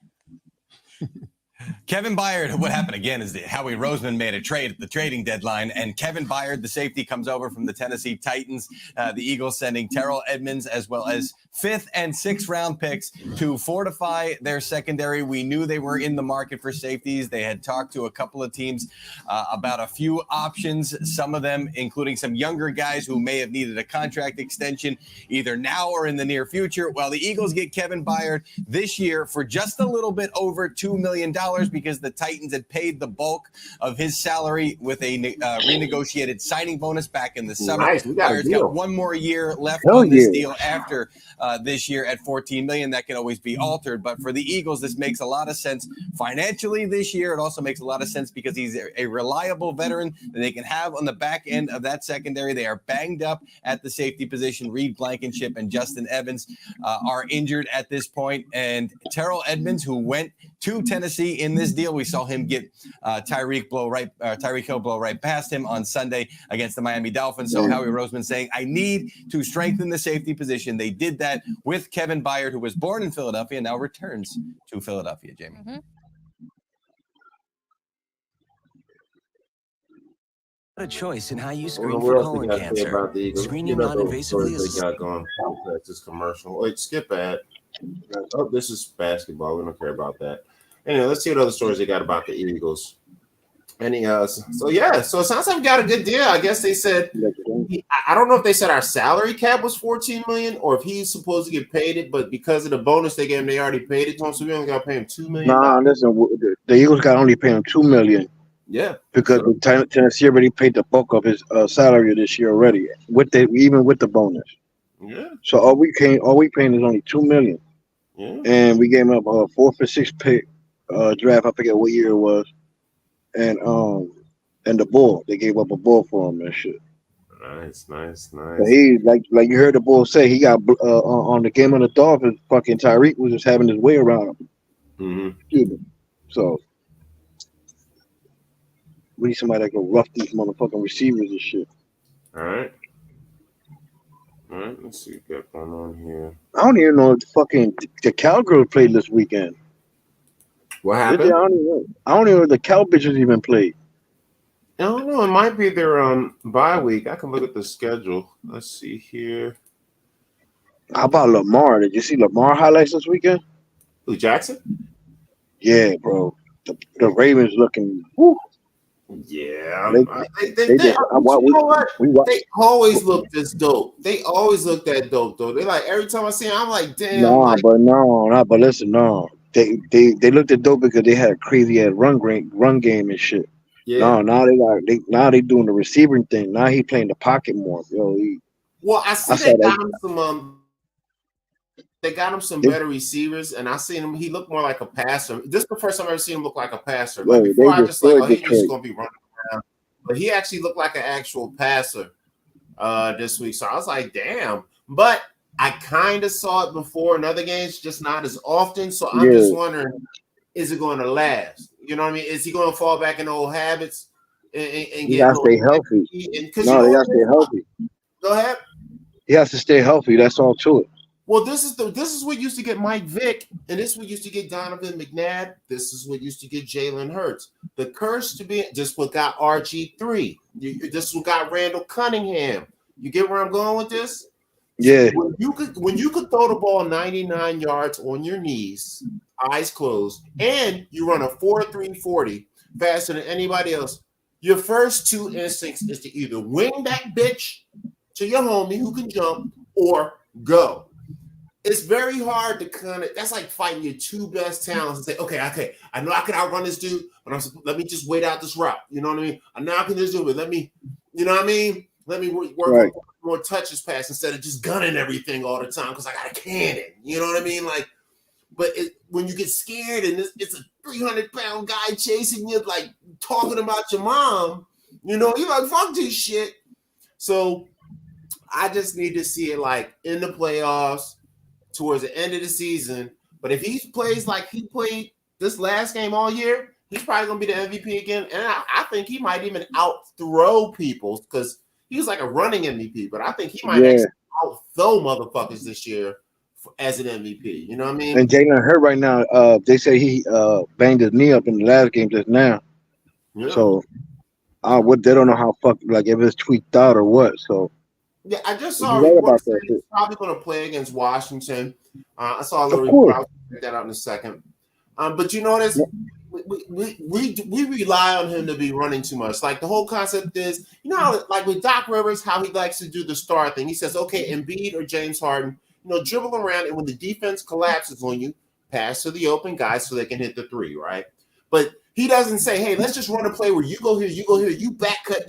S10: Kevin Byard, what happened again is that Howie Roseman made a trade at the trading deadline, and Kevin Byard, the safety, comes over from the Tennessee Titans. The Eagles sending Terrell Edmonds as well as 5th and 6th round picks to fortify their secondary. We knew they were in the market for safeties. They had talked to a couple of teams about a few options, some of them including some younger guys who may have needed a contract extension either now or in the near future. Well, the Eagles get Kevin Byard this year for just a little bit over $2 million because the Titans had paid the bulk of his salary with a renegotiated signing bonus back in the summer.
S1: Nice.
S10: Byard's got one more year left on this deal after this year at $14 million. That can always be altered, but for the Eagles, this makes a lot of sense financially this year. It also makes a lot of sense because he's a reliable veteran that they can have on the back end of that secondary. They are banged up at the safety position. Reed Blankenship and Justin Evans are injured at this point, and Terrell Edmonds, who went to Tennessee in this deal, we saw him get Tyreek Hill blow right past him on Sunday against the Miami Dolphins. So Howie Roseman saying, I need to strengthen the safety position. They did that with Kevin Byard, who was born in Philadelphia and now returns to Philadelphia, Jamie.
S9: Mm-hmm.
S11: What a choice in how you screen for colon cancer. Screening non-invasively is
S1: got going. That's this commercial. Wait, skip ad. Oh, this is basketball. We don't care about that. Anyway, let's see what other stories they got about the Eagles. So it sounds like we got a good deal. I guess they said, I don't know if they said our salary cap was $14 million or if he's supposed to get paid it, but because of the bonus they gave him, they already paid it to him, so we only got to pay him $2 million.
S8: Nah, listen, the Eagles got only pay him $2 million.
S1: Yeah,
S8: because Tennessee already paid the bulk of his salary this year already, even with the bonus.
S1: Yeah.
S8: So all we paying is only $2 million.
S1: Yeah.
S8: And we gave him up a 4th or 6th pick draft. I forget what year it was. And the ball, they gave up a ball for him and shit.
S1: Nice.
S8: But he like you heard the bull say, he got on the game on the Dolphins. Fucking Tyreek was just having his way around him.
S1: Mm-hmm.
S8: So we need somebody that can rough these motherfucking receivers and shit.
S1: All right. All right, let's see what's going on here.
S8: I don't even know if the Cowgirls played this weekend.
S1: What happened?
S8: I don't even know if the Cow bitches even played.
S1: I don't know. It might be their bye week. I can look at the schedule. Let's see here.
S8: How about Lamar? Did you see Lamar highlights this weekend?
S1: Who, Jackson?
S8: Yeah, bro. The Ravens looking. Whew.
S1: Yeah,
S8: They
S1: always look this dope. They always look that dope, though. They like every time I see them, I'm like, damn.
S8: But listen, they looked at dope because they had a crazy ass run game and shit.
S1: Yeah.
S8: Now they doing the receiving thing. Now he playing the pocket more. Yo,
S1: I see they got him some. They got him some better receivers, and I seen him. He looked more like a passer. This is the first time I've ever seen him look like a passer. Like before, I just like, he's just gonna be running around. But he actually looked like an actual passer this week. So I was like, damn. But I kind of saw it before in other games, just not as often. So I'm just wondering, is it going to last? You know what I mean? Is he going to fall back in old habits and
S8: he gotta stay healthy? They gotta stay healthy.
S1: Go ahead.
S8: He has to stay healthy. That's all to it.
S1: Well, this is what used to get Mike Vick, and this is what used to get Donovan McNabb. This is what used to get Jalen Hurts. The curse to be just what got RG3. This is what got Randall Cunningham. You get where I'm going with this?
S8: Yeah.
S1: When you could throw the ball 99 yards on your knees, eyes closed, and you run a 4.3 40 faster than anybody else, your first two instincts is to either wing that bitch to your homie who can jump or go. It's very hard to that's like fighting your two best talents and say, okay, I know I can outrun this dude, but let me just wait out this route. You know what I mean? I know I can just do it, but let me, you know what I mean? Let me work on more touches pass instead of just gunning everything all the time because I got a cannon. You know what I mean? Like, but when you get scared and it's a 300-pound guy chasing you, like talking about your mom, you know, you're like, fuck this shit. So I just need to see it like in the playoffs, towards the end of the season. But if he plays like he played this last game all year, he's probably going to be the MVP again. And I think he might even outthrow people because he was like a running MVP. But I think he might actually outthrow motherfuckers this year as an MVP. You know what I mean?
S8: And Jalen Hurts right now, they say he banged his knee up in the last game just now. Yeah. So they don't know how like if it's tweaked out or what. So
S1: yeah, I just saw a report saying he's probably going to play against Washington. I saw a little report. I'll check that out in a second. But you notice we rely on him to be running too much. Like the whole concept is, you know, like with Doc Rivers, how he likes to do the star thing. He says, okay, Embiid or James Harden, you know, dribble around, and when the defense collapses on you, pass to the open guys so they can hit the three, right? But he doesn't say, hey, let's just run a play where you go here, you back cut.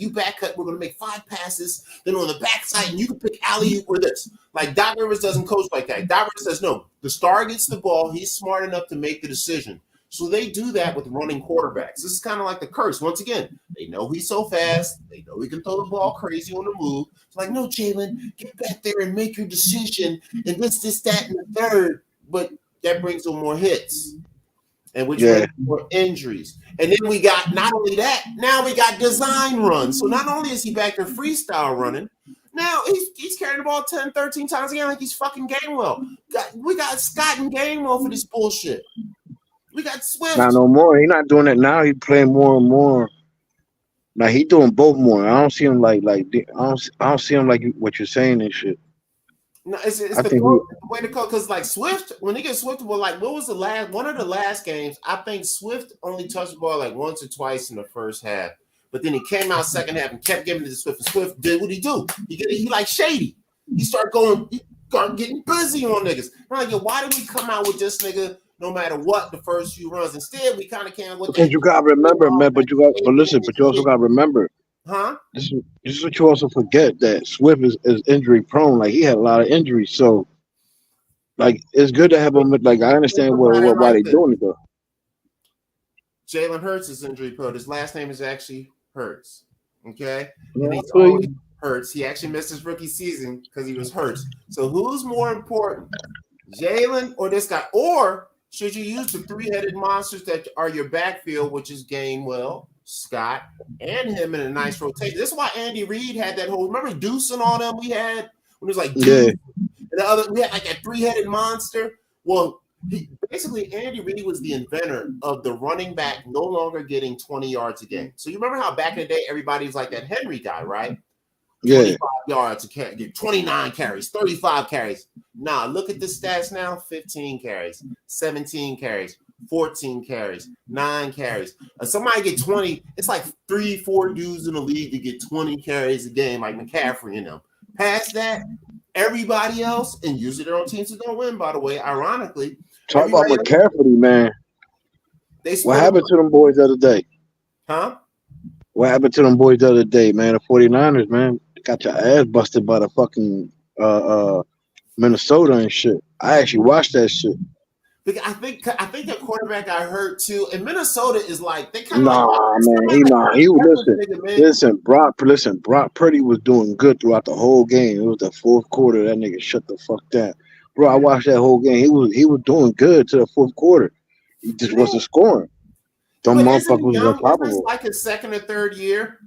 S1: We're going to make 5 passes. Then on the backside, and you can pick alley-oop or this. Like, Doc Rivers doesn't coach like that. Doc Rivers says, no, the star gets the ball. He's smart enough to make the decision. So they do that with running quarterbacks. This is kind of like the curse. Once again, they know he's so fast. They know he can throw the ball crazy on the move. It's like, no, Jalen, get back there and make your decision. And this, that, and the third. But that brings them more hits. And which brings more injuries. And then we got not only that, now we got design runs. So not only is he back there freestyle running, now he's carrying the ball 10, 13 times again like he's fucking Gainwell. We got Scott and Gainwell for this bullshit. We got Swift.
S8: Not no more. He's not doing that now. He's playing more and more. Now he's doing both more. I don't see him I don't see him like what you're saying and shit.
S1: No, it's the way to go because like Swift, when he gets Swift, well, like what was one of the last games? I think Swift only touched the ball like once or twice in the first half, but then he came out second half and kept giving it to Swift. And Swift did what he do. He like shady. He started getting busy on niggas. I'm like, yo, why did we come out with this nigga? No matter what, the first few runs. Instead, we kind of came with
S8: because you gotta remember, man. But you also gotta remember.
S1: Huh?
S8: This is what you also forget that Swift is injury prone. Like he had a lot of injuries, so like it's good to have him. Like I understand why they're doing it though.
S1: Jalen Hurts is injury prone. His last name is actually Hurts. Okay,
S8: yeah,
S1: and he's always Hurts. He actually missed his rookie season because he was Hurts. So who's more important, Jalen or this guy? Or should you use the 3-headed monsters that are your backfield, which is Gainwell, Scott, and him in a nice rotation? This is why Andy Reid had that whole, remember Deuce and all them we had when it was like,
S8: Yeah.
S1: and the other, we had like that 3-headed monster. Well, basically, Andy Reid was the inventor of the running back no longer getting 20 yards a game. So you remember how back in the day, everybody was like that Henry guy, right? 25 yards, 29 carries, 35 carries. Nah, look at the stats now: 15 carries, 17 carries, 14 carries, 9 carries. Somebody get 20, it's like 3-4 dudes in the league to get 20 carries a game, like McCaffrey and them. Past that, everybody else, and usually their own teams that don't win, by the way, ironically.
S8: Talk about McCaffrey, man. What happened to them boys the other day?
S1: Huh?
S8: What happened to them boys the other day, man? The 49ers, man, got your ass busted by the fucking Minnesota and shit. I actually watched that shit.
S1: I think the quarterback got hurt too, and Minnesota is like they kind of
S8: Listen, Brock Purdy was doing good throughout the whole game. It was the fourth quarter. That nigga shut the fuck down, bro. I watched that whole game. He was doing good to the fourth quarter. He just wasn't scoring. Them motherfuckers was unstoppable.
S1: Is this like his second or third year?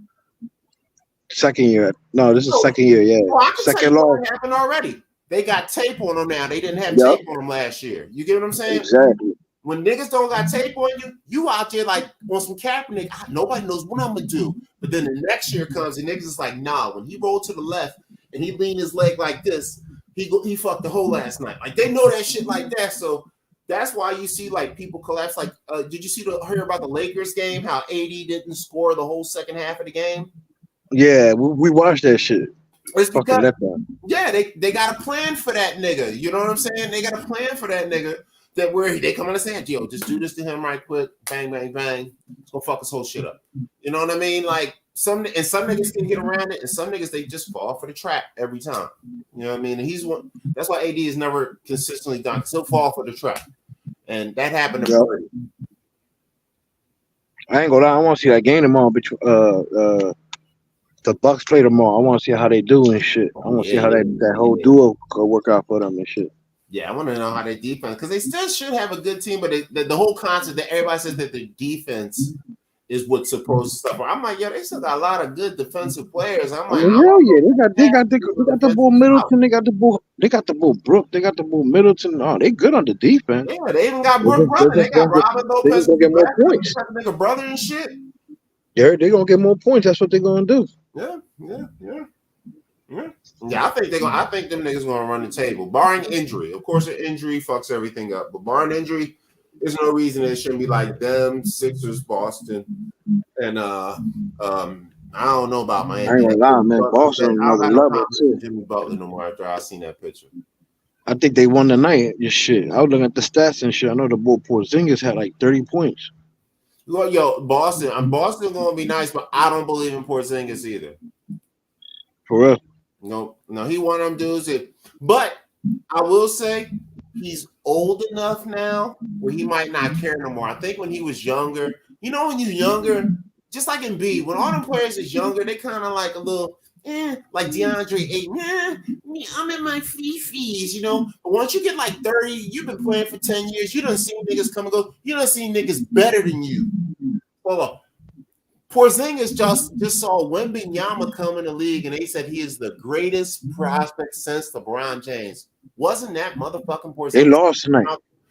S8: Second year. No, this is second year. Yeah, second loss
S1: happened already. They got tape on them now. They didn't have tape on them last year. You get what I'm saying?
S8: Exactly.
S1: When niggas don't got tape on you, you out there like on some Kaepernick. Nobody knows what I'm gonna do. But then the next year comes and niggas is like, nah. When he rolled to the left and he leaned his leg like this, he fucked the hole last night. Like they know that shit like that. So that's why you see like people collapse. Like, did you hear about the Lakers game? How AD didn't score the whole second half of the game?
S8: Yeah, we watched that shit.
S1: It's because, they got a plan for that nigga. You know what I'm saying? They got a plan for that nigga that where they come on and say, yo, just do this to him right quick. Bang, bang, bang. It's gonna fuck his whole shit up. You know what I mean? Like some niggas can get around it, and some niggas they just fall for the trap every time. You know what I mean? And that's why AD is never consistently done. He'll fall for the trap. And that happened to Purdy.
S8: I ain't gonna lie, I want to see that game tomorrow between the Bucks play tomorrow. I want to see how they do and shit. I want to see how that whole duo could work out for them and shit.
S1: Yeah, I want to know how their defense, because they still should have a good team, but the whole concept that everybody says that their defense is what's supposed to stop. I'm like, yo, they still got a lot of good defensive players. I'm like,
S8: hell yeah, they got the bull Middleton, they got the bull Brook, they got the bull Middleton. Oh, they good on the defense.
S1: Yeah, they even got Brook brother. They got Robin Lopez.
S8: They gonna get more points.
S1: Nigga brother and shit.
S8: Yeah, they gonna get more points. That's what they're gonna do.
S1: Yeah. I think them niggas gonna run the table, barring injury. Of course, an injury fucks everything up, but barring injury, there's no reason it shouldn't be like them, Sixers, Boston, and I don't know about Miami.
S8: I ain't gonna lie, man. Boston another level too.
S1: Jimmy Butler no more after I seen that picture.
S8: I think they won tonight. Your shit. I was looking at the stats and shit. I know the boy Porzingis had like 30 points.
S1: Well, yo, Boston gonna be nice, but I don't believe in Porzingis either.
S8: For real?
S1: No, he one of them dudes. But I will say he's old enough now where he might not care no more. I think when he was younger, you know, when you're younger, just like in B, when all them players is younger, they kind of like a little, like DeAndre Ayton, I'm in my fifties, you know. But once you get like 30, you've been playing for 10 years, you done seen niggas come and go, you done seen niggas better than you. Well, Porzingis just saw Wembanyama come in the league, and they said he is the greatest prospect since LeBron James. Wasn't that motherfucking Porzingis?
S8: They lost tonight.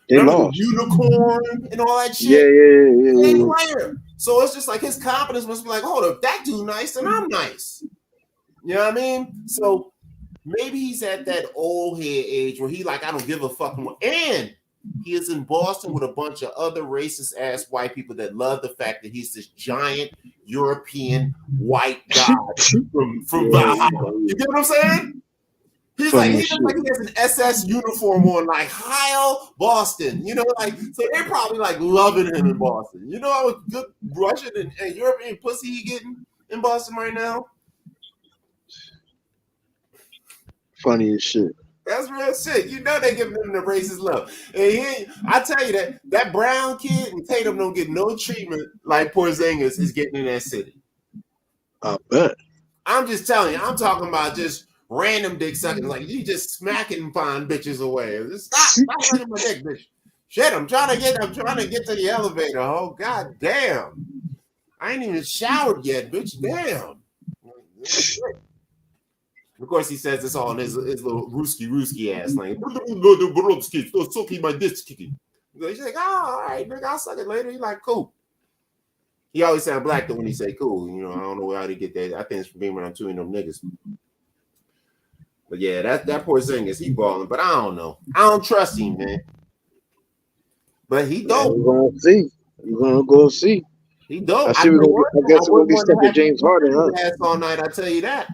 S8: They lost.
S1: Unicorn and all that shit.
S8: Yeah.
S1: Player. So it's just like his confidence must be like, hold up, that dude nice and I'm nice. You know what I mean? So maybe he's at that old head age where he like, I don't give a fuck more. And he is in Boston with a bunch of other racist ass white people that love the fact that he's this giant European white guy from Valhalla. You get what I'm saying? He's like, he looks like he has an SS uniform on, like Heil Boston. You know, like, so they're probably like loving him in Boston. You know how good Russian and European pussy he getting in Boston right now?
S8: Funny as shit.
S1: That's real shit. You know they giving him the racist love. And I tell you that brown kid and Tatum don't get no treatment like Porzingis is getting in that city.
S8: I bet.
S1: I'm just telling you. I'm talking about just random dick sucking. Like you just smacking fine bitches away. Just stop sucking my dick, bitch. Shit, I'm trying to get to the elevator. Oh god damn. I ain't even showered yet, bitch. Damn. Of course, he says this all in his little Ruski ass like. He's like, oh, all right, nigga, I'll suck it later. He's like, cool. He always sound black though when he say cool. You know, I don't know how to get that. I think it's from being when I'm tuning them niggas. But yeah, that poor Porzingis, he balling. But I don't know. I don't trust him, man. But he dope.
S8: We're gonna see. We're gonna go see.
S1: He dope.
S8: I guess we're gonna be sticking James Harden, huh?
S1: All night, I tell you that.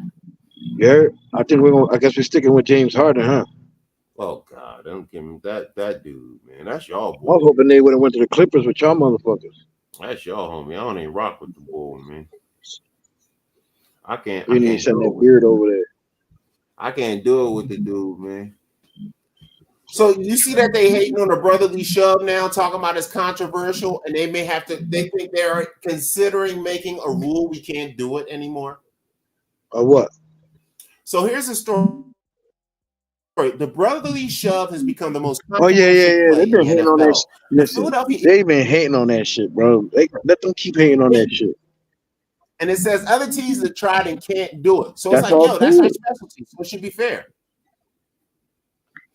S8: Yeah, I think I guess we're sticking with James Harden, huh?
S1: Oh God, don't give him that dude, man. That's y'all boy.
S8: I was hoping they would have went to the Clippers with y'all motherfuckers.
S1: That's y'all homie. I don't even rock with the boy, man. I can't.
S8: You need to send that beard over there.
S1: I can't do it with the dude, man. So you see that they hating on the brotherly shove now, talking about it's controversial, and they may have to. They think they're considering making a rule we can't do it anymore.
S8: What?
S1: So here's the story. The brotherly shove has become the most.
S8: Oh yeah. They've been hating on that. Listen, they've been hating on that shit, bro. Let them keep hating on that shit.
S1: And it says other teams that tried and can't do it. So it's like, yo, that's our specialty. So it should be fair.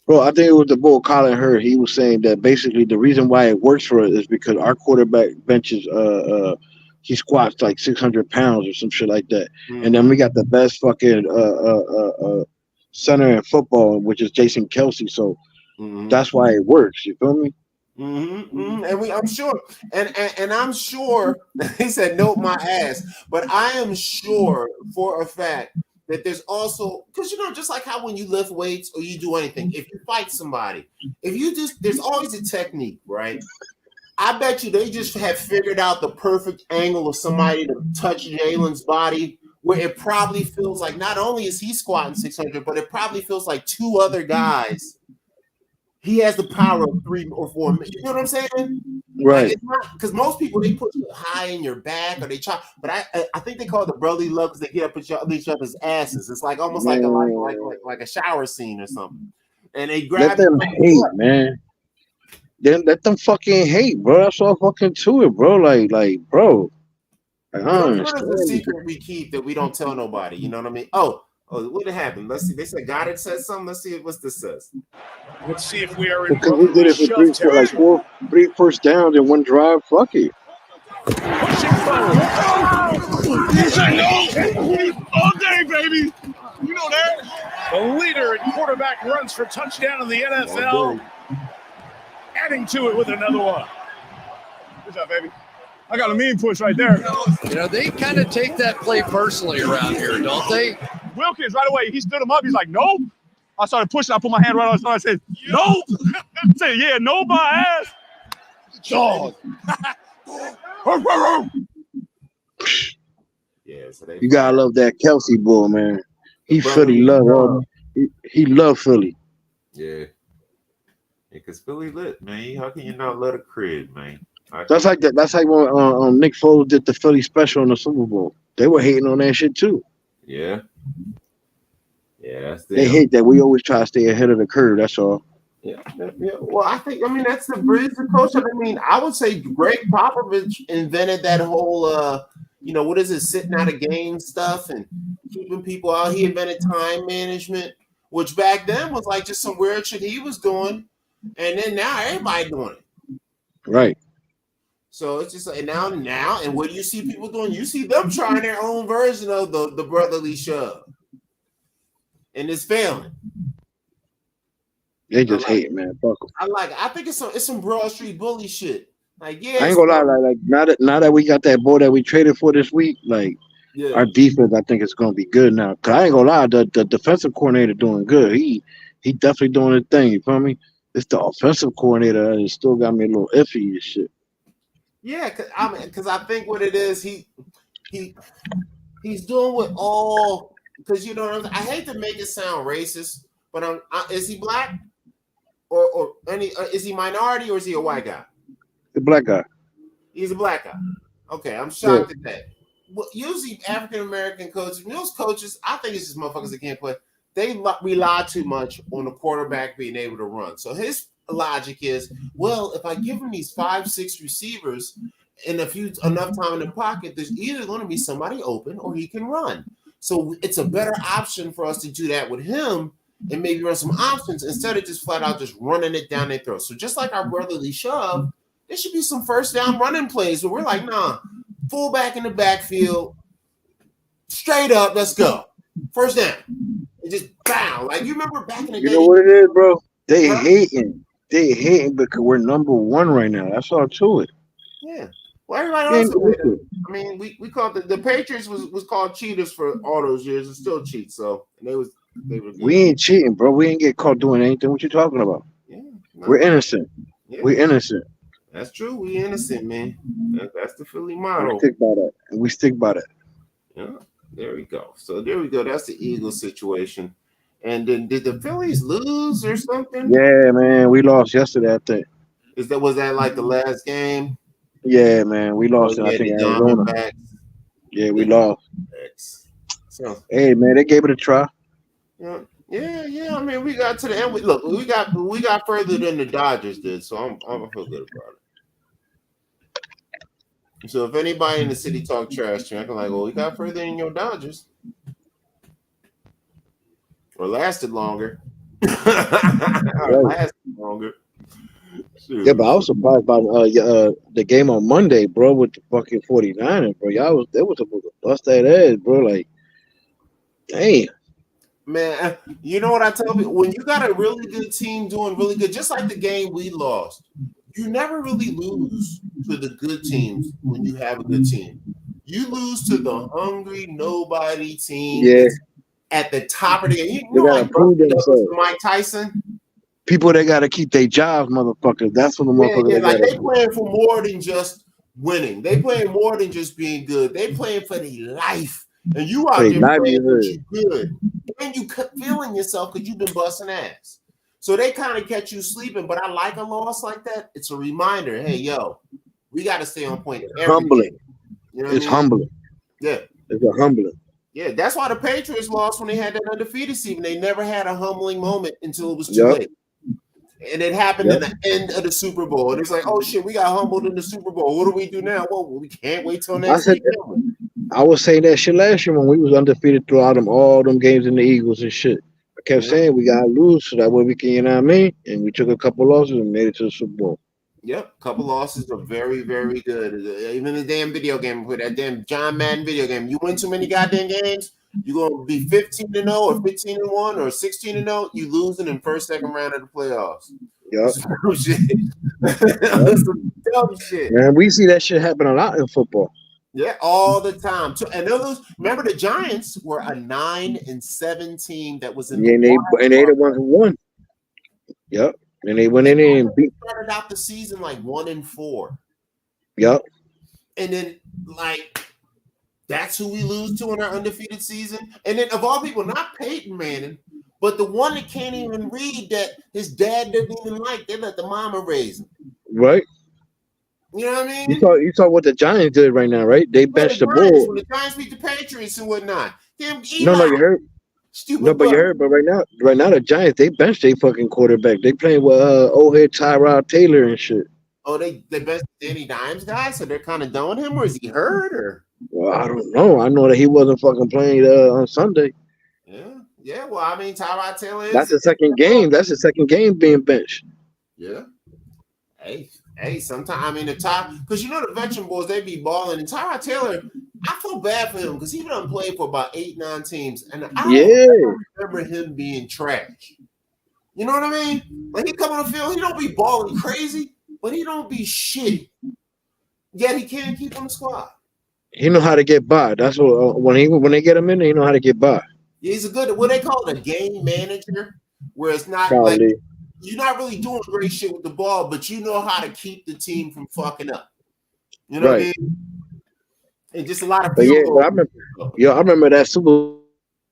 S8: Bro, I think it was the bull Colin Hurd. He was saying that basically the reason why it works for us is because our quarterback benches he squats like 600 pounds or some shit like that. Mm-hmm. And then we got the best fucking center in football, which is Jason Kelce. So that's why it works. You feel me?
S1: And I'm sure, and I'm sure he said, "Nope, my ass." But I am sure for a fact that there's also, because just like how when you lift weights or you do anything, if you fight somebody, there's always a technique, right? I bet you they just have figured out the perfect angle of somebody to touch Jalen's body, where it probably feels like not only is he squatting 600, but it probably feels like two other guys. He has the power of 3 or 4. You know what I'm saying?
S8: Right.
S1: Because most people, they put you high in your back or they try. But I think they call it the brotherly love because they get up at each other's asses. It's like almost like a shower scene or something. And they grab.
S8: Let them hate, man. Then let them fucking hate, bro. That's all fucking to it, bro. Like, bro.
S1: What is the secret we keep that we don't tell nobody? You know what I mean? Oh, what happened? Let's see. They said God had said something. Let's see what this says.
S12: Let's see if we are in.
S8: Because we did it for 3 first downs in one drive. Fuck it.
S12: Pushing forward. All day, baby. You know that. The leader in quarterback runs for touchdown in the NFL. Adding to it with another one. Good job, baby. I got a mean push right there.
S13: They kind of take that play personally around here, don't they?
S12: Wilkins, right away, he stood him up. He's like, nope. I started pushing. I put my hand right on his side. I said, nope. I said, yeah, no, my ass. Dog.
S1: Yeah, so
S8: you gotta love that Kelce bull, man. He Philly love. He love Philly.
S1: Yeah. Because Philly lit, man. How can you not let a crib, man?
S8: That's like that. That's like when Nick Foles did the Philly special in the Super Bowl. They were hating on that shit too.
S1: Yeah. Yeah,
S8: they hate that we always try to stay ahead of the curve. That's all.
S1: Yeah. Well, that's the bridge to culture. I would say Greg Popovich invented that whole, what is it, sitting out of game stuff and keeping people out. He invented time management, which back then was like just some weird shit he was doing, and then now everybody doing it.
S8: Right.
S1: So it's just like now, and what do you see people doing? You see them trying their own version of the brotherly shove. And it's failing.
S8: They just hate, man. Fuck them.
S1: I think it's some Broad Street bully shit. Like, yeah.
S8: I ain't gonna lie. Like now that we got that boy that we traded for this week, our defense, I think it's gonna be good now. Cause I ain't gonna lie, the defensive coordinator doing good. He definitely doing his thing. You feel me? It's the offensive coordinator that still got me a little iffy and shit.
S1: Yeah, because I think what it is, he's doing with all. Because I hate to make it sound racist, but is he black or is he minority or is he a white guy?
S8: The black guy.
S1: He's a black guy. Okay, I'm shocked at that. Well, usually African American coaches, most coaches, I think it's just motherfuckers that can't play. They rely too much on the quarterback being able to run. So his logic is, well, if I give him these 5-6 receivers and enough time in the pocket, there's either going to be somebody open or he can run. So it's a better option for us to do that with him and maybe run some options instead of just flat out just running it down their throat. So just like our brotherly shove, there should be some first down running plays where we're like, nah, fullback in the backfield, straight up, let's go. First down. And just bow. Like you remember back in the day.
S8: You know what it is, bro? They hating. They hating because we're number one right now. That's all to it.
S1: Yeah. Well, everybody else. I mean, we called the Patriots was called cheaters for all those years and still cheat. So they were.
S8: We ain't cheating, bro. We ain't get caught doing anything. What you talking about?
S1: Yeah,
S8: we're innocent.
S1: Yeah.
S8: We're innocent.
S1: That's true. We innocent, man. That's the Philly motto.
S8: We stick by that. And we stick by that.
S1: Yeah. There we go. So there we go. That's the Eagles situation. And then did the Phillies lose or something?
S8: Yeah, man. We lost yesterday, I think.
S1: Was that like the last game?
S8: Yeah, man. We lost. I think Arizona. Yeah, we lost. So hey, man, they gave it a try.
S1: Yeah. I mean, we got to the end. Look, we got further than the Dodgers did, so I'm gonna feel good about it. So if anybody in the city talk trash to me, I can like, well, we got further than your Dodgers, or lasted longer, Shoot.
S8: Yeah, but I was surprised by the game on Monday, bro, with the fucking 49ers, bro. They was supposed to bust that ass, bro. Like, damn.
S1: Man, you know what I tell people? When you got a really good team doing really good, just like the game we lost, you never really lose to the good teams when you have a good team. You lose to the hungry nobody team at the top of the game. You know, like Mike Tyson.
S8: People that got to keep their jobs, motherfuckers. That's what the motherfuckers
S1: like they playing for more than just winning. They playing more than just being good. They playing for their life. And you out there playing what you good. And you feeling yourself because you've been busting ass. So they kind of catch you sleeping. But I like a loss like that. It's a reminder. Hey, yo, we got to stay on point.
S8: Humbling.
S1: You know
S8: it's humbling.
S1: Yeah.
S8: It's a humbling.
S1: Yeah, that's why the Patriots lost when they had that undefeated season. They never had a humbling moment until it was too late. And it happened at the end of the Super Bowl. And it's like, oh, shit, we got humbled in the Super Bowl. What do we do now? Well, we can't wait till next week.
S8: I was saying that shit last year when we was undefeated throughout all them games in the Eagles and shit. I kept saying we got to lose so that way we can, you know what I mean? And we took a couple losses and made it to the Super Bowl.
S1: Yep, couple losses are very, very good. Even the damn video game, with that damn John Madden video game, you win too many goddamn games, you're gonna be 15-0 or 15-1 or 16-0. You losing in first, second round of the playoffs.
S8: Yep.
S1: Some dumb shit.
S8: Man, we see that shit happen a lot in football.
S1: Yeah, all the time. And those, remember the Giants were a 9-7 team that was in
S8: they the ones who won. Yep. And they went in there and beat.
S1: Started out the season like 1-4.
S8: Yep.
S1: And then like that's who we lose to in our undefeated season. And then of all people, not Peyton Manning, but the one that can't even read that his dad doesn't even like. They let the mama raise him.
S8: Right.
S1: You know what I mean?
S8: You saw what the Giants did right now, right? They benched the Bulls.
S1: When the Giants beat the Patriots and whatnot. Damn,
S8: no, you heard.
S1: Stupid.
S8: No, but you heard. But right now, the Giants they benched their fucking quarterback. They playing with old head Tyrod Taylor and shit.
S1: Oh, they benched Danny Dimes guy, so they're kind of done with him, or is he hurt? Or
S8: well, I don't know. I know that he wasn't fucking playing on Sunday.
S1: Yeah. Well, I mean, Tyrod Taylor is.
S8: That's the second game. That's the second game being benched.
S1: Yeah. Hey, sometimes I mean the top because you know the veteran boys they be balling and Tyrod Taylor. I feel bad for him because he done played for about 8-9 teams, and I don't remember him being trash. You know what I mean? Like he come on the field, he don't be balling crazy, but he don't be shitty. Yet he can't keep on the squad.
S8: He know how to get by. That's what when they get him in there, he know how to get by.
S1: Yeah, he's a good what they call it a game manager, where it's not like you're not really doing great shit with the ball, but you know how to keep the team from fucking up. You know what I mean? And just a lot of people.
S8: I remember that Super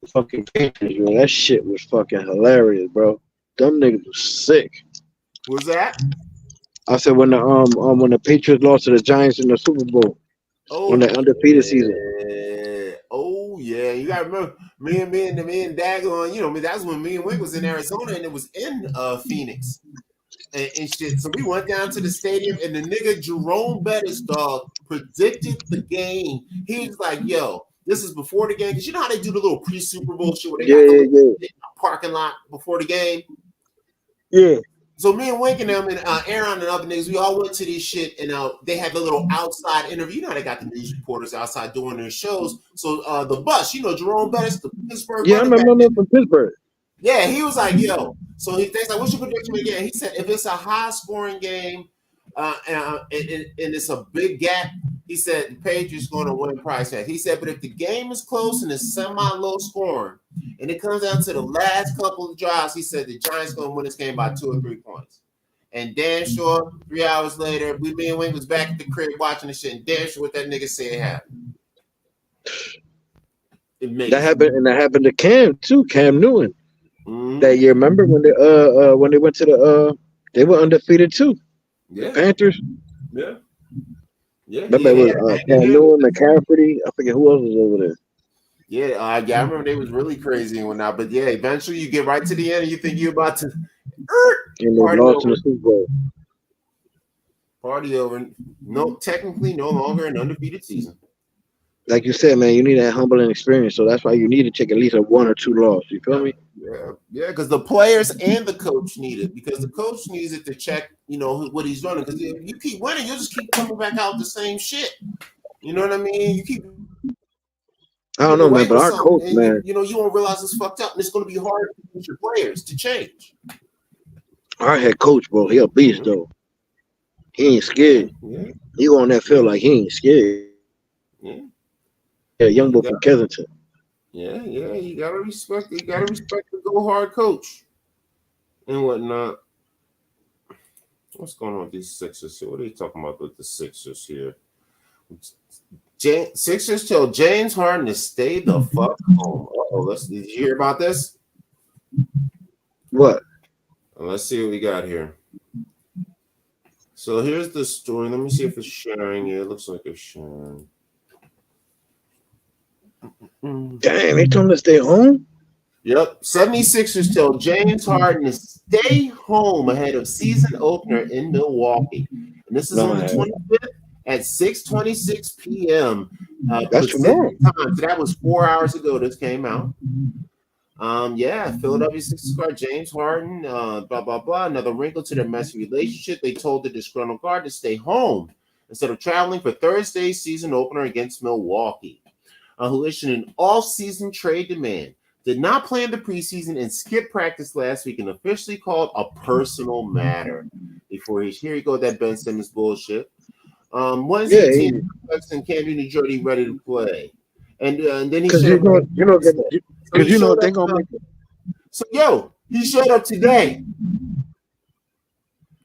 S8: fucking Patriots, bro. That shit was fucking hilarious, bro. Them niggas was sick.
S1: What's that?
S8: I said when the Patriots lost to the Giants in the Super Bowl on the undefeated season.
S1: Oh yeah, you gotta remember me and Dagon. You know, that's when me and Wick was in Arizona and it was in Phoenix and shit. So we went down to the stadium and the nigga Jerome Bettis dog predicted the game. He was like, "Yo, This is before the game because you know how they do the little pre-Super Bowl shit where they got the parking lot before the game.
S8: Yeah.
S1: So me and Wink and them and Aaron and other niggas, we all went to this shit and they had the little outside interview. You know how they got the news reporters outside doing their shows. So the bus, you know, Jerome Bettis, the Pittsburgh.
S8: Yeah, I remember him from Pittsburgh.
S1: Yeah, he was like, yo. So he's like, what's your prediction again? He said, if it's a high-scoring game and it's a big gap, he said the Patriots going to win price tag. He said, but if the game is close and it's semi-low scoring and it comes down to the last couple of drives, he said the Giants going to win this game by 2 or 3 points. And damn sure, 3 hours later, me and Wayne was back at the crib watching the shit, and damn sure what that nigga said happened.
S8: That happened to Cam too, Cam Newton. That year, remember when they went to they were undefeated too.
S1: Yeah.
S8: Panthers.
S1: Yeah. Yeah.
S8: Remember it was Cam Newton, McCaffrey. I forget who else was over there.
S1: Yeah, I remember they was really crazy and whatnot. But yeah, eventually you get right to the end and you think you're about to
S8: and they lost in the Super Bowl.
S1: Party over. No, technically no longer an undefeated season.
S8: Like you said, man, you need that humbling experience. So that's why you need to take at least a 1 or 2 loss. You feel me?
S1: Yeah, because the players and the coach need it. Because the coach needs it to check, you know, what he's running. Because if you keep winning, you'll just keep coming back out with the same shit. You know what I mean? You keep.
S8: I don't know, man, but our coach, man,
S1: you know, you won't realize it's fucked up, and it's going to be hard for your players to change.
S8: Our head coach, bro, he a beast though. He ain't scared.
S1: Yeah.
S8: He go on that field like he ain't scared. Yeah, young boy from Kensington.
S1: Yeah, you gotta respect. You gotta respect the go hard coach and whatnot. What's going on with these Sixers here? What are you talking about with the Sixers here? Sixers tell James Harden to stay the fuck home. Did you hear about this?
S8: What?
S1: Let's see what we got here. So here's the story. Let me see if it's sharing. Yeah, it looks like it's sharing.
S8: Damn, they told him to stay home?
S1: Yep. 76ers tell James Harden to stay home ahead of season opener in Milwaukee. And this is on the 25th at 6:26 p.m.
S8: That's tomorrow.
S1: Time. So that was 4 hours ago this came out. Philadelphia Sixers guard James Harden, blah, blah, blah. Another wrinkle to their messy relationship. They told the disgruntled guard to stay home instead of traveling for Thursday's season opener against Milwaukee. Who issued an off-season trade demand, did not play in the preseason and skipped practice last week and officially called a personal matter. Before here you go, that Ben Simmons bullshit. Once the team in Camden, New Jersey, ready to play, and then he showed up.
S8: They're gonna make it.
S1: So he showed up today.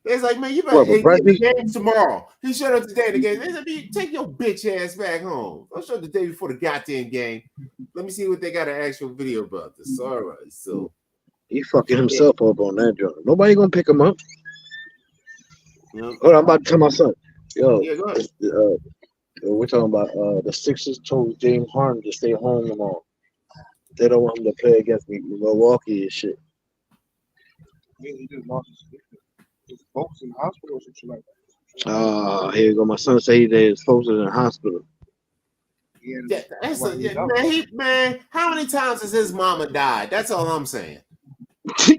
S1: It's like, man, you better get the game tomorrow. He showed up today. The game. They said, take your bitch ass back home. I'll show up the day before the goddamn game. Let me see what they got an actual video about this. All right, so
S8: he fucking himself up on that joint. Nobody gonna pick him up.
S1: Yep.
S8: Oh, I'm about to tell my son.
S1: Go ahead.
S8: We're talking about the Sixers told James Harden to stay home tomorrow. They don't want him to play against Milwaukee and shit.
S14: Yeah, he just lost his folks in the hospital or something like that.
S8: Here you go. My son say his folks are in the hospital.
S1: Man, how many times has his mama died? That's all I'm saying. How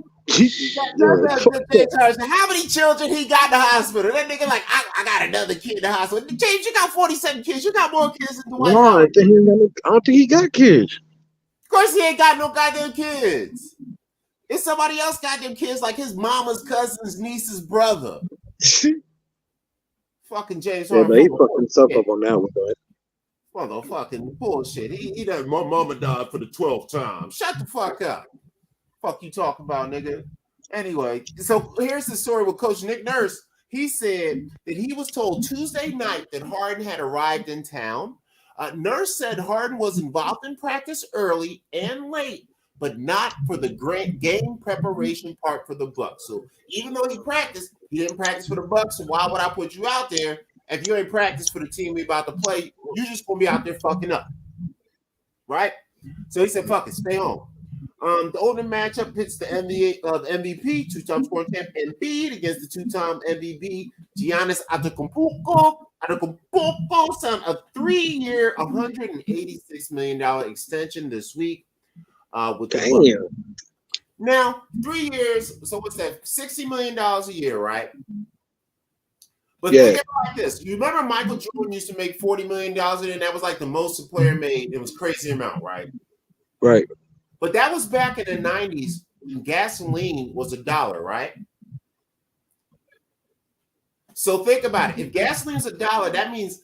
S1: many children he got in the hospital? That nigga like, I got another kid in the hospital. James, you got 47 kids. You got more kids than Dwight.
S8: No, I don't think he got kids.
S1: Of course he ain't got no goddamn kids. It's somebody else got them kids, like his mama's cousin's niece's brother. Fucking James Harden.
S8: He fucked himself up on that one, though.
S1: Motherfucking bullshit. He done, my mama died for the 12th time. Shut the fuck up. Fuck you talking about, nigga. Anyway, so here's the story with Coach Nick Nurse. He said that he was told Tuesday night that Harden had arrived in town. Nurse said Harden was involved in practice early and late, but not for the game preparation part for the Bucks. So even though he practiced, he didn't practice for the Bucks. So why would I put you out there if you ain't practice for the team we about to play? You just gonna be out there fucking up, right? So he said, "Fuck it, stay home." The older matchup pits the MVP, two-time scoring champ Embiid against the two-time MVP Giannis Antetokounmpo Acapulco signed a 3-year, $186 million extension this week. With the now 3 years. So what's that? $60 million a year, right? But think about this. You remember Michael Jordan used to make $40 million a year, and that was like the most a player made. It was crazy amount, right?
S8: Right.
S1: But that was back in the 90s when gasoline was $1, right? So think about it. If gasoline is $1, that means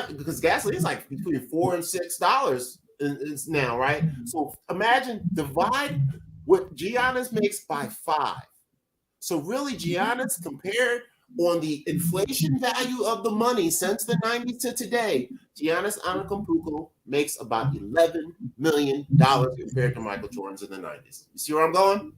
S1: because gasoline is like between $4 and $6 now, right? So imagine divide what Giannis makes by 5. So really, Giannis compared on the inflation value of the money since the 90s to today, Giannis Antetokounmpo makes about $11 million compared to Michael Jordan's in the 90s. You see where I'm going?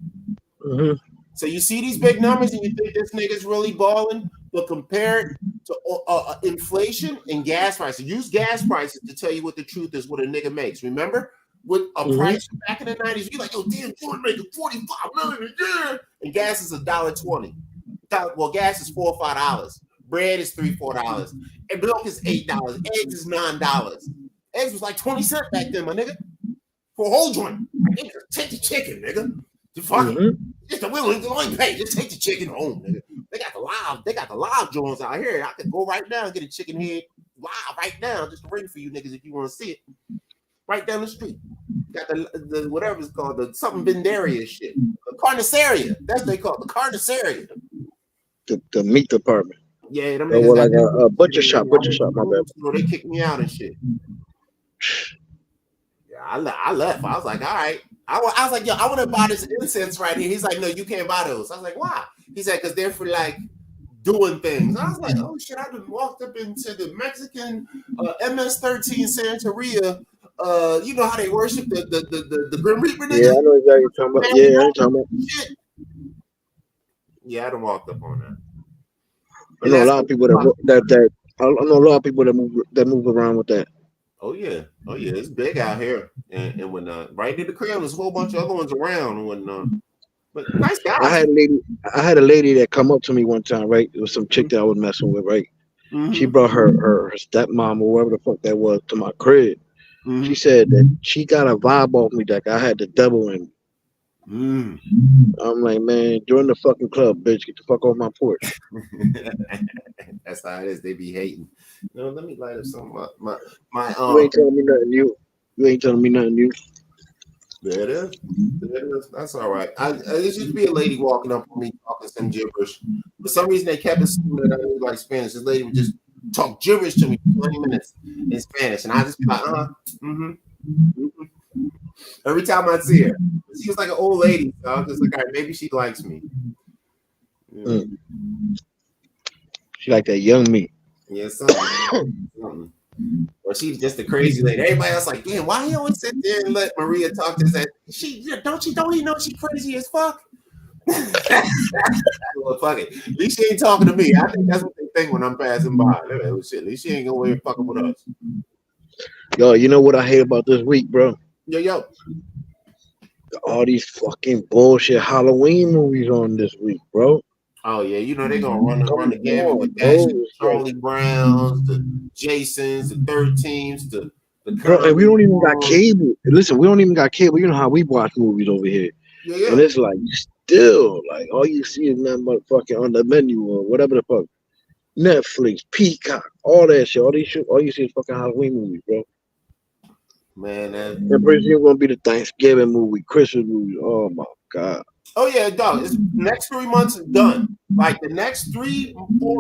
S8: Mm-hmm.
S1: So you see these big numbers and you think this nigga's really balling, but compared to inflation and gas prices, use gas prices to tell you what the truth is, what a nigga makes. Remember? With a price back in the 90s, you're like, yo, damn, Jordan making $45 million a year, and gas is $1.20. Well, gas is $4 or $5. Bread is $3 or $4, and milk is $8. Eggs is $9. Eggs was like 20 cents back then, my nigga, for a whole joint. Take the chicken, nigga. Fuck it. Just we don't pay. Just take the chicken home, nigga. They got the live joints out here. I could go right now and get a chicken head live right now, just ready for you niggas if you want to see it. Right down the street. Got the whatever it's called, the something Vendaria shit. The carniceria. That's what they call it, the carniceria.
S8: The meat department.
S1: Yeah, them
S8: niggas like a butcher shop, my bad.
S1: So they kicked me out and shit. Yeah, I left. I was like, all right. I was like, yo, I want to buy this incense right here. He's like, no, you can't buy those. I was like, why? He said, because they're for like doing things. I was like, oh shit, I just walked up into the Mexican MS-13 Santeria. You know how they worship the Grim Reaper nigga?
S8: Yeah, I know exactly what you're talking about. Yeah, I'm talking about.
S1: Shit. Yeah, I done walked up on that.
S8: I know a lot of people that I know a lot of people that move around with that.
S1: Oh yeah, it's big out here. And when right near the crib, there's a whole bunch of other ones around. When but nice guys.
S8: I had a lady that come up to me one time, right? It was some chick that I was messing with, right? Mm-hmm. She brought her stepmom or whatever the fuck that was to my crib. Mm-hmm. She said that she got a vibe off me that I had the devil in me. I'm like, man, join the fucking club, bitch. Get the fuck off my porch.
S1: That's how it is. They be hating. No, let me light up some of my
S8: You ain't telling me nothing new. You ain't telling me nothing new.
S1: There it is. That's all right. There used to be a lady walking up on me talking some gibberish. For some reason, they kept assuming that I knew like Spanish. This lady would just talk gibberish to me for 20 minutes in Spanish, and I just be like, Every time I see her, she was like an old lady. So I'm just like, all right, maybe she likes me.
S8: Yeah. She like that young me.
S1: Yeah, something. Or she's just a crazy lady. Everybody else like, damn, why he always sit there and let Maria talk to that? Don't you know she crazy as fuck? Well, fuck it. At least she ain't talking to me. I think that's what they think when I'm passing by. Shit, at least she ain't gonna be fucking with us.
S8: Yo, you know what I hate about this week, bro?
S1: Yo.
S8: All these fucking bullshit Halloween movies on this week, bro.
S1: Oh yeah, you know they're gonna run the gamut with that. Charlie Browns, the Jasons, the 13s, the
S8: bro, and we don't even got cable. Listen, we don't even got cable. You know how we watch movies over here. Yeah. And it's like still like all you see is that motherfucking on the menu or whatever the fuck. Netflix, Peacock, all that shit. All you see is fucking Halloween movies, bro.
S1: Man,
S8: that pretty soon gonna be the Thanksgiving movie, Christmas movie. Oh my god.
S1: Oh yeah, dog. Next 3 months is done. Like the next 3-4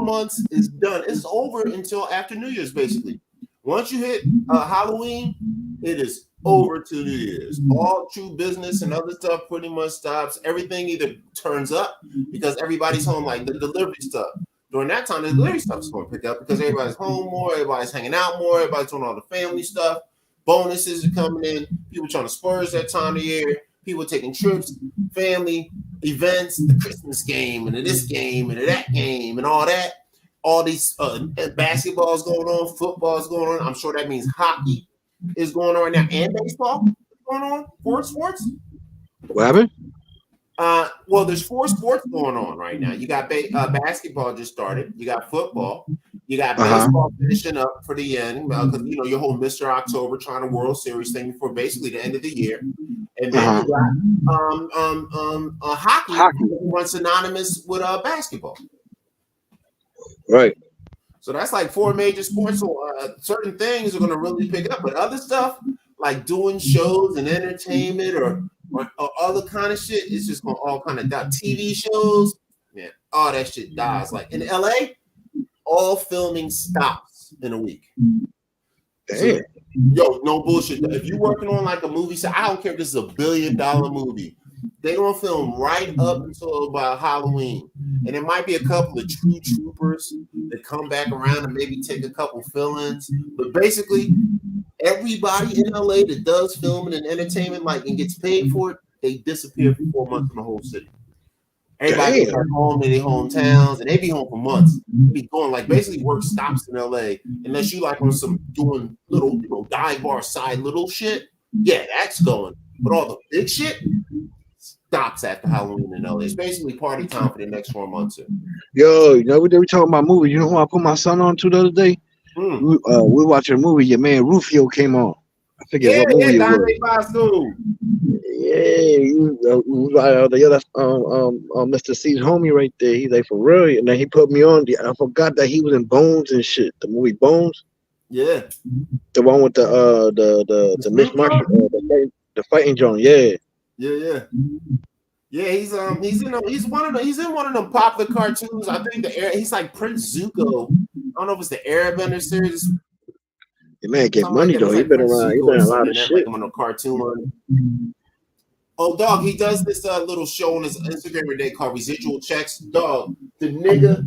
S1: months is done. It's over until after New Year's, basically. Once you hit Halloween, it is over to New Year's. All true business and other stuff pretty much stops. Everything either turns up because everybody's home, like the delivery stuff. During that time, the delivery stuff is going to pick up because everybody's home more, everybody's hanging out more, everybody's doing all the family stuff. Bonuses are coming in. People trying to splurge that time of year. People taking trips, family, events, the Christmas game, and this game, and that game, and all that. All these basketball's going on, football's going on. I'm sure that means hockey is going on right now, and baseball is going on. 4 sports.
S8: What happened?
S1: Well, there's 4 sports going on right now. You got basketball just started. You got football. You got baseball finishing up for the end because you know your whole Mr. October trying to World Series thing before basically the end of the year, and then you got hockey once synonymous with basketball.
S8: Right.
S1: So that's like 4 major sports. So certain things are going to really pick up, but other stuff like doing shows and entertainment or other kind of shit is just going to all kind of die. TV shows, man, all that shit dies. Like in LA, all filming stops in a week. So, yo, no bullshit. If you're working on like a movie, so I don't care if this is a $1 billion movie. They're gonna film right up until about Halloween, and it might be a couple of true troopers that come back around and maybe take a couple fill-ins. But basically, everybody in LA that does filming and entertainment, like and gets paid for it, they disappear for 4 months in the whole city. Everybody goes back home in their hometowns, and they be home for months. They be going like basically work stops in LA unless you like on some doing little dive bar side little shit. Yeah, that's going, but all the big shit stops after Halloween in LA. It's basically party time for the next 4 months.
S8: Yo, you know what they were talking about movies? You know who I put my son on to the other day? We were watching a movie. Your man Rufio came on. I forget what movie it was. That's Mr. C's homie right there. He's like, for real. And then he put me on. I forgot that he was in Bones and shit. The movie Bones.
S1: Yeah.
S8: The one with the Mitch Marshall, the fighting joint. Yeah.
S1: Yeah. He's in one of them popular cartoons. I think he's like Prince Zuko. I don't know if it's the Airbender series.
S8: The man get money though. He been around. He been a lot of shit.
S1: Like I'm on a cartoon. Oh, dog, he does this little show on his Instagram every day called Residual Checks. Dog, the nigga,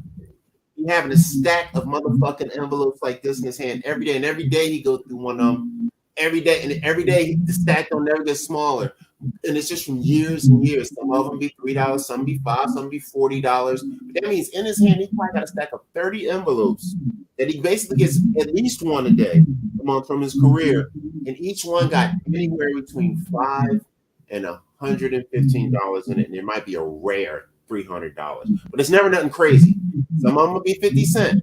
S1: he having a stack of motherfucking envelopes like this in his hand every day, and every day he goes through one of them. Every day the stack don't never get smaller, and it's just from years and years. Some of them be $3, some be $5, some be $40. But that means in his hand he probably got a stack of 30 envelopes that he basically gets at least one a day a month from his career, and each one got anywhere between $5 and $115 in it, and there might be a rare $300, but it's never nothing crazy. Some of them will be 50 cents,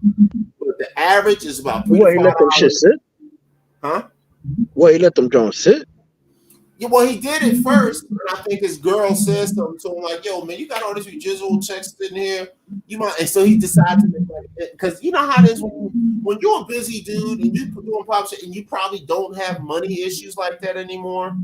S1: but the average is about $3 to $5.
S8: What, he let them shit sit?
S1: Huh?
S8: Well, he let them Jones sit.
S1: Yeah, well, he did it first, and I think his girl said something to him like, "Yo, man, you got all these residual checks sitting here. You might," and so he decided to make that because you know how it is when you're a busy dude and you're doing pop shit and you probably don't have money issues like that anymore.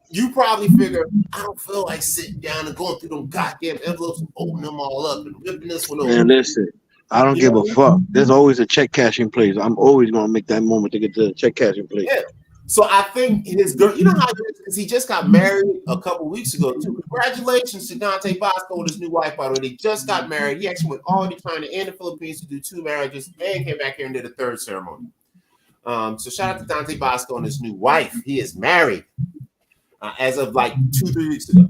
S1: You probably figure, I don't feel like sitting down and going through them goddamn envelopes and opening them all up and ripping this one over.
S8: Man, listen, I don't give a fuck. There's always a check cashing place. I'm always gonna make that moment to get to the check cashing place.
S1: Yeah. So I think his girl, you know how it is, because he just got married a couple weeks ago too. Congratulations to Dante Bosco and his new wife, by the way. They just got married. He actually went all the China and the Philippines to do 2 marriages and came back here and did a 3rd ceremony. So shout out to Dante Bosco and his new wife. He is married as of like 2-3 weeks ago.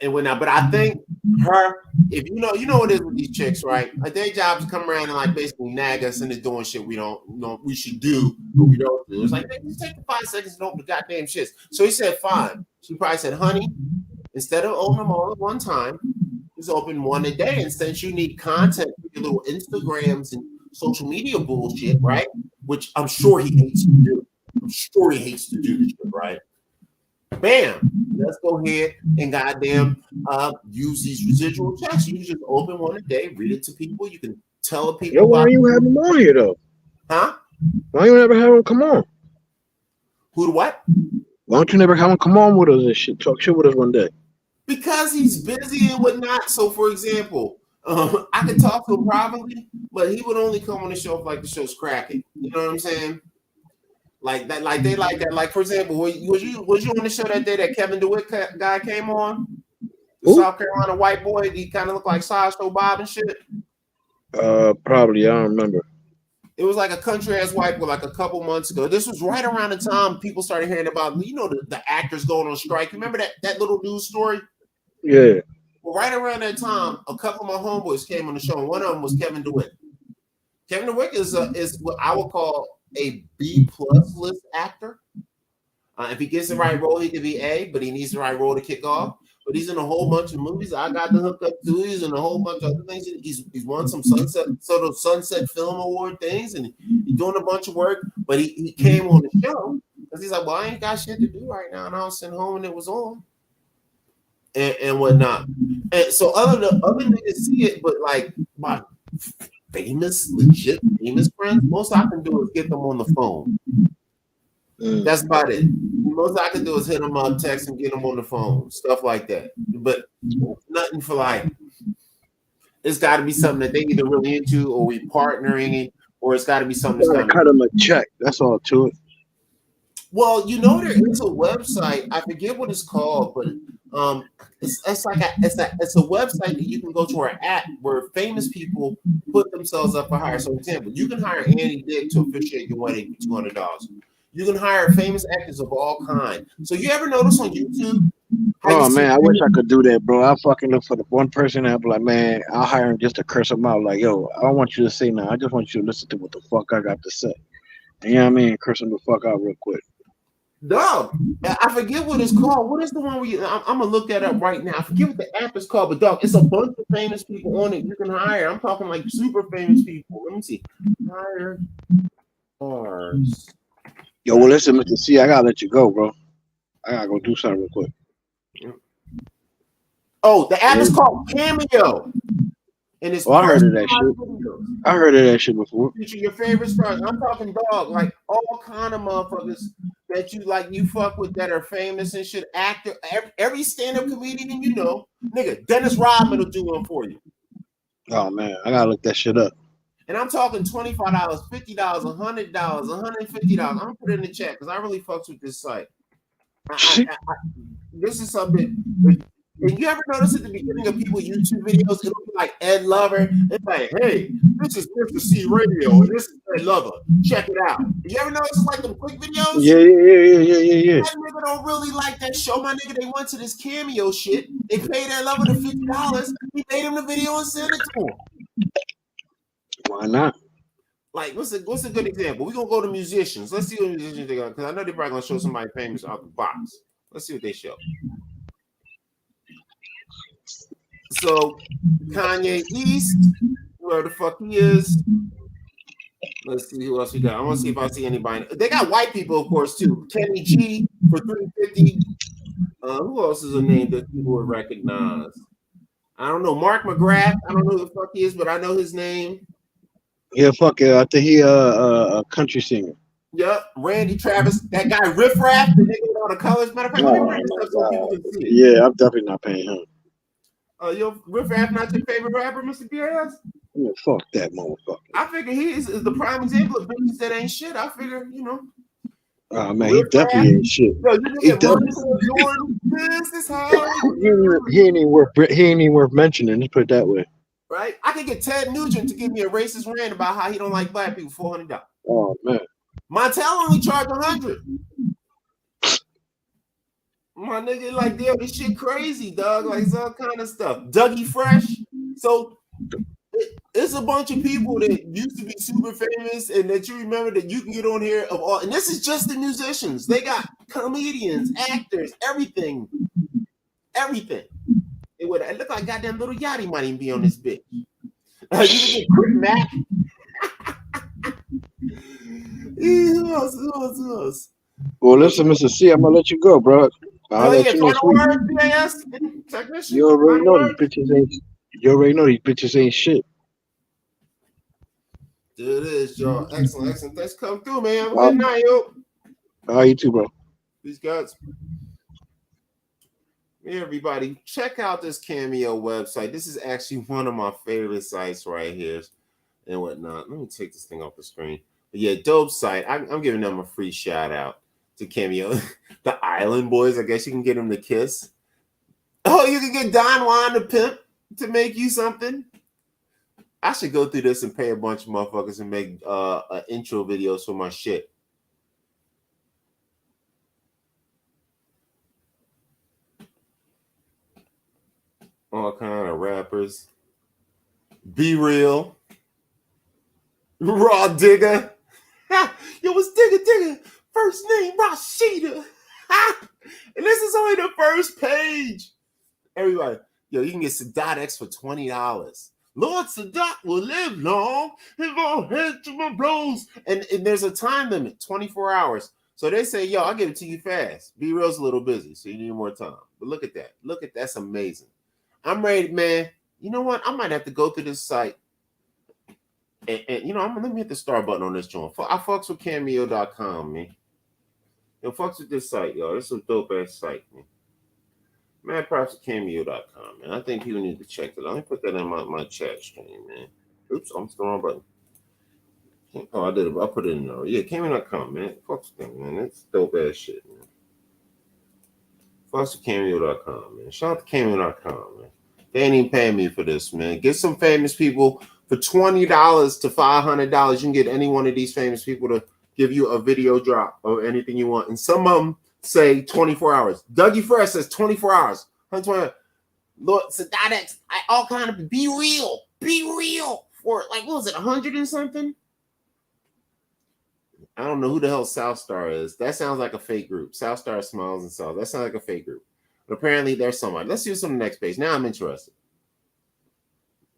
S1: And whatnot, but I think her, if you know what it is with these chicks, right? Like their jobs come around and like basically nag us into doing shit we don't know we should do, but we don't do. It's like, hey, just take the 5 seconds and open the goddamn shits. So he said, fine. She probably said, honey, instead of opening them all at one time, just open one a day. And since you need content for your little Instagrams and social media bullshit, right? Which I'm sure he hates to do. I'm sure he hates to do this shit, right? Bam, let's go ahead and goddamn use these residual checks. You just open one a day, read it to people. You can tell people.
S8: Yo, why you have him on here though?
S1: Huh?
S8: Why you never have him come on?
S1: Who to what?
S8: Why don't you never have him come on with us and shit? Talk shit with us one day.
S1: Because he's busy and whatnot. So, for example, I could talk to him probably, but he would only come on the show if like the show's cracking. You know what I'm saying? Like that, like they like that. Like for example, was you on the show that day that Kevin DeWitt guy came on? The South Carolina white boy. He kind of looked like Sideshow Bob and shit.
S8: Probably. I don't remember.
S1: It was like a country ass white boy, like a couple months ago. This was right around the time people started hearing about, the actors going on strike. You remember that little news story?
S8: Yeah.
S1: Well, right around that time, a couple of my homeboys came on the show, and one of them was Kevin DeWitt. Kevin DeWitt is what I would call a B+ list actor. If he gets the right role, he could be A, but he needs the right role to kick off. but he's in a whole bunch of movies. I got the hook up to. He's in a whole bunch of other things. He's won some Sunset Film Award things, and he's doing a bunch of work. But he came on the show because he's like, well, I ain't got shit to do right now, and I was sitting home and it was on. And whatnot. And so other niggas see it, but like my legit famous friends, most I can do is get them on the phone. That's about it. Most I can do is hit them up, text and get them on the phone, stuff like that. But nothing for like, it's got to be something that they either really into, or we partnering, or it's got to be something that's
S8: gotta cut them a check. That's all to it.
S1: Well, you know, there is a website. I forget what it's called, but it's a website that you can go to, or an app where famous people put themselves up for hire. So, for example, you can hire Andy Dick to officiate your wedding for $200. You can hire famous actors of all kinds. So, you ever notice on YouTube?
S8: Oh man, I wish I could do that, bro. I fucking look for the one person that be like, man, I'll hire him just to curse him out. Like, yo, I don't want you to say nothing. I just want you to listen to what the fuck I got to say. You know what I mean? Curse him the fuck out real quick.
S1: Dog, I forget what it's called. What is the one where I'm gonna look that up right now? I forget what the app is called, but dog, it's a bunch of famous people on it you can hire. I'm talking like super famous people. Let me see. Hire cars.
S8: Yo, well, listen, Mr. C, I gotta let you go, bro. I gotta go do something real quick.
S1: Oh, the app is called Cameo. And it's
S8: I heard of that shit. I heard of that shit before.
S1: Feature your favorite stars. I'm talking dog, like all kind of motherfuckers that you fuck with that are famous and shit. Actor, every stand-up comedian you know, nigga, Dennis Rodman will do one for you.
S8: Oh man, I gotta look that shit up.
S1: And I'm talking $25, $50, $100, $150. I'm gonna put it in the chat because I really fucks with this site. This is something. And you ever notice at the beginning of people's YouTube videos, it'll be like Ed Lover. It's like, hey, this is Mr. C Radio, and this is Ed Lover. Check it out. You ever notice it's like them quick videos?
S8: Yeah.
S1: That nigga don't really like that show, my nigga. They went to this Cameo shit. They paid Ed Lover the $50. He made him the video and sent it to him.
S8: Why not?
S1: Like, what's a good example? We're gonna go to musicians. Let's see what musicians they got, because I know they're probably gonna show somebody famous out the box. Let's see what they show. So Kanye East, where the fuck he is. Let's see who else we got. I want to see if I see anybody. They got white people, of course, too. Kenny G for $350. Who else is a name that people would recognize? I don't know. Mark McGrath. I don't know who the fuck he is, but I know his name.
S8: Yeah, fuck it. I think he a country singer.
S1: Yep, Randy Travis. That guy Riff Raff, the nigga with all the colors. Matter of fact, let me bring this up so people can see it.
S8: Yeah, I'm definitely not paying him.
S1: Yo, Riff Raff not your favorite rapper, Mr. BAS?
S8: Yeah, fuck that motherfucker.
S1: I figure he is the prime example of bitches that ain't shit. I figure, you know.
S8: Oh man, he definitely ain't shit.
S1: Yo,
S8: He definitely. He ain't even worth mentioning. Let's put it that way.
S1: Right? I could get Ted Nugent to give me a racist rant about how he don't like black people for $400.
S8: Oh man.
S1: Montel only charged $100. My nigga, like, damn, this shit crazy, dog. Like, it's all kind of stuff. Dougie Fresh. So it's a bunch of people that used to be super famous and that you remember that you can get on here of all. And this is just the musicians. They got comedians, actors, everything. Everything. It look like goddamn Little Yachty might even be on this bitch. You can get Chris Mack. Who else?
S8: Well, listen, Mr. C, I'm gonna let you go, bro. I'll let you next week. You already know these bitches ain't. You already know these bitches ain't shit.
S1: There it is, y'all. Excellent. Thanks for coming through, man. Have a good night, yo.
S8: All right, you too, bro.
S1: Peace, guys. Hey, everybody, check out this Cameo website. This is actually one of my favorite sites right here and whatnot. Let me take this thing off the screen. But yeah, dope site. I'm giving them a free shout out to Cameo. The Island Boys, I guess you can get them to kiss. Oh, you can get Don Juan the Pimp to make you something. I should go through this and pay a bunch of motherfuckers and make intro videos for my shit. All kind of rappers. Be Real. Raw Digger. Yo, it's Digger. First name Rashida. And this is only the first page. Everybody, yo, you can get Sadat X for $20. Lord Sadat will live long. His all head to my blows. And there's a time limit, 24 hours. So they say, yo, I'll give it to you fast. Be Real's a little busy, so you need more time. But look at that. Look at that's amazing. I'm ready, man. You know what? I might have to go to this site. And you know, let me hit the start button on this joint. I fucks with Cameo.com, man. Yo, fucks with this site, yo. This is a dope ass site, man. Mad props to Cameo.com, man. I think people need to check that. Let me put that in my chat stream, man. Oops, I'm still on button. Oh, I did it. I put it in there. Yeah, Cameo.com, man. Fuck with them, man. That's dope ass shit, man. Fuck with Cameo.com, man. Shout out to Cameo.com, man. They ain't even paying me for this, man. Get some famous people for $20 to $500. You can get any one of these famous people to give you a video drop or anything you want. And some of them say 24 hours. Dougie Fresh says 24 hours. 120. Lord Sadat X, all kind of be real. Be real. For like, what was it, 100 and something? I don't know who the hell South Star is. That sounds like a fake group. South Star Smiles and South. That sounds like a fake group. But apparently there's somebody. Let's see what's on the next page. Now I'm interested.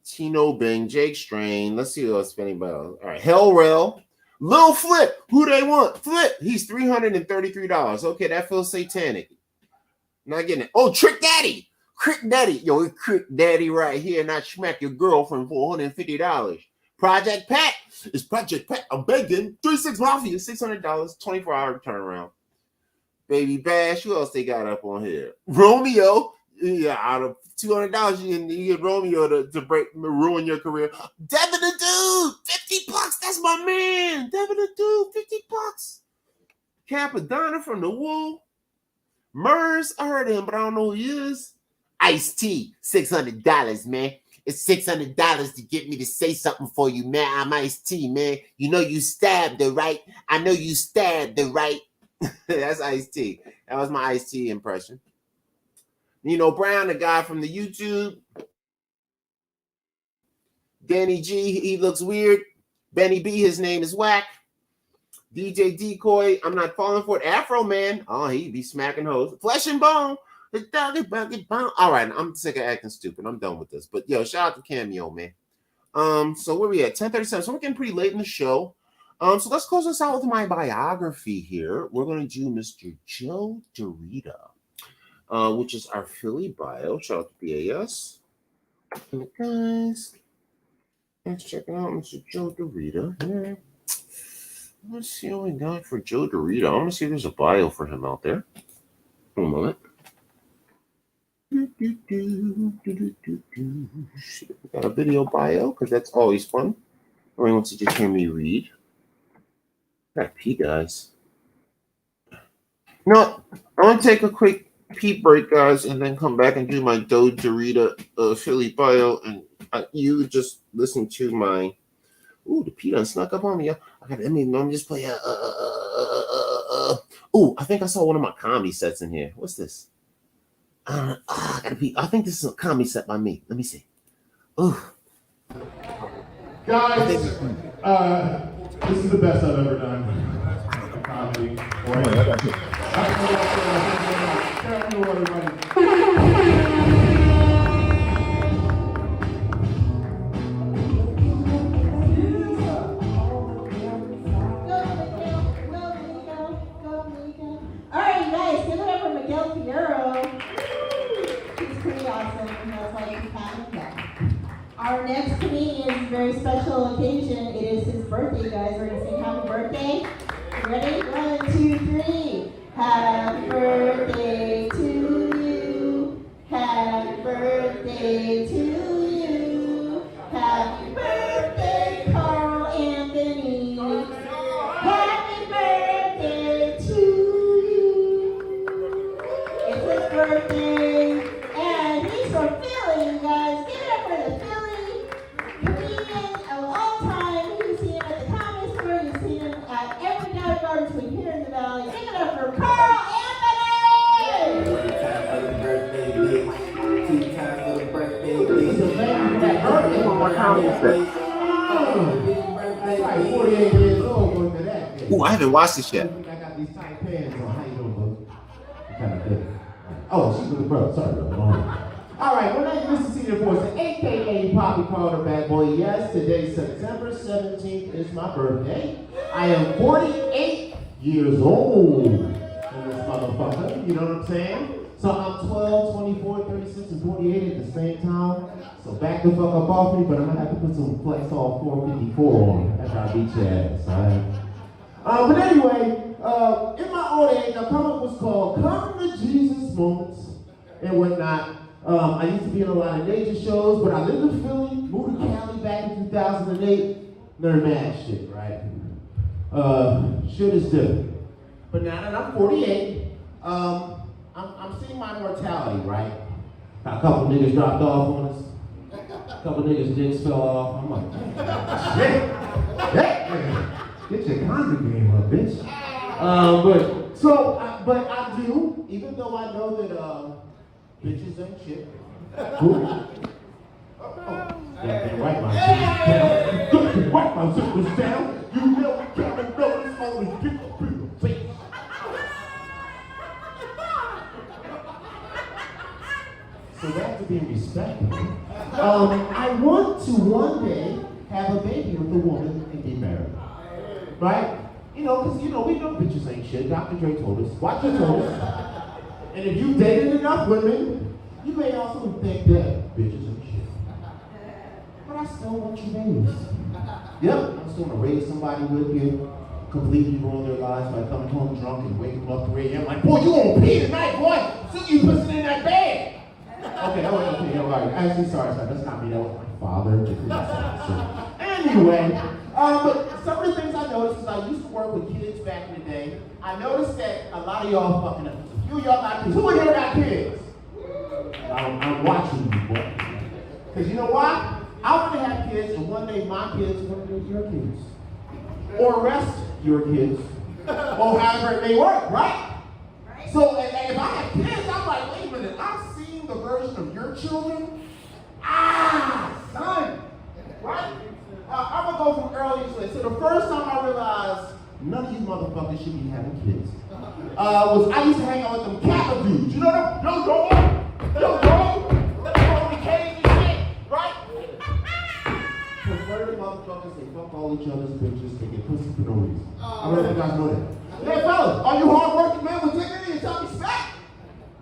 S1: Tino Bing, Jake Strain. Let's see what's anybody else. All right, Hellrail. Lil Flip. Who they want? Flip. He's $333. Okay, that feels satanic. Not getting it. Oh, Trick Daddy. Crick Daddy. Yo, it's Crick Daddy right here. Not smack your girlfriend for $150. Project Pat. It's Project Pat. I'm begging. 36 Mafia. $600. 24-hour turnaround. Baby Bash. Who else they got up on here? Romeo. Yeah, out of $200, you get Romeo to ruin your career. Devin the Dude, $50. That's my man. Devin the Dude, $50. Capadonna from the Wool. Murs, I heard of him, but I don't know who he is. Ice-T, $600, man. It's $600 to get me to say something for you, man. I'm Ice-T, man. You know you stabbed her, right? I know you stabbed her, right? That's Ice-T. That was my Ice-T impression. Nino Brown, the guy from the YouTube. Danny G, he looks weird. Benny B, his name is Whack. DJ Decoy, I'm not falling for it. Afro Man, oh, he be smacking hoes. Flesh and Bone. All right, I'm sick of acting stupid. I'm done with this. But yo, shout out to Cameo, man. So where we at? 10:37. So we're getting pretty late in the show. So let's close this out with my biography here. We're gonna do Mr. Joe DeRita. Which is our Philly bio. Shout out to BAS. And guys, let's check out Mr. Joe DeRita here. Let's see what we got for Joe DeRita. I'm gonna see if there's a bio for him out there. One moment. Shit, we got a video bio because that's always fun. Or wants to just hear me read. I gotta pee, guys. No, I want to take a quick pee break, guys, and then come back and do my Joe DeRita Philly bio, and you just listen to my. Ooh, the pee done snuck up on me. Let me just play. Ooh, I think I saw one of my comedy sets in here. What's this? I gotta pee. I think this is a comedy set by me. Let me see. Ooh,
S15: guys, this is the best I've ever done. Comedy.
S16: Alright, guys, give it up for Miguel Fierro. He's pretty awesome. That's why you have him back. Our next comedian is a very special occasion. It is his birthday, guys. We're going to sing happy birthday. Ready? 1, 2, 3. Happy birthday to you. Happy birthday to you. Happy birthday, Carl Anthony. Happy birthday to you. It's his birthday, and he's from Philly, you guys. Give it up for the Philly comedian of all time. You see him at the Comedy Store. You see him at every night bar between here and the Valley. Give it up for Carl Anthony. One time for the birthday bitch. 2 times for the birthday bitch.
S1: one more comedy set.
S15: Like 48 years old going to that.
S1: Ooh, I haven't watched this yet.
S15: I got these tight pants on. How you doing, folks? Kind of good. Oh, she's with the brother. Sorry, brother. All right, when I listen to your voice, aka Poppy Carter Bad Boy. Yes, today, September 17th, is my birthday. I am 48 years old in this motherfucker. You know what I'm saying? So I'm 12, 24, 36, and 48 at the same time. So back the fuck up off me, but I'm gonna have to put some Flexol 454 on after I beat your ass, alright? But anyway, in my old age, I come up was called Come to Jesus Moments and whatnot. I used to be in a lot of nature shows, but I lived in Philly, moved to Cali back in 2008. None of that shit, right? Shit is different. But now that I'm 48, I'm seeing my mortality, right? A couple niggas dropped off on us. A couple niggas' dicks fell off. I'm like, shit. Get your conjugal game up, bitch. But I do, even though I know that bitches ain't shit. Cool. Goddamn right, my sister's down. Goddamn right, my sister's down. You know we can't notice only get up in the face. So that's to be respectful. I want to one day have a baby with a woman and be married. Right? You know, because, we know bitches ain't shit. Dr. Dre told us. Watch your toes. And if you dated enough women, you may also think that bitches ain't shit. But I still want you babies. Yep, I'm still going to raise somebody with you, completely ruin their lives by coming home drunk and waking them up 3 a.m. like, boy, you gonna pee tonight, boy. So you pussing in that bed. Okay, all right. Actually, sorry, that's not me. That was my father. Anyway, but some of the things I noticed is I used to work with kids back in the day. I noticed that a lot of y'all fucking up. A few of y'all got kids. Who in here got kids? I'm watching you, boy. Because you know why? I want to have kids, and one day my kids are going to be your kids. Or rest your kids. Or however it may work, right? So, and if I have kids, I'm like, wait a minute, I'm seeing the version of your children. Son, right? I'm going to go from early to late. So the first time I realized none of you motherfuckers should be having kids was I used to hang out with them Kappa dudes. You know them? Yo, the cage and shit, right? Converted motherfuckers, they fuck all each other's bitches, they get pussy for no reason. I don't know if you guys know that. Hey, fellas, are you hardworking men with dignity and self-respect?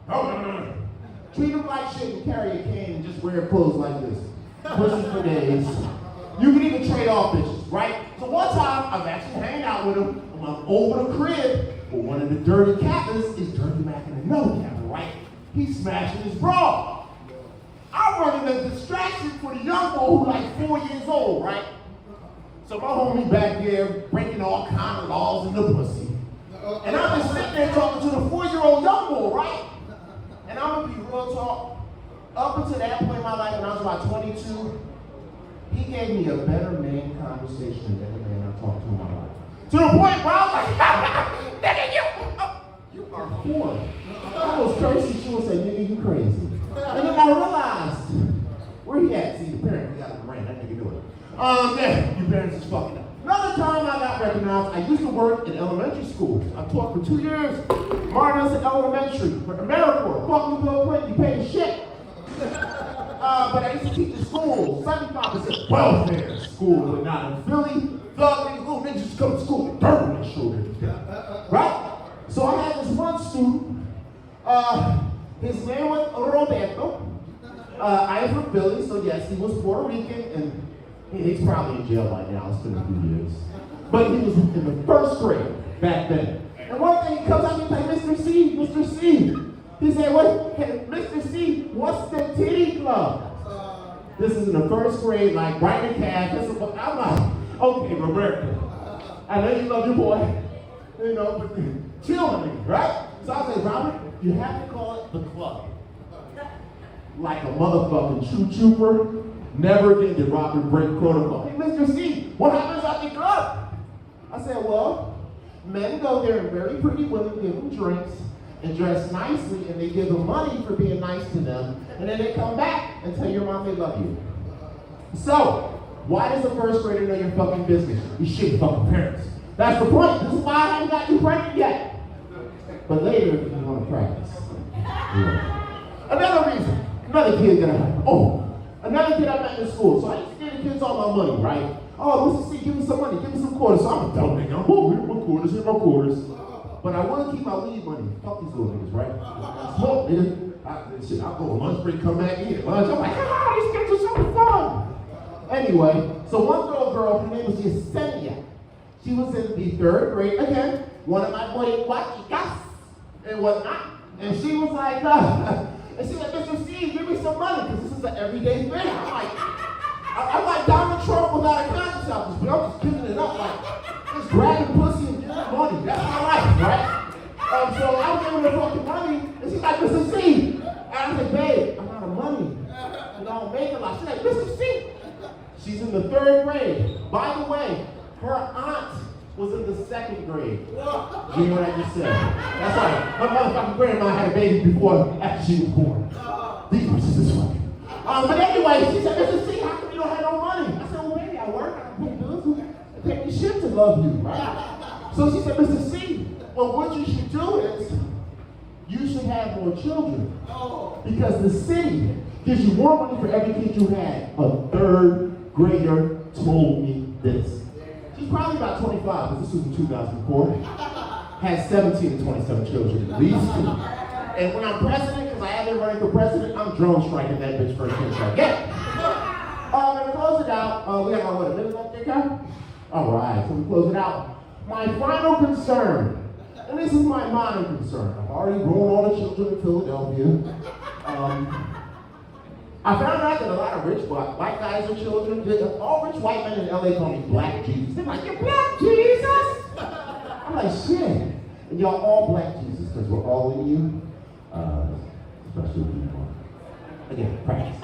S15: No. Treat them like shit and carry a cane and just wear clothes like this. Pussy for days. You can even trade off bitches, right? So one time, I was actually hanging out with him. I'm over the crib, but one of the dirty Kappas is dirty macking another Kappa, right? He's smashing his bra. I'm running a distraction for the young boy who's like 4 years old, right? So my homie back there breaking all kind of laws in the pussy. And I'm just sitting there talking to the 4-year-old young boy, right? And I'm gonna be real talk. Up until that point in my life, when I was about 22, he gave me a better man conversation than any man I talked to in my life. To the point where I was like, nigga, you are 4. I was cursing, she would say, nigga, you crazy. And then I realized, where he at? See, the parent, we got the brain, that nigga do it. Yeah, your parents is fucking up. Another time I got recognized, I used to work in elementary school. I taught for 2 years, Martin's Elementary, for AmeriCorps, fucking Bill Clinton, you pay shit. But I used to teach in school, 75% welfare school, but not in Philly. Thug niggas, little niggas just come to school with dirt on their shoulder. Right? So I had this one student, his name was Roberto. I am from Philly, so yes, he was Puerto Rican, and he's probably in jail right now. It's been a few years. But he was in the 1st grade back then. And one day he comes up and he's like, Mr. C. He said, hey, Mr. C, what's the titty club? This is in the 1st grade, like right in the calf. I'm like, okay, Roberto, I know you love your boy, but chill with me, right? So I said, Robert, you have to call it the club. Like a motherfucking trooper. Never again did Robert break protocol. Hey, Mr. C, what happens at the club? I said, well, men go there and very pretty women give them drinks and dress nicely, and they give them money for being nice to them, and then they come back and tell your mom they love you. So, why does a 1st grader know your fucking business? You shit fucking parents. That's the point. This is why I haven't got you pregnant yet. But later, if you want to practice. Yeah. Another reason. Another kid that another kid I met in school. So I used to give the kids all my money, right? Oh, Mr. C, give me some money, give me some quarters. So I'm a dumb nigga. Oh, here's my quarters. But I would keep my weed money. Fuck these little niggas, right? Smoke, nigga. I'll go to lunch break, come back, eat at lunch. I'm like, these kids are so fun. Anyway, so one little girl, her name was Yesenia. She was in the 3rd grade. Again, one of my boys, and whatnot. And she was like, and she's like, Mr. C, give me some money, because this is an everyday thing. I'm like Donald Trump without a conscience out this, but I'm just giving it up, like, just grabbing pussy and giving money. That's my life, right? So I was giving her fucking money, and she's like, Mr. C. And I said, babe, I'm out of money. And I don't make a lot. She's like, Mr. C. She's in the 3rd grade. By the way, her aunt was in the 2nd grade. You hear what I just said? That's right. Her motherfucking grandma had a baby after she was born. These bitches is funny. But anyway, she said, Mr. C, how come you don't have no money? I said, well, baby, I work. I pay bills. It takes me shit to love you, right? So she said, Mr. C, well, what you should do is you should have more children. Because the city gives you more money for every kid you had. A 3rd grader told me this. She's probably about 25, because this was in 2004. Has 17 to 27 children at least. And when I'm president, because I have been running for president, I'm drone striking that bitch first kid strike. Yeah. To close it out, we got a minute left there, Kyle? All right, so we close it out. My final concern, and this is my minor concern. I've already grown all the children in Philadelphia. I found out that a lot of rich white guys are children. All rich white men in LA call me Black Jesus. They're like, you're Black Jesus? I'm like, shit. And y'all all Black Jesus, because we're all in you. Especially you. Again, practice.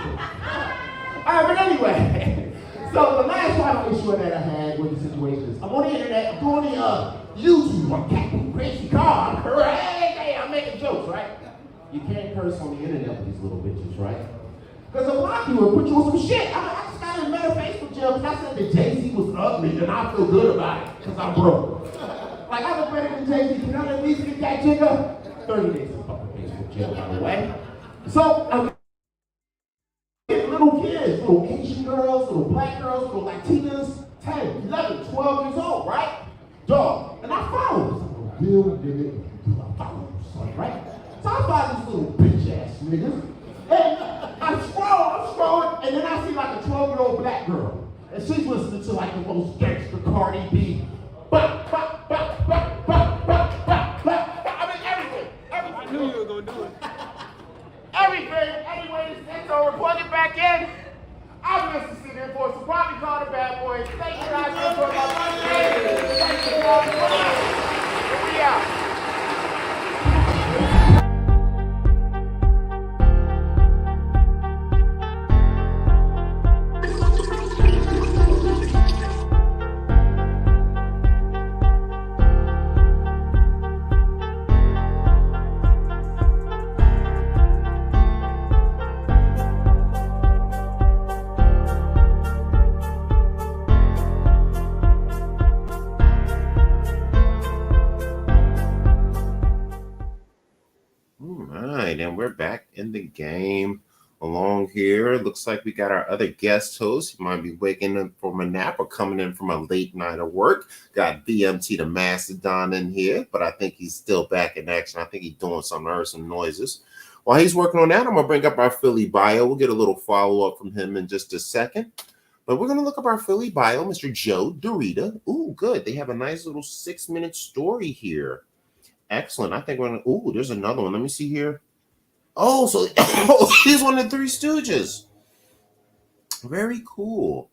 S15: But anyway, so the last final issue that I had with the situation is, I'm on the internet, I'm doing the YouTube, I'm Captain Crazy Car, I'm correct, hey, I'm making jokes, right? You can't curse on the internet with these little bitches, right? Because a lot of people will put you on some shit. I just got in a Facebook jail because I said that Jay-Z was ugly and I feel good about it because I'm broke. Like, I look better than Jay-Z. Can I at least get that jigger? 30 days in fucking Facebook jail, by the way. So, I'm getting little kids, little Asian girls, little black girls, little Latinas, 10, 11, 12 years old, right? Dog. And I follow this. I'm a real nigga. I follow you, son, right? So I follow these little bitch-ass niggas. And I'm scrolling, and then I see like a 12-year-old black girl. And she's listening to like the most gangster Cardi B. I mean, everything. I knew you were going to do it. Everything. Anyways, so we're plugging back in. I'm Mr. C there for so probably call the bad boys. Thank you guys for my birthday. Thank you guys. We out.
S1: And we're back in the game along here. Looks like we got our other guest host. He might be waking up from a nap or coming in from a late night of work. Got BMT the Mastodon in here, but I think he's still back in action. I think he's doing something. I heard some noises. While he's working on that, I'm going to bring up our Philly bio. We'll get a little follow-up from him in just a second. But we're going to look up our Philly bio, Mr. Joe DeRita. Ooh, good. They have a nice little 6-minute story here. Excellent. I think we're going to, ooh, there's another one. Let me see here. Oh, so he's one of the Three Stooges. Very cool.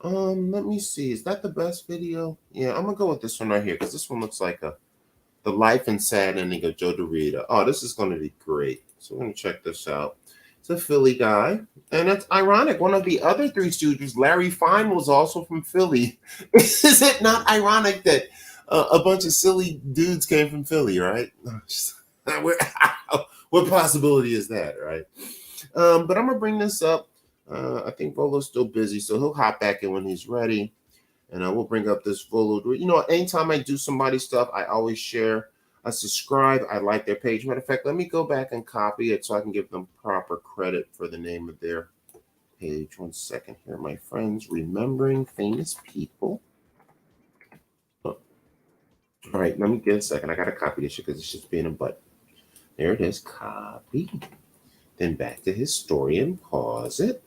S1: Let me see. Is that the best video? Yeah, I'm gonna go with this one right here because this one looks like the life and sad ending of Joe DeRita. Oh, this is gonna be great. So we're gonna check this out. It's a Philly guy, and it's ironic. One of the other Three Stooges, Larry Fine, was also from Philly. Is it not ironic that a bunch of silly dudes came from Philly, right? What possibility is that, right? But I'm gonna bring this up. I think Volo's still busy, so he'll hop back in when he's ready, and we'll bring up this Volo. You know, anytime I do somebody's stuff, I always share I subscribe. I like their page. Matter of fact, let me go back and copy it so I can give them proper credit for the name of their page. 1 second here, my friends. Remembering famous people. Oh. All right, let me get a second. I got to copy this shit because it's just being a butt. There it is. Copy. Then back to historian. Pause it.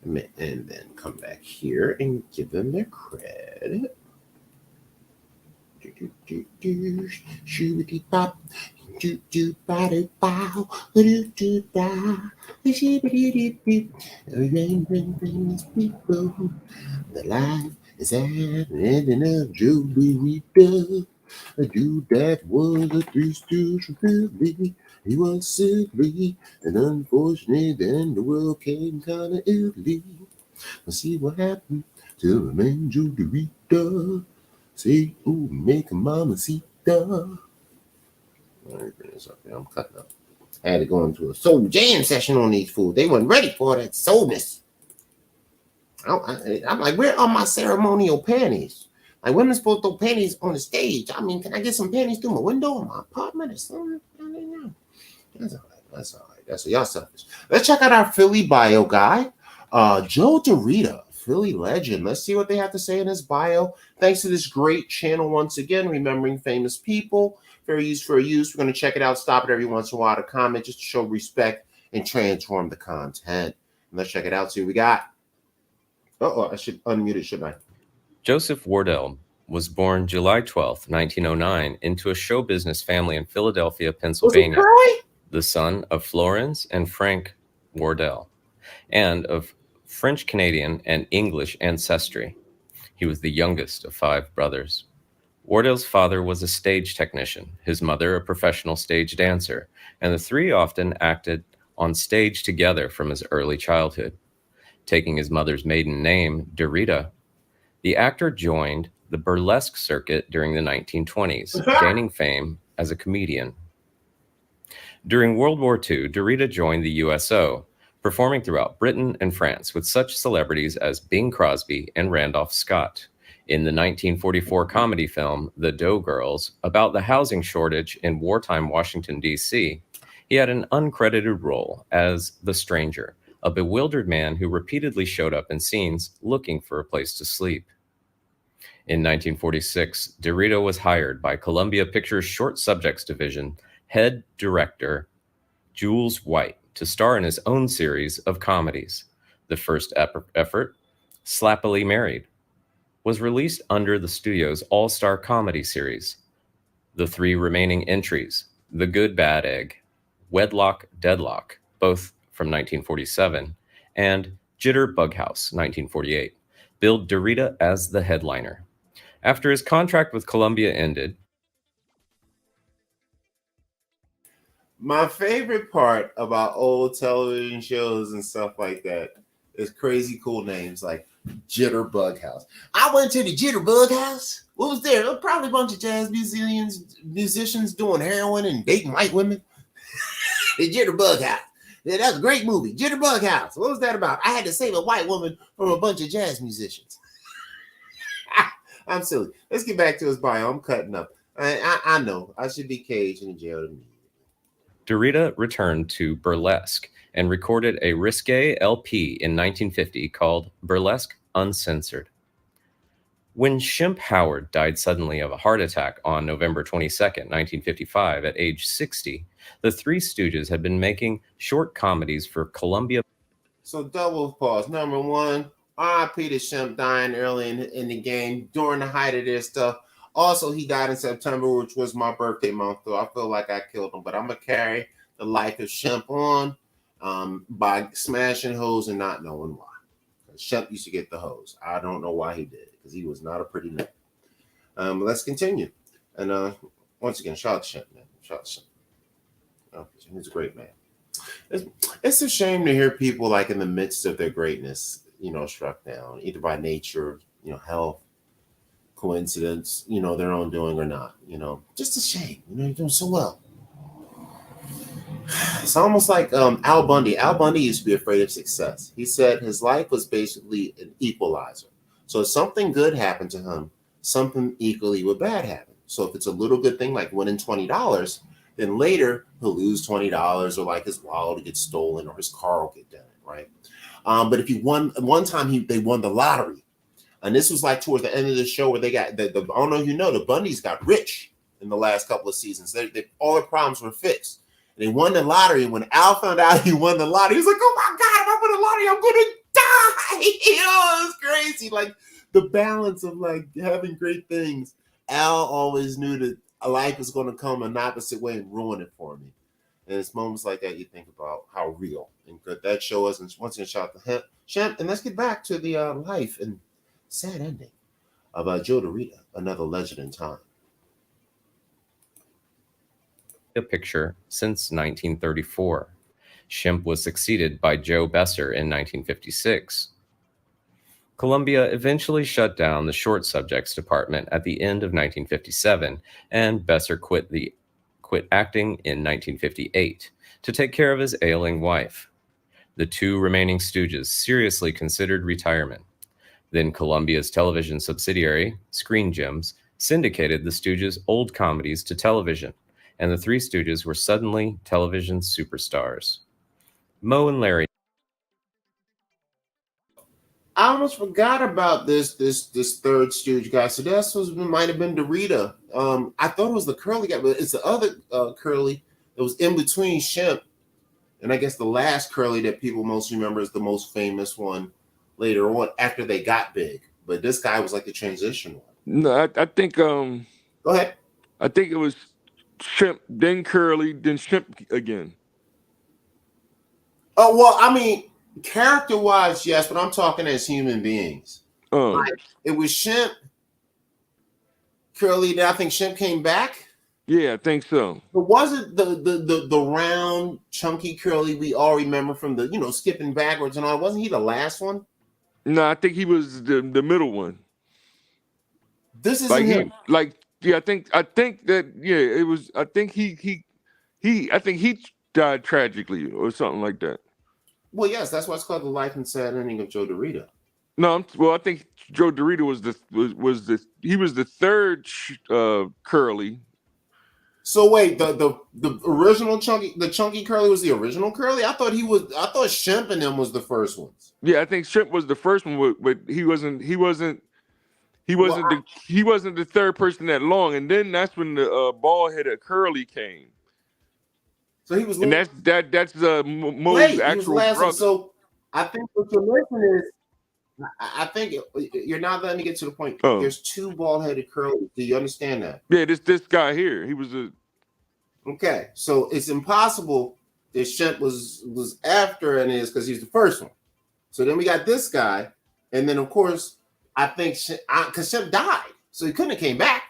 S1: And then come back here and give them their credit. Shoobity pop, do do body bow, do do da, shoobity dip. Famous people, the life is happening of DeRita. A dude that was a Three Stooges really. He was silly and unfortunate, then the world came kind of ugly. Let's see what happened to the man Joe DeRita. See, ooh, make a mamacita. All right, bring this up here. I'm cutting up. I had to go into a soul jam session on these fools. They weren't ready for that soulness. I'm like, where are my ceremonial panties? Like, women supposed to throw panties on the stage. I mean, can I get some panties through my window in my apartment or something? I don't know. That's all right. That's all right. That's y'all selfish. Let's check out our Philly bio guy, Joe DeRita, Philly legend. Let's see what they have to say in his bio. Thanks to this great channel once again, remembering famous people. Fair use. We're going to check it out. Stop it every once in a while to comment just to show respect and transform the content. And let's check it out. See what we got. Oh, I should unmute it, shouldn't I?
S17: Joseph Wardell was born July 12, 1909, into a show business family in Philadelphia, Pennsylvania, the son of Florence and Frank Wardell, and of French-Canadian and English ancestry. He was the youngest of 5 brothers. Wardell's father was a stage technician, his mother a professional stage dancer, and the 3 often acted on stage together from his early childhood. Taking his mother's maiden name, DeRita, the actor joined the burlesque circuit during the 1920s, gaining fame as a comedian. During World War II, DeRita joined the USO, performing throughout Britain and France with such celebrities as Bing Crosby and Randolph Scott. In the 1944 comedy film, The Doe Girls, about the housing shortage in wartime Washington, D.C., he had an uncredited role as the stranger, a bewildered man who repeatedly showed up in scenes looking for a place to sleep. In 1946, DeRita was hired by Columbia Pictures Short Subjects Division head director Jules White to star in his own series of comedies. The first effort, Slappily Married, was released under the studio's all-star comedy series. The 3 remaining entries, The Good Bad Egg, Wedlock Deadlock, both from 1947, and Jitter Bughouse, 1948, billed DeRita as the headliner. After his contract with Columbia ended,
S1: my favorite part about old television shows and stuff like that is crazy cool names like Jitter Bughouse. I went to the Jitter Bughouse. What was there? Probably a bunch of jazz musicians doing heroin and dating white women. The Jitter Bughouse. Yeah, that was a great movie. Jitter Bughouse. What was that about? I had to save a white woman from a bunch of jazz musicians. I'm silly. Let's get back to his bio. I'm cutting up. I know. I should be caged in jail.
S17: DeRita returned to burlesque and recorded a risque LP in 1950 called Burlesque Uncensored. When Shemp Howard died suddenly of a heart attack on November 22nd, 1955, at age 60, the 3 Stooges had been making short comedies for Columbia.
S1: So double pause. Number 1, R.I.P. to Shemp dying early in the game during the height of their stuff. Also, he died in September, which was my birthday month, so I feel like I killed him. But I'm going to carry the life of Shemp on by smashing hoes and not knowing why. Shemp used to get the hoes. I don't know why he did it, because he was not a pretty man. Let's continue. And once again, shout out to Shemp, man. Shout out to Shemp. Oh, he's a great man. It's a shame to hear people like in the midst of their greatness, struck down, either by nature, health, coincidence, their own doing or not, just a shame. You're doing so well. It's almost like Al Bundy. Al Bundy used to be afraid of success. He said his life was basically an equalizer. So if something good happened to him, something equally bad happened. So if it's a little good thing like winning $20, then later he'll lose $20, or like his wallet will get stolen, or his car will get done, right? But if you won one time, they won the lottery, and this was like towards the end of the show where they got I don't know if you know, the Bundys got rich in the last couple of seasons. All their problems were fixed. And they won the lottery, and when Al found out he won the lottery, he was like, "Oh my God, if I win the lottery, I'm gonna die!" You know, it was crazy. Like the balance of like having great things. Al always knew that a life was going to come an opposite way and ruin it for me. And it's moments like that you think about how real and good that show is. And once again, shout out to Shemp. And let's get back to the life and sad ending of Joe DeRita, another legend in time.
S17: A picture since 1934. Shemp was succeeded by Joe Besser in 1956. Columbia eventually shut down the short subjects department at the end of 1957, and Besser quit acting in 1958 to take care of his ailing wife. The two remaining Stooges seriously considered retirement. Then Columbia's television subsidiary, Screen Gems, syndicated the Stooges' old comedies to television, and the Three Stooges were suddenly television superstars. Moe and Larry.
S1: I almost forgot about this third Stooge guy. So might have been DeRita. I thought it was the curly guy, but it's the other curly that was in between Shemp, and I guess the last curly that people most remember is the most famous one later on after they got big. But this guy was like the transition one.
S18: No, I think
S1: Go ahead.
S18: I think it was Shemp, then Curly, then Shemp again.
S1: Oh well, I mean, character-wise, yes, but I'm talking as human beings. Like, it was Shemp, Curly. Then I think Shemp came back.
S18: Yeah, I think so.
S1: But wasn't the round, chunky Curly we all remember from the skipping backwards and all? Wasn't he the last one?
S18: No, I think he was the middle one.
S1: This isn't him.
S18: I think that it was. I think he died tragically or something like that.
S1: Well, yes, that's why it's called the life and sad ending of Joe DeRita.
S18: No, I think Joe DeRita was the third Curly.
S1: So wait, the original chunky Curly was the original Curly? I thought Shemp and them was the first ones.
S18: Yeah, I think Shemp was the first one, but he wasn't the third person that long, and then that's when the bald headed Curly came.
S1: So he was,
S18: and that's Moe's actual brother.
S1: So I think what you're missing is, I think you're not letting me get to the point.
S18: Oh.
S1: There's two bald headed Curlys. Do you understand that?
S18: Yeah, this guy here, he was
S1: okay. So it's impossible that Shemp was after and is because he's the first one. So then we got this guy, and then of course I think because Shemp died, so he couldn't have came back.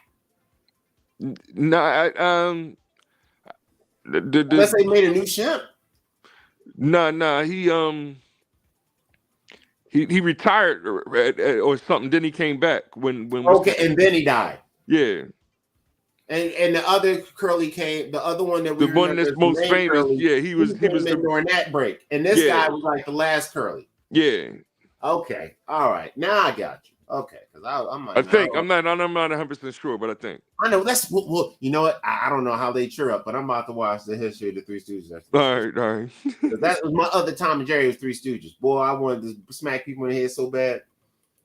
S18: No,
S1: unless they made a new Shemp.
S18: No, he retired or something. Then he came back when
S1: okay, and then he died.
S18: Yeah,
S1: and the other Curly came. The other one that
S18: the one that's most famous.
S1: Curly,
S18: yeah, he was
S1: during that break, and this guy was like the last Curly.
S18: Yeah.
S1: Okay. All right. Now I got you. Okay, because I'm not
S18: 100% sure, but I think
S1: I know that's well. You know what? I don't know how they cheer up, but I'm about to watch the history of the Three Stooges.
S18: All right.
S1: That was my other Tom and Jerry was Three Stooges. Boy, I wanted to smack people in the head so bad.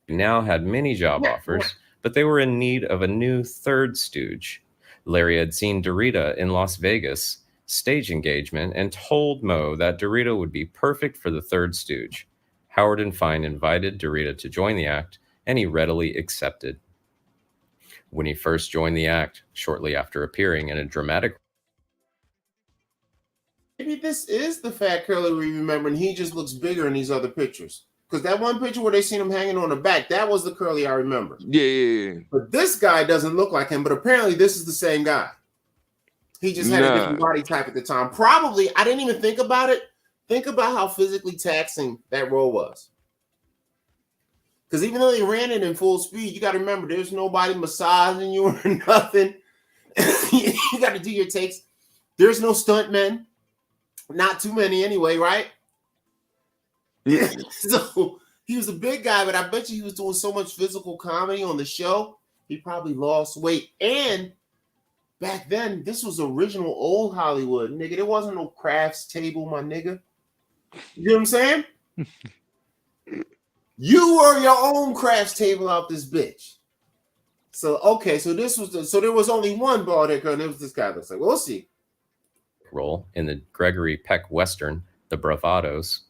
S17: Now had many job offers, but they were in need of a new third Stooge. Larry had seen DeRita in Las Vegas stage engagement and told Moe that DeRita would be perfect for the third Stooge. Howard and Fine invited DeRita to join the act, and he readily accepted. When he first joined the act, shortly after appearing in a dramatic...
S1: Maybe this is the fat Curly we remember, and he just looks bigger in these other pictures. Because that one picture where they seen him hanging on the back, that was the Curly I remember.
S18: Yeah.
S1: But this guy doesn't look like him, but apparently this is the same guy. He just had a different body type at the time. Probably, I didn't even think about it. Think about how physically taxing that role was. Because even though they ran it in full speed, you got to remember, there's nobody massaging you or nothing. You got to do your takes. There's no stuntmen. Not too many anyway, right? Yeah. So he was a big guy, but I bet you he was doing so much physical comedy on the show, he probably lost weight. And back then, this was original old Hollywood, nigga. There wasn't no crafts table, my nigga. You know what I'm saying? You were your own crafts table out this bitch. So okay, so this was so there was only one bald head girl, and it was this guy. That's like, we'll see.
S17: Role in the Gregory Peck Western, The Bravados,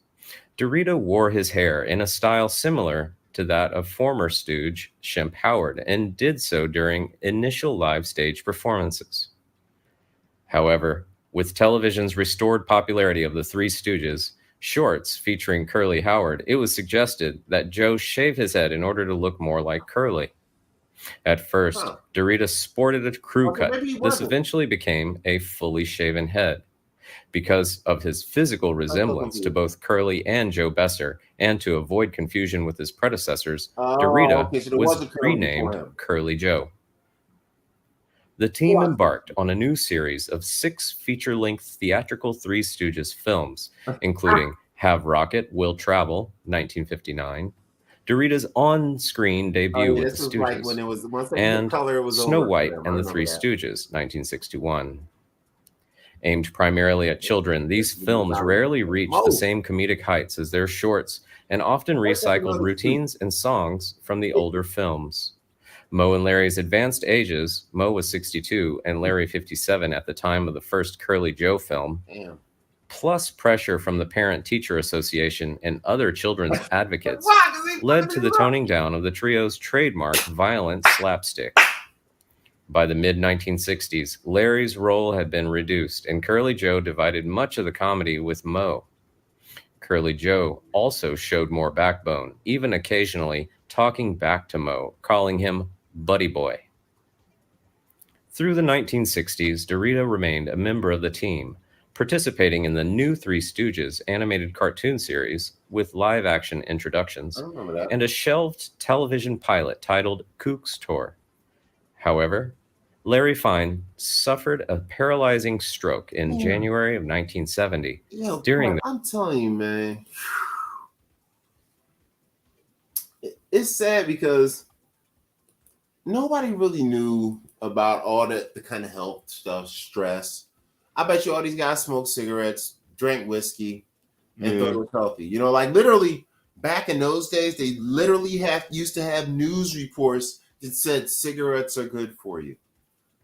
S17: DeRita wore his hair in a style similar to that of former stooge Shemp Howard and did so during initial live stage performances. However, with television's restored popularity of the Three Stooges, shorts featuring Curly Howard, it was suggested that Joe shave his head in order to look more like Curly. At first, DeRita sported a crew cut. This eventually became a fully shaven head. Because of his physical resemblance to both Curly and Joe Besser, and to avoid confusion with his predecessors, DeRita was renamed Curly Joe. The team embarked on a new series of 6 feature-length theatrical Three Stooges films, including Have Rocket, Will Travel, 1959, DeRita's on-screen debut with the Stooges, and Snow White and the Three Stooges, 1961. Aimed primarily at children, these films rarely reached the same comedic heights as their shorts and often recycled routines and songs from the older films. Moe and Larry's advanced ages, Moe was 62 and Larry 57 at the time of the first Curly Joe film, plus pressure from the Parent-Teacher Association and other children's advocates, led to the toning down of the trio's trademark violent slapstick. By the mid-1960s, Larry's role had been reduced, and Curly Joe divided much of the comedy with Moe. Curly Joe also showed more backbone, even occasionally talking back to Moe, calling him Buddy Boy. Through the 1960s, DeRita remained a member of the team, participating in the new Three Stooges animated cartoon series with live-action introductions, and a shelved television pilot titled Kook's Tour. However, Larry Fine suffered a paralyzing stroke in January of 1970.
S1: I'm telling you, man, it's sad because nobody really knew about all the kind of health stuff, stress. I bet you all these guys smoked cigarettes, drank whiskey, and thought it was healthy. You know, like literally back in those days, they literally used to have news reports that said cigarettes are good for you.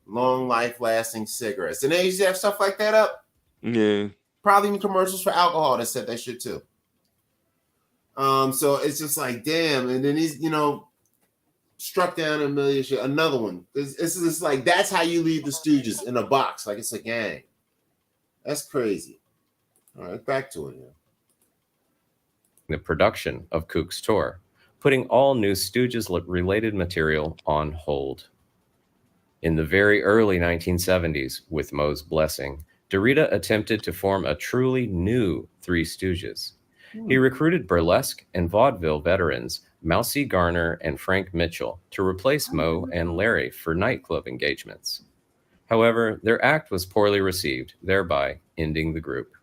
S1: Long life lasting cigarettes. And they used to have stuff like that up.
S18: Yeah.
S1: Probably even commercials for alcohol that said that shit too. So it's just like, damn. And then he's, struck down a million shit. Another one. It's just like, that's how you leave the Stooges, in a box. Like it's a gang. That's crazy. All right, back to it.
S17: The production of Kook's Tour, putting all new Stooges-related material on hold. In the very early 1970s, with Moe's blessing, DeRita attempted to form a truly new Three Stooges. He recruited burlesque and vaudeville veterans Mousy Garner and Frank Mitchell to replace Moe and Larry for nightclub engagements. However, their act was poorly received, thereby ending the group.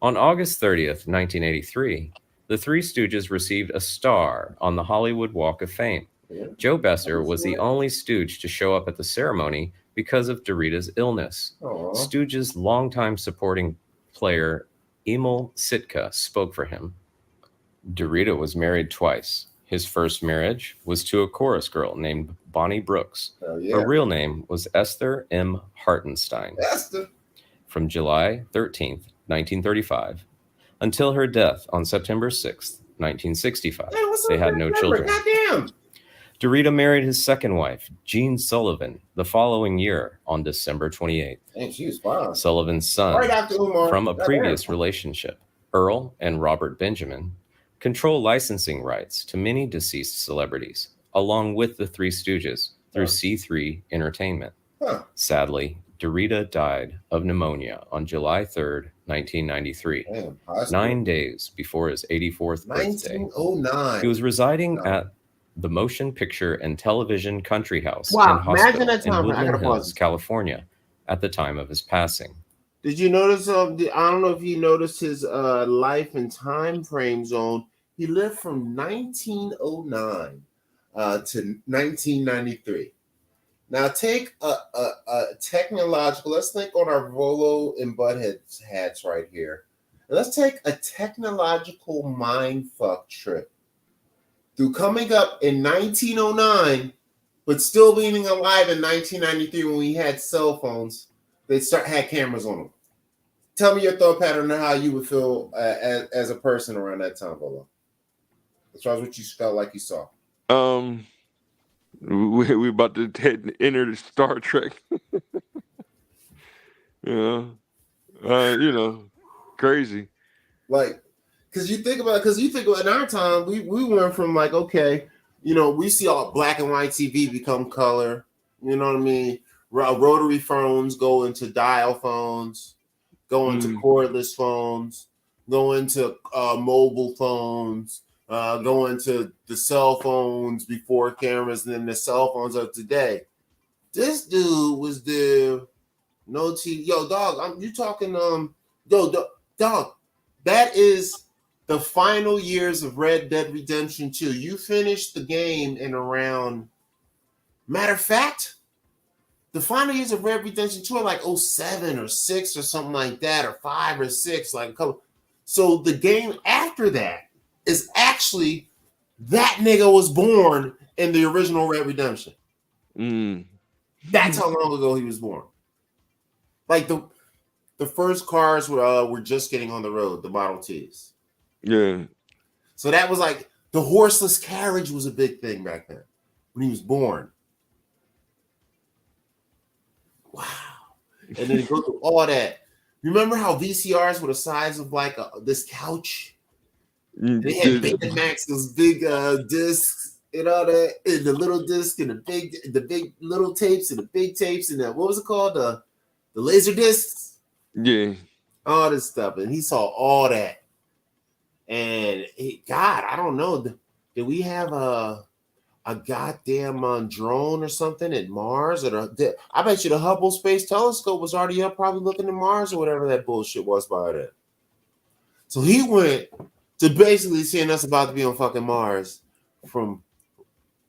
S17: On August 30th, 1983, the Three Stooges received a star on the Hollywood Walk of Fame. Joe Besser was the only Stooge to show up at the ceremony because of DeRita's illness. Stooge's longtime supporting player Emil Sitka spoke for him. DeRita was married twice. His first marriage was to a chorus girl named Bonnie Brooks. Her real name was Esther M. Hartenstein. From July 13th, 1935, until her death on September 6th, 1965. They had no children. DeRita married his second wife, Jean Sullivan, the following year on December 28th.
S1: Dang, she was fine.
S17: Sullivan's son, from a previous relationship, Earl and Robert Benjamin, control licensing rights to many deceased celebrities, along with the Three Stooges, through C3 Entertainment. Sadly, DeRita died of pneumonia on July 3rd, 1993, 9 days before his 84th birthday.
S1: 1909.
S17: He was residing at the Motion Picture and Television Country House and Hospital in Woodland Hills, California, at the time of his passing.
S1: Did you notice? I don't know if you noticed his life and time frame zone. He lived from 1909 to 1993. Now take a technological. Let's think on our Volo and Butthead hats right here. Let's take a technological mindfuck trip through coming up in 1909, but still being alive in 1993 when we had cell phones that had cameras on them. Tell me your thought pattern on how you would feel as a person around that time, Volo. As far as what you felt like you saw.
S18: We about to enter the Star Trek. Crazy.
S1: Like, because you think about in our time, we went from like, okay, we see all black and white TV become color. You know what I mean? Rotary phones go into dial phones, go into cordless phones, go into mobile phones. Going to the cell phones before cameras, and then the cell phones of today. This dude was there, no TV. Yo, dog, you talking? Dog, that is the final years of Red Dead Redemption 2. You finished the game in around. Matter of fact, the final years of Red Dead Redemption 2 are like 07 or 6 or something like that, or 5 or 6, like a couple. So the game after that is actually that nigga was born in the original Red Redemption. That's how long ago he was born. Like the first cars were just getting on the road, the Model Ts.
S18: Yeah.
S1: So that was like the horseless carriage was a big thing back then when he was born. Wow. And then go through all that. Remember how VCRs were the size of like this couch? They had Betamax's big discs and all that, and the little disc and the big little tapes and the big tapes and what was it called? The laser discs?
S18: Yeah.
S1: All this stuff. And he saw all that. And God, I don't know. Did we have a goddamn drone or something at Mars? I bet you the Hubble Space Telescope was already up, probably looking at Mars or whatever that bullshit was by then. So he went to basically seeing us about to be on fucking Mars from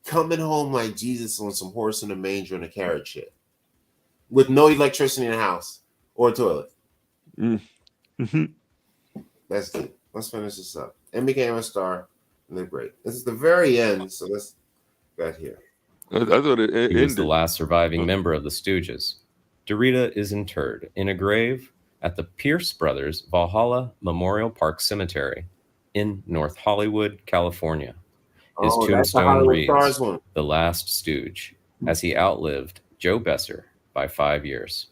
S1: coming home like Jesus on some horse in a manger and a carrot shit with no electricity in the house or a toilet. That's it. Let's finish this up. And became a star. And they're great. This is the very end, so let's get here.
S18: I thought it
S17: He was the last surviving member of the Stooges. DeRita is interred in a grave at the Pierce Brothers Valhalla Memorial Park Cemetery in North Hollywood, California. His tombstone reads, "The Last Stooge," as he outlived Joe Besser by 5 years.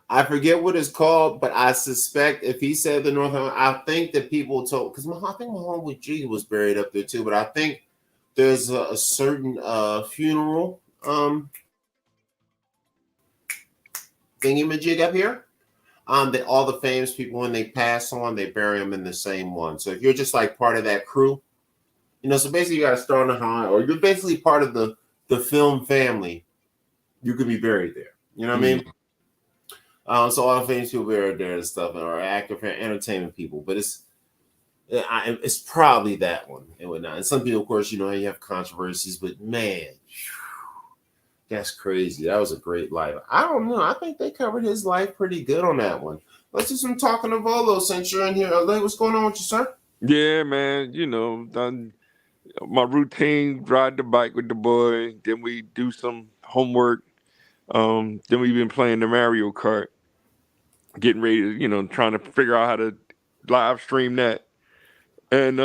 S1: I forget what it's called, but I suspect if he said the North, I think that people told, because I think my homeboy G was buried up there too, but I think there's a certain funeral thingy-majig up here. That all the famous people, when they pass on, they bury them in the same one. So if you're just like part of that crew, so basically you got to start on the high, or you're basically part of the film family, you could be buried there. You know what I mean? So all the famous people buried there and stuff, or active entertainment people, but it's probably that one and whatnot. And some people, of course, you have controversies, but man, that's crazy. That was a great life. I don't know. I think they covered his life pretty good on that one. Let's do some talking to Volo since you're in here. What's going on with you, sir?
S18: Yeah, man. Done my routine, ride the bike with the boy. Then we do some homework. Then we've been playing the Mario Kart, getting ready to, trying to figure out how to live stream that. And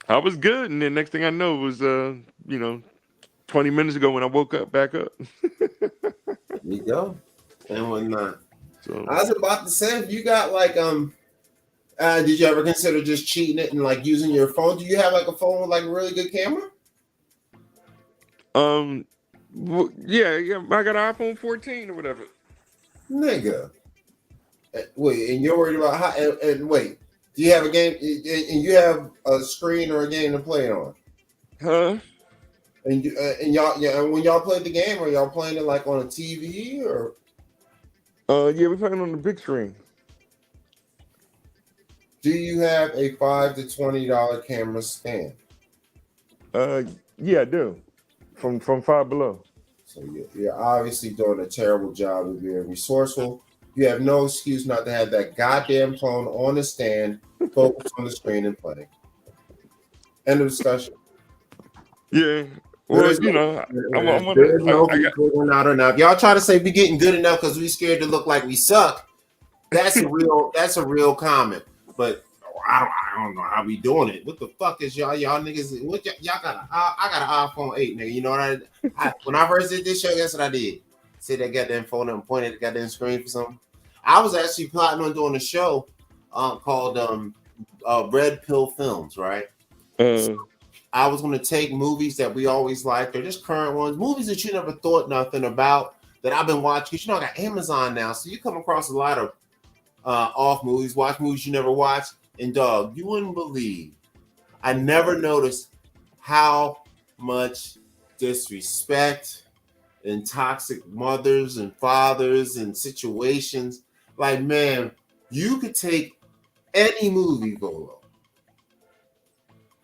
S18: I was good. And then next thing I know was, 20 minutes ago when I woke up back up.
S1: There you go. And whatnot. So, I was about to say, if you got like, did you ever consider just cheating it and like using your phone? Do you have like a phone with like a really good camera?
S18: Yeah, I got an iPhone 14 or whatever.
S1: Nigga. Wait, and you're worried about how, and wait, do you have a game, and you have a screen or a game to play on?
S18: Huh?
S1: And when y'all play the game, are y'all playing it like on a TV or?
S18: Yeah, we're playing on the big screen.
S1: Do you have a $5 to $20 camera stand?
S18: Yeah, I do. from Five Below.
S1: So you're obviously doing a terrible job of being resourceful. You have no excuse not to have that goddamn phone on the stand, focused on the screen and playing. End of discussion.
S18: Yeah. Well,
S1: There's
S18: you
S1: no,
S18: know,
S1: there's no
S18: I got.
S1: good not enough. Y'all try to say we getting good enough because we scared to look like we suck. That's a real comment. But I don't know how we doing it. What the fuck is y'all niggas? What y'all got? I got an iPhone 8, nigga. You know what I when I first did this show, guess what I did? Sit that goddamn phone up and point at the goddamn screen for something. I was actually plotting on doing a show called Red Pill Films, right? So I was going to take movies that we always liked, or just current ones, movies that you never thought nothing about that I've been watching. Because you know I got Amazon now, so you come across a lot of off movies, watch movies you never watched. And dog, you wouldn't believe, I never noticed how much disrespect and toxic mothers and fathers and situations. Like, man, you could take any movie, Volo,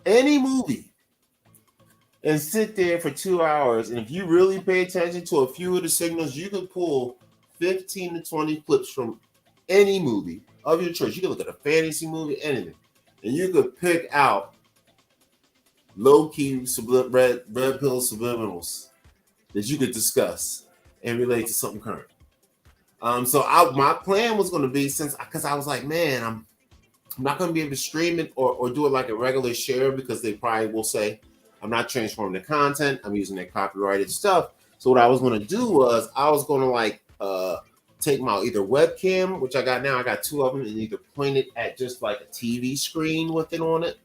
S1: any movie, and sit there for 2 hours. And if you really pay attention to a few of the signals, you could pull 15 to 20 clips from any movie of your choice. You can look at a fantasy movie, anything, and you could pick out low-key red pill subliminals that you could discuss and relate to something current. So my plan was going to be, because I was like, man, I'm not going to be able to stream it or do it like a regular share, because they probably will say I'm not transforming the content. I'm using their copyrighted stuff. So what I was going to do was I was going to take my either webcam, which I got now, I got 2 of them, and either point it at just like a TV screen with it on it,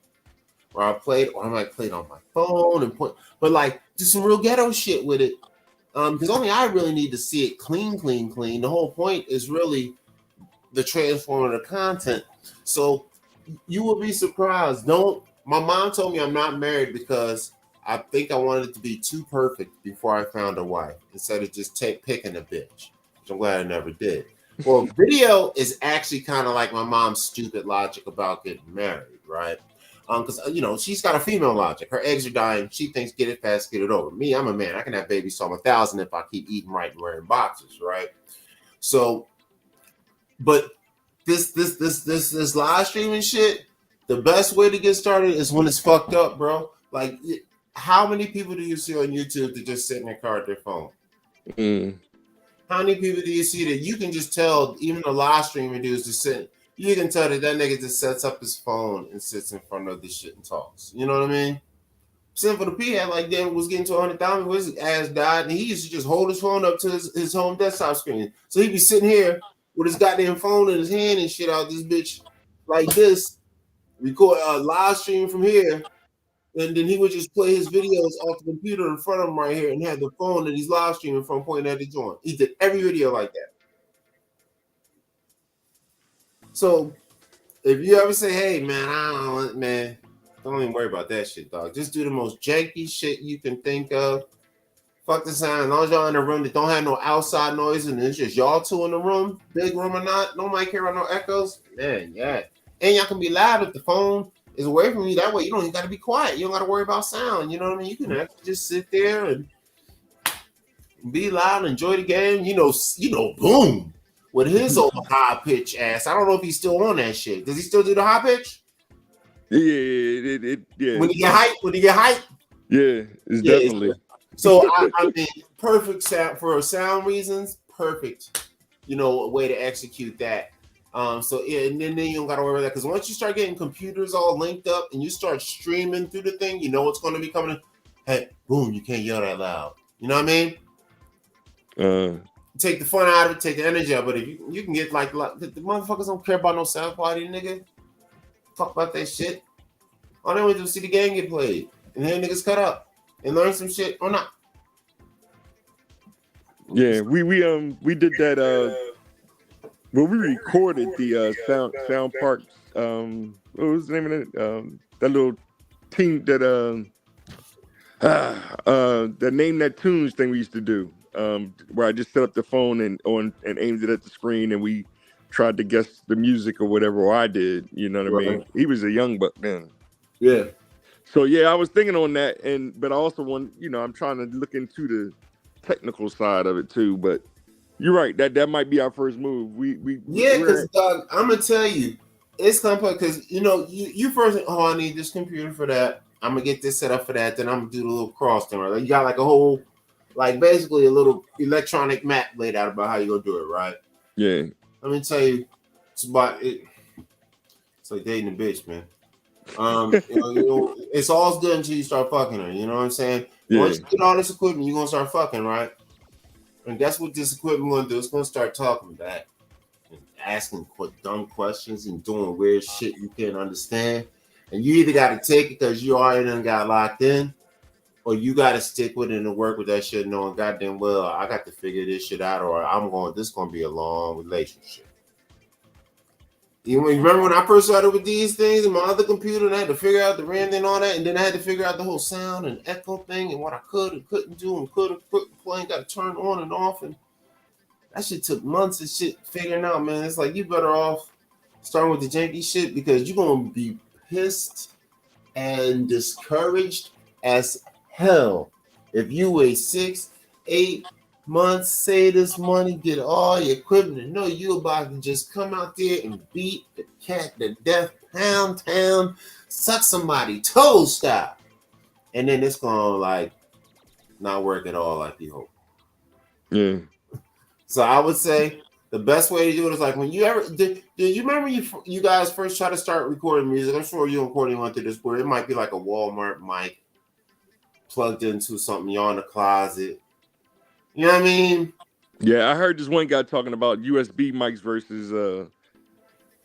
S1: or I might play it on my phone and but like do some real ghetto shit with it. Because only I really need to see it clean. The whole point is really the transformative content. So you will be surprised. My mom told me I'm not married because I think I wanted it to be too perfect before I found a wife, instead of just picking a bitch, which I'm glad I never did. Well, video is actually kind of like my mom's stupid logic about getting married, right? Because she's got a female logic. Her eggs are dying. She thinks get it fast, get it over. Me, I'm a man. I can have babies till I'm 1,000 if I keep eating right and wearing boxers, right? So, but this live streaming shit, the best way to get started is when it's fucked up, bro. Like, how many people do you see on YouTube that just sit in their car at their phone? How many people do you see that you can just tell, even the live streaming dudes just sitting, you can tell that nigga just sets up his phone and sits in front of this shit and talks. You know what I mean? Simple to P had like that was getting to 100,000 where his ass died, and he used to just hold his phone up to his home desktop screen. So he'd be sitting here with his goddamn phone in his hand and shit out this bitch like this, record live stream from here, and then he would just play his videos off the computer in front of him right here and have the phone that he's live streaming from pointing at the joint. He did every video like that. So if you ever say, hey, man, don't even worry about that shit, dog. Just do the most janky shit you can think of. Fuck the sound. As long as y'all in the room that don't have no outside noise and it's just y'all two in the room, big room or not, nobody care about no echoes. Man, yeah. And y'all can be loud if the phone is away from you. That way you don't even got to be quiet. You don't got to worry about sound. You know what I mean? You can actually just sit there and be loud, enjoy the game. You know, boom. With his old high pitch ass. I don't know if he's still on that shit. Does he still do the high pitch?
S18: Yeah.
S1: When he get hype? Yeah,
S18: it's definitely.
S1: So I mean, perfect sound for sound reasons, perfect, a way to execute that. So yeah, and then you don't gotta worry about that, because once you start getting computers all linked up and you start streaming through the thing, you know what's gonna be coming in. Hey, boom, you can't yell that loud. You know what I mean? Take the fun out of it, take the energy out. But if you can get like the motherfuckers don't care about no sound quality, nigga. Fuck about that shit. All they want to do is see the game get played and then niggas cut up and learn some shit or not.
S18: Yeah, we did that. Well, we recorded the Sound Park. What was the name of it? That little team that the Name That Tunes thing we used to do. Where I just set up the phone and aimed it at the screen, and we tried to guess the music or whatever, or I did. You know what I mean? He was a young buck then.
S1: Yeah.
S18: So yeah, I was thinking on that, but I also want, I'm trying to look into the technical side of it too. But you're right, that might be our first move.
S1: Because Doug, I'm gonna tell you, it's complex because you first. Oh, I need this computer for that. I'm gonna get this set up for that. Then I'm gonna do the little cross thing. Right? You got like a whole, like basically a little electronic map laid out about how you gonna do it, right?
S18: Yeah.
S1: Let me tell you, it's about it. It's like dating a bitch, man. It's all good until you start fucking her. You know what I'm saying?
S18: Yeah.
S1: Once you get all this equipment, you're gonna start fucking, right? And that's what this equipment gonna do. It's gonna start talking back and asking dumb questions and doing weird shit you can't understand. And you either gotta take it because you already done got locked in, or you gotta stick with it and work with that shit, knowing goddamn well I got to figure this shit out, or this is gonna be a long relationship. You remember when I first started with these things in my other computer and I had to figure out the RAM and all that, and then I had to figure out the whole sound and echo thing and what I could and couldn't do and could play and got to turn on and off, and that shit took months of shit figuring out, man. It's like you better off starting with the janky shit because you're gonna be pissed and discouraged as hell if you wait 6-8 months, save this money, get all your equipment, and know you about to just come out there and beat the cat to death, pound town, suck somebody toe style, and then it's gonna like not work at all like you hope.
S18: Yeah.
S1: So I would say the best way to do it is like when you ever do you remember you guys first try to start recording music? I'm sure you recording went through this where it might be like a Walmart mic plugged into something, you're in the closet. You know what I mean?
S18: Yeah, I heard this one guy talking about USB mics versus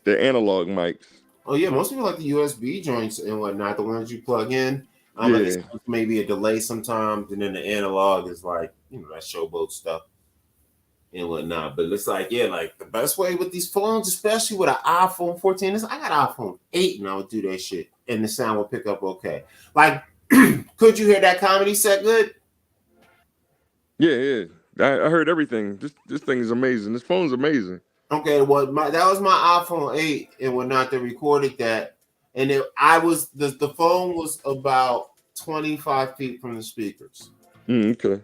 S18: the analog mics.
S1: Oh yeah, most people like the USB joints and whatnot, the ones you plug in.
S18: Yeah.
S1: Maybe a delay sometimes, and then the analog is like that showboat stuff and whatnot. But it's like like the best way with these phones, especially with an iPhone 14, is I got iPhone 8 and I would do that shit, and the sound will pick up okay. Like, could you hear that comedy set good?
S18: Yeah. I heard everything. This thing is amazing. This phone's amazing.
S1: Okay, well, that was my iPhone 8 and whatnot that recorded that, and the phone was about 25 feet from the speakers.
S18: Okay.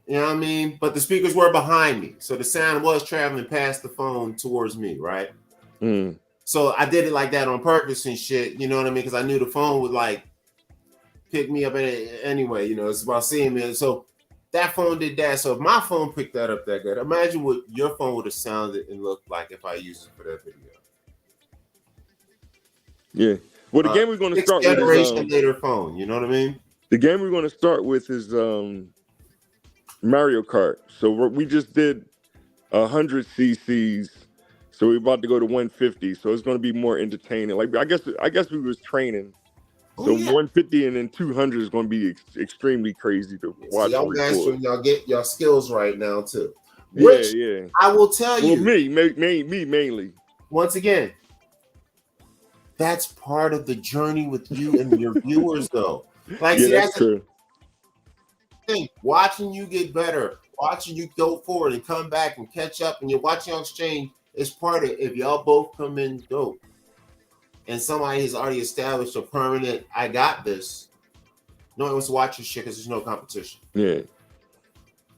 S1: You know what I mean? But the speakers were behind me, so the sound was traveling past the phone towards me, right? So I did it like that on purpose and shit. You know what I mean? Because I knew the phone would like pick me up anyway. It's about seeing me. So that phone did that. So if my phone picked that up that good, imagine what your phone would have sounded and looked like if I used it for that video.
S18: Yeah. Well, the game we're going to start with is
S1: generation later phone. You know what I mean?
S18: The game we're going to start with is Mario Kart. So we just did 100 cc's. So we're about to go to 150. So it's going to be more entertaining. Like I guess we was training. So 150 and then 200 is going to be extremely crazy to watch.
S1: Y'all mastering, y'all get your skills right now too.
S18: Yeah.
S1: I will tell you.
S18: Me mainly.
S1: Once again, that's part of the journey with you and your viewers, though. Like, see, that's true. Thing. Watching you get better, watching you go forward and come back and catch up, and you're watching y'all exchange is part of it. If y'all both come in dope, and somebody has already established a permanent, I got this. No one wants to watch your shit because there's no competition.
S18: Yeah.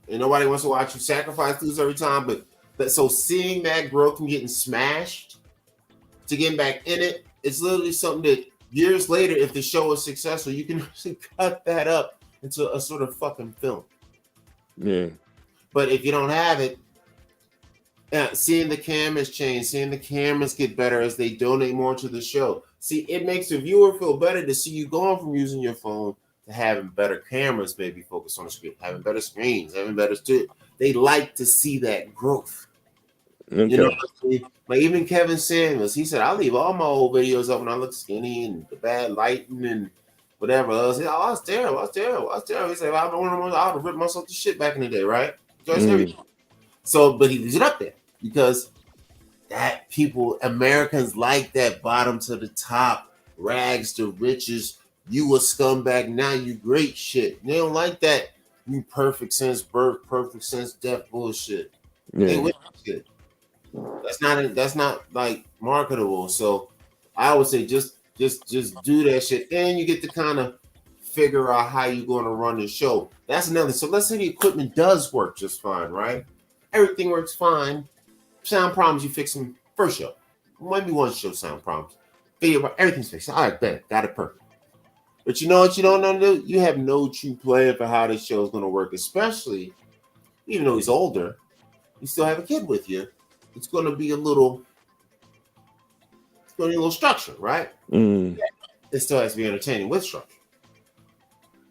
S1: And nobody wants to watch you sacrifice, lose every time. But so seeing that growth from getting smashed to getting back in it, it's literally something that years later, if the show is successful, you can actually cut that up into a sort of fucking film.
S18: Yeah.
S1: But if you don't have it, seeing the cameras change, seeing the cameras get better as they donate more to the show. See, it makes the viewer feel better to see you going from using your phone to having better cameras, maybe focus on the screen, having better screens, having better studio. They like to see that growth.
S18: Okay.
S1: You know, like even Kevin Samuels, he said, I leave all my old videos up when I look skinny and the bad lighting and whatever else. He said, oh, that's terrible. He said, I would have ripped myself to shit back in the day, right? So, but he leaves it up there because that Americans like that bottom to the top, rags to riches. You a scumbag, now you great shit. They don't like that you perfect sense birth, perfect sense death bullshit.
S18: Yeah.
S1: They with shit. That's not like marketable. So I would say just Just do that shit. Then you get to kind of figure out how you're going to run the show. That's another. So let's say the equipment does work just fine, right? Everything works fine. Sound problems, you fix them first show. Maybe one show sound problems. Video, everything's fixed. All right, bet. Got it perfect. But you know what you don't know to do? You have no true plan for how this show is going to work, especially even though he's older, you still have a kid with you. It's going to be a little structure, right?
S18: Mm.
S1: It still has to be entertaining with structure.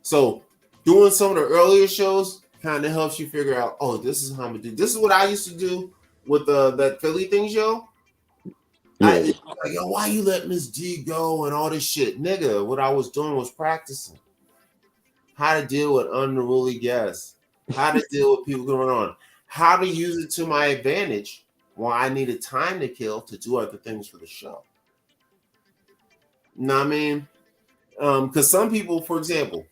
S1: So doing some of the earlier shows kind of helps you figure out, oh, this is how I'm going to do. This is what I used to do with that Philly thing show.
S18: Yeah.
S1: Yo, why you let Miss D go and all this shit? Nigga, what I was doing was practicing how to deal with unruly guests, how to deal with people going on, how to use it to my advantage while I needed time to kill to do other things for the show. You know what I mean? Because some people, for example,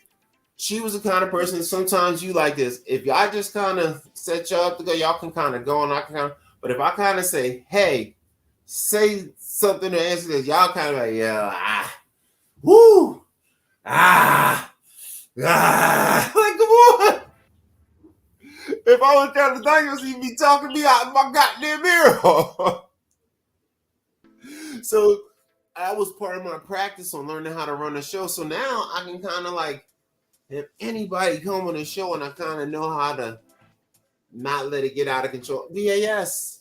S1: she was the kind of person that sometimes you like this. If y'all just kind of set y'all up to go, y'all can kind of go and I can kind of, but if I kind of say, hey, say something to answer this, y'all kind of like, yeah, woo, like, come on. If I was trying to think, you'd be talking to me out of my goddamn mirror. So that was part of my practice on learning how to run a show. So now I can kind of like, if anybody come on the show and I kind of know how to not let it get out of control. BAS.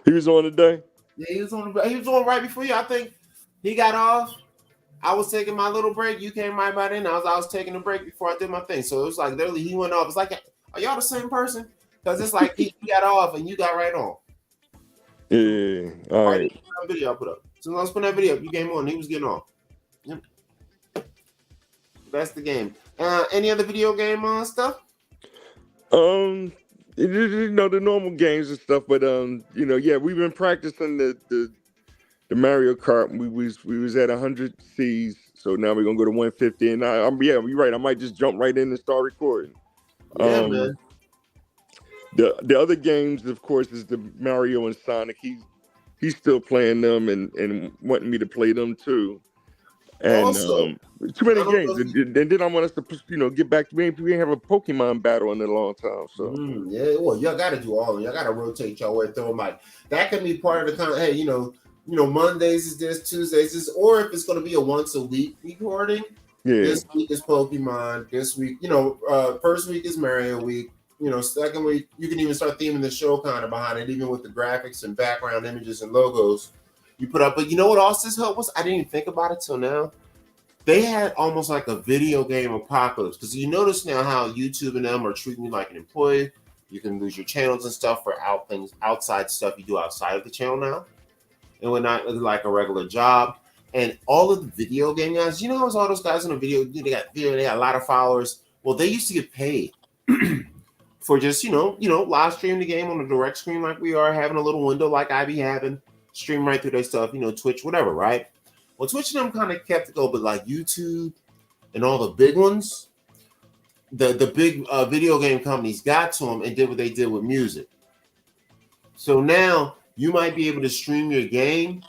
S18: He was on today?
S1: Yeah, he was on right before you. I think he got off. I was taking my little break. You came right by then. I was taking a break before I did my thing. So it was like literally he went off. It's like, are y'all the same person? Because it's like he got off and you got right on.
S18: Yeah. All right.
S1: Video I put up. So let's put that video up. You came on. He was getting off. Yep. That's the game. Any other video game stuff?
S18: You know, the normal games and stuff, but yeah, we've been practicing the Mario Kart. We was at 100 C's, so now we're gonna go to 150. And you're right. I might just jump right in and start recording.
S1: Yeah, man.
S18: The other games, of course, is the Mario and Sonic. He's still playing them and wanting me to play them too. And
S1: also,
S18: too many games. And then I want us to get back to we ain't have a Pokemon battle in a long time. So
S1: yeah, well, y'all got to do all of them. Y'all got to rotate y'all way through them. Like that can be part of the kind of, hey, Mondays is this, Tuesdays is, or if it's going to be a once a week recording.
S18: Yeah.
S1: This week is Pokemon. This week, first week is Mario week. Second week you can even start theming the show kind of behind it, even with the graphics and background images and logos you put up. But you know what else this help was? I didn't even think about it till now. They had almost like a video game apocalypse, because you notice now how YouTube and them are treating you like an employee. You can lose your channels and stuff for outside stuff you do outside of the channel now, and whatnot, like a regular job. And all of the video game guys, how all those guys in the video, they got a lot of followers. Well, they used to get paid for just live stream the game on a direct screen like we are, having a little window like I be having, stream right through their stuff, Twitch, whatever, right? Well, Twitch and them kind of kept it go, but like YouTube and all the big ones, the big video game companies got to them and did what they did with music. So now you might be able to stream your game,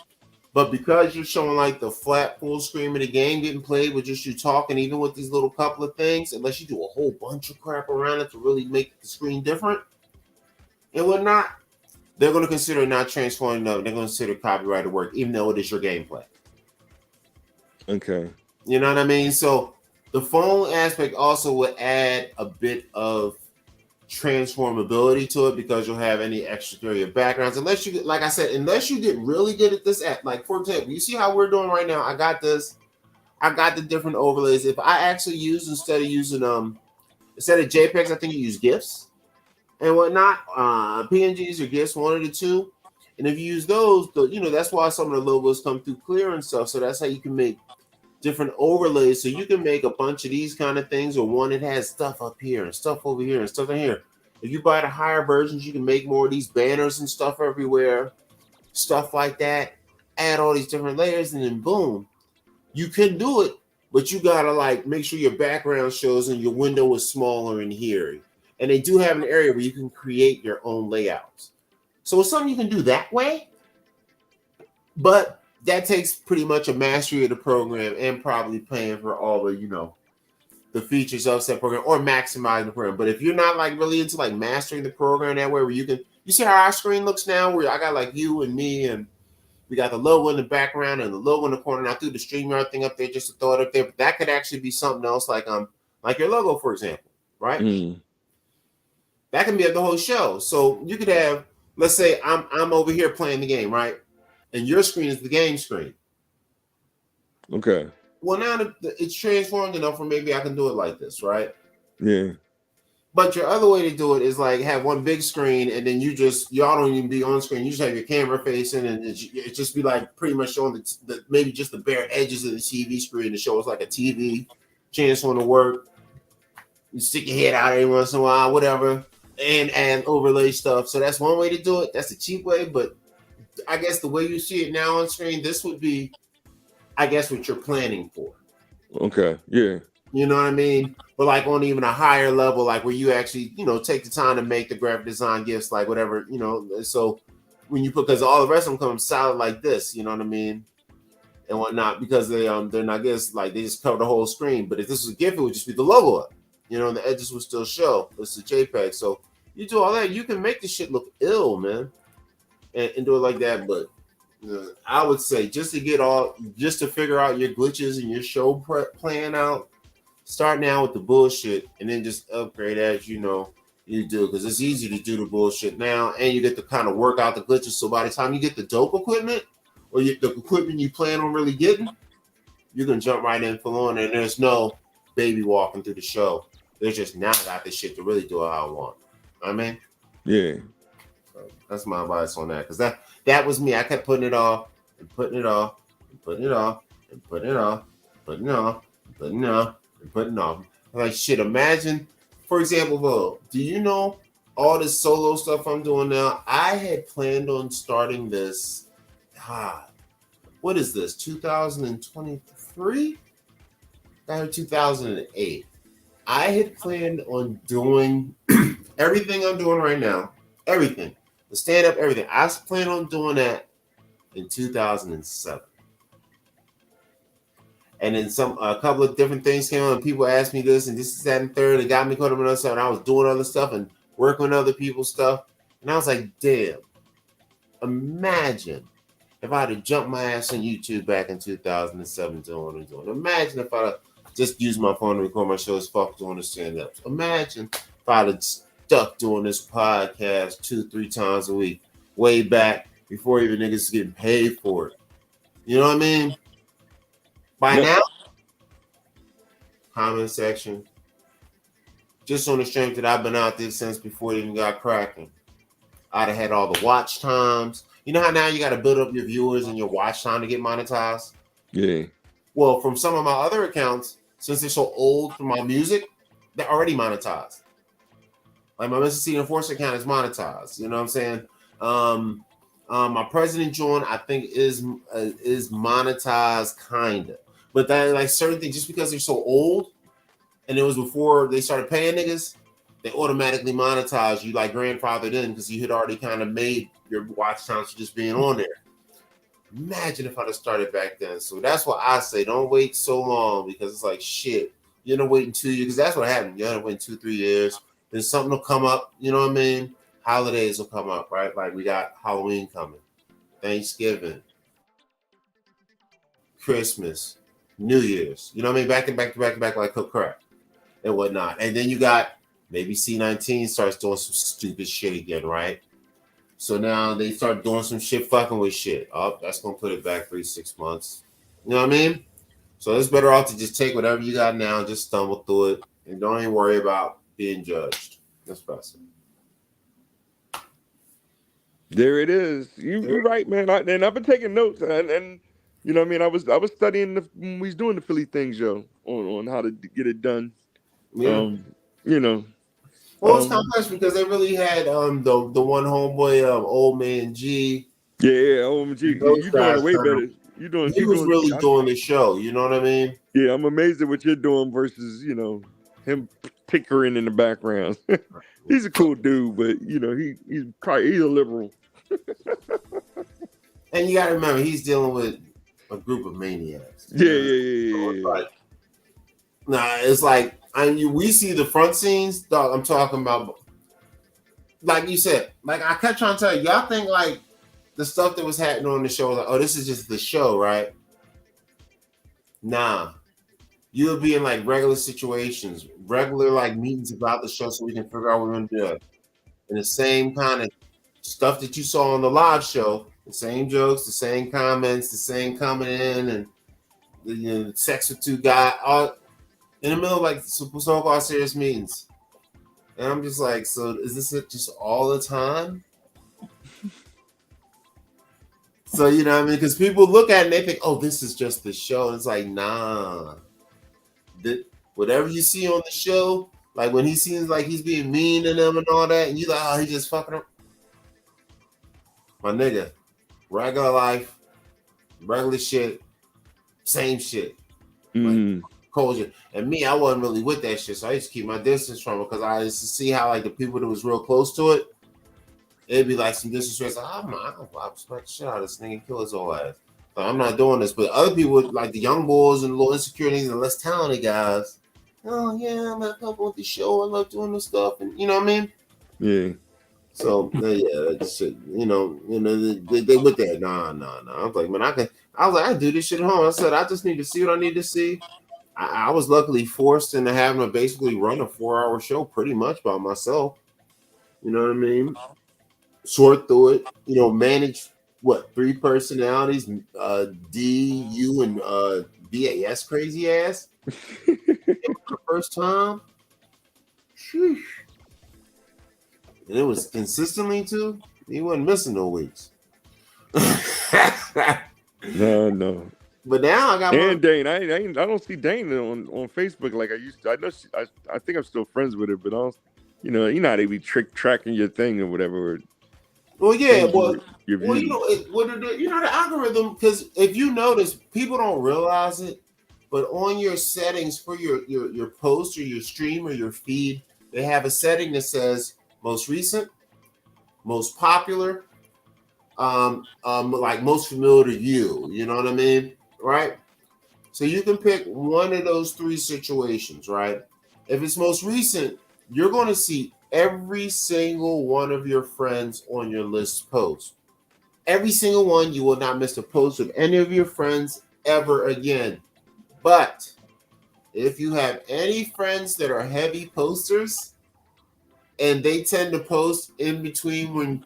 S1: but because you're showing like the flat full screen of the game getting played with just you talking, even with these little couple of things, unless you do a whole bunch of crap around it to really make the screen different and whatnot, they're going to consider not transforming them. They're going to consider copyrighted work, even though it is your gameplay.
S18: Okay.
S1: You know what I mean? So the phone aspect also would add a bit of transformability to it, because you'll have any exterior backgrounds. Unless you, like I said, unless you get really good at this app. Like, for example, you see how we're doing right now? I got the different overlays. If I actually use, instead of JPEGs, I think you use GIFs and whatnot. PNGs or GIFs, one of the two. And if you use those, that's why some of the logos come through clear and stuff. So that's how you can make different overlays. So you can make a bunch of these kind of things, or one that has stuff up here and stuff over here and stuff in here. If you buy the higher versions, you can make more of these banners and stuff everywhere, stuff like that. Add all these different layers, and then boom, you can do it. But you gotta like make sure your background shows and your window is smaller in here. And they do have an area where you can create your own layouts. So it's something you can do that way. But that takes pretty much a mastery of the program and probably paying for all the, the features of said program or maximizing the program. But if you're not like really into like mastering the program that way, where you see how our screen looks now, where I got like you and me, and we got the logo in the background and the logo in the corner. And I threw the StreamYard thing up there just to throw it up there, but that could actually be something else, like your logo, for example, right? That can be at the whole show. So you could have, let's say I'm over here playing the game, right? And your screen is the game screen.
S18: Okay.
S1: Well, now that it's transformed enough where maybe I can do it like this, right?
S18: Yeah.
S1: But your other way to do it is like have one big screen, and then y'all don't even be on screen. You just have your camera facing, and it just be like pretty much showing the maybe just the bare edges of the TV screen to show it's like a TV chance on to work. You stick your head out every once in a while, whatever, and overlay stuff. So that's one way to do it. That's the cheap way, but I guess the way you see it now on screen, this would be, I guess, what you're planning for.
S18: Okay. Yeah.
S1: You know what I mean? But like on even a higher level, like where you actually, take the time to make the graphic design gifts, like whatever, so when you because all the rest of them come solid like this, you know what I mean? And whatnot, because they're not, I guess, like they just cover the whole screen. But if this was a GIF, it would just be the logo up, and the edges would still show. It's a JPEG. So you do all that, you can make the shit look ill, man, and do it like that. But I would say just to figure out your glitches and your show plan out, start now with the bullshit and then just upgrade as you do, because it's easy to do the bullshit now and you get to kind of work out the glitches. So by the time you get the dope equipment or the equipment you plan on really getting, you're going to jump right in full on, and there's no baby walking through the show. There's just now I got this shit to really do it how I want. I mean?
S18: Yeah.
S1: So that's my advice on that, because that was me. I kept putting it off and putting it off and putting it off and putting it off, putting it off, putting it off. Putting off. Like shit, imagine, for example, do you know all this solo stuff I'm doing now? I had planned on starting this, what is this, 2023? 2008. I had planned on doing everything I'm doing right now, everything, the stand-up, everything. I was planning on doing that in 2007. And then a couple of different things came on, and people asked me this and this, that, and third. It got me caught up in other stuff, and I was doing other stuff and working on other people's stuff. And I was like, damn, imagine if I had to jump my ass on YouTube back in 2007 doing what I'm doing. Imagine if I just used my phone to record my shows, fuck doing the stand-ups. Imagine if I had stuck doing this podcast 2-3 times a week, way back before even niggas getting paid for it. You know what I mean? By now, comment section, just on the strength that I've been out there since before it even got cracking, I'd have had all the watch times. You know how now you got to build up your viewers and your watch time to get monetized?
S18: Yeah.
S1: Well, from some of my other accounts, since they're so old for my music, they're already monetized. Like my Mr. C Enforcer account is monetized. You know what I'm saying? My President joint, I think, is monetized, kind of. But that, like, certain things, just because they're so old, and it was before they started paying niggas, they automatically monetize you, like grandfathered in, because you had already kind of made your watch times for just being on there. Imagine if I'd have started back then. So that's why I say don't wait so long, because it's like shit. You're gonna wait in 2 years, because that's what happened. You're gonna wait 2-3 years. Then something will come up. You know what I mean? Holidays will come up, right? Like we got Halloween coming, Thanksgiving, Christmas, New Year's. You know what I mean? Back to back like cook crap and whatnot. And then you got maybe C19 starts doing some stupid shit again, right? So now they start doing some shit fucking with shit. Oh, that's gonna put it back 3-6 months. You know what I mean? So it's better off to just take whatever you got now and just stumble through it and don't even worry about being judged. That's best.
S18: There it is. You're right, man. And I've been taking notes, and you know what I mean. I was studying when we was doing the Philly things, yo, on how to get it done.
S1: Yeah.
S18: You know.
S1: Well, it's complex because they really had the one homeboy, Old Man G.
S18: Yeah, OMG. You're doing it way better.
S1: He was really doing the show. You know what I mean?
S18: Yeah, I'm amazed at what you're doing versus him tinkering in the background. He's a cool dude, but he's a liberal.
S1: And you got to remember, he's dealing with a group of maniacs.
S18: Yeah.
S1: It's like we see the front scenes, dog. I'm talking about, like you said, like I kept trying to tell you, y'all think like the stuff that was happening on the show, like, oh, this is just the show, right? Nah, you'll be in like regular situations, regular like meetings about the show, so we can figure out what we're gonna do. And the same kind of stuff that you saw on the live show, the same jokes, the same comments, the same coming in, and the sex with two guys, all in the middle of like so-called serious meetings. And I'm just like, so is this it just all the time? So, you know what I mean? Because people look at it and they think, oh, this is just the show. And it's like, nah. Whatever you see on the show, like when he seems like he's being mean to them and all that, and you like, oh, he just fucking them. My nigga, regular life, regular shit, same shit. Like, culture. And me, I wasn't really with that shit, so I used to keep my distance from it because I used to see how like the people that was real close to it, it'd be like some disrespect. Like, I'm gonna smack the shit out of this nigga and kill his whole ass. So I'm not doing this. But other people, like the young boys and the little insecurities and less talented guys, oh yeah, I'm not helping with the show. I love doing this stuff, and you know what I mean?
S18: Yeah.
S1: So yeah, that shit, you know, they with that. Nah. I was like, man, I do this shit at home. I said, I just need to see what I need to see. I was luckily forced into having to basically run a 4-hour show pretty much by myself. You know what I mean? Sort through it, you know, manage 3 personalities, D, U, and BAS crazy ass. The first time. Sheesh. And it was consistently too. He wasn't missing no weeks.
S18: No.
S1: But now I got
S18: Dane. I don't see Dane on Facebook like I used to. I know I think I'm still friends with her, but I don't, you know how they be tracking your thing or whatever.
S1: Well, yeah,
S18: your
S1: you know, the algorithm. Because if you notice, people don't realize it, but on your settings for your post or your stream or your feed, they have a setting that says most recent, most popular, like most familiar to you. You know what I mean? Right? So you can pick one of those 3 situations, right? If it's most recent, you're going to see every single one of your friends on your list post. Every single one. You will not miss a post of any of your friends ever again. But if you have any friends that are heavy posters and they tend to post in between when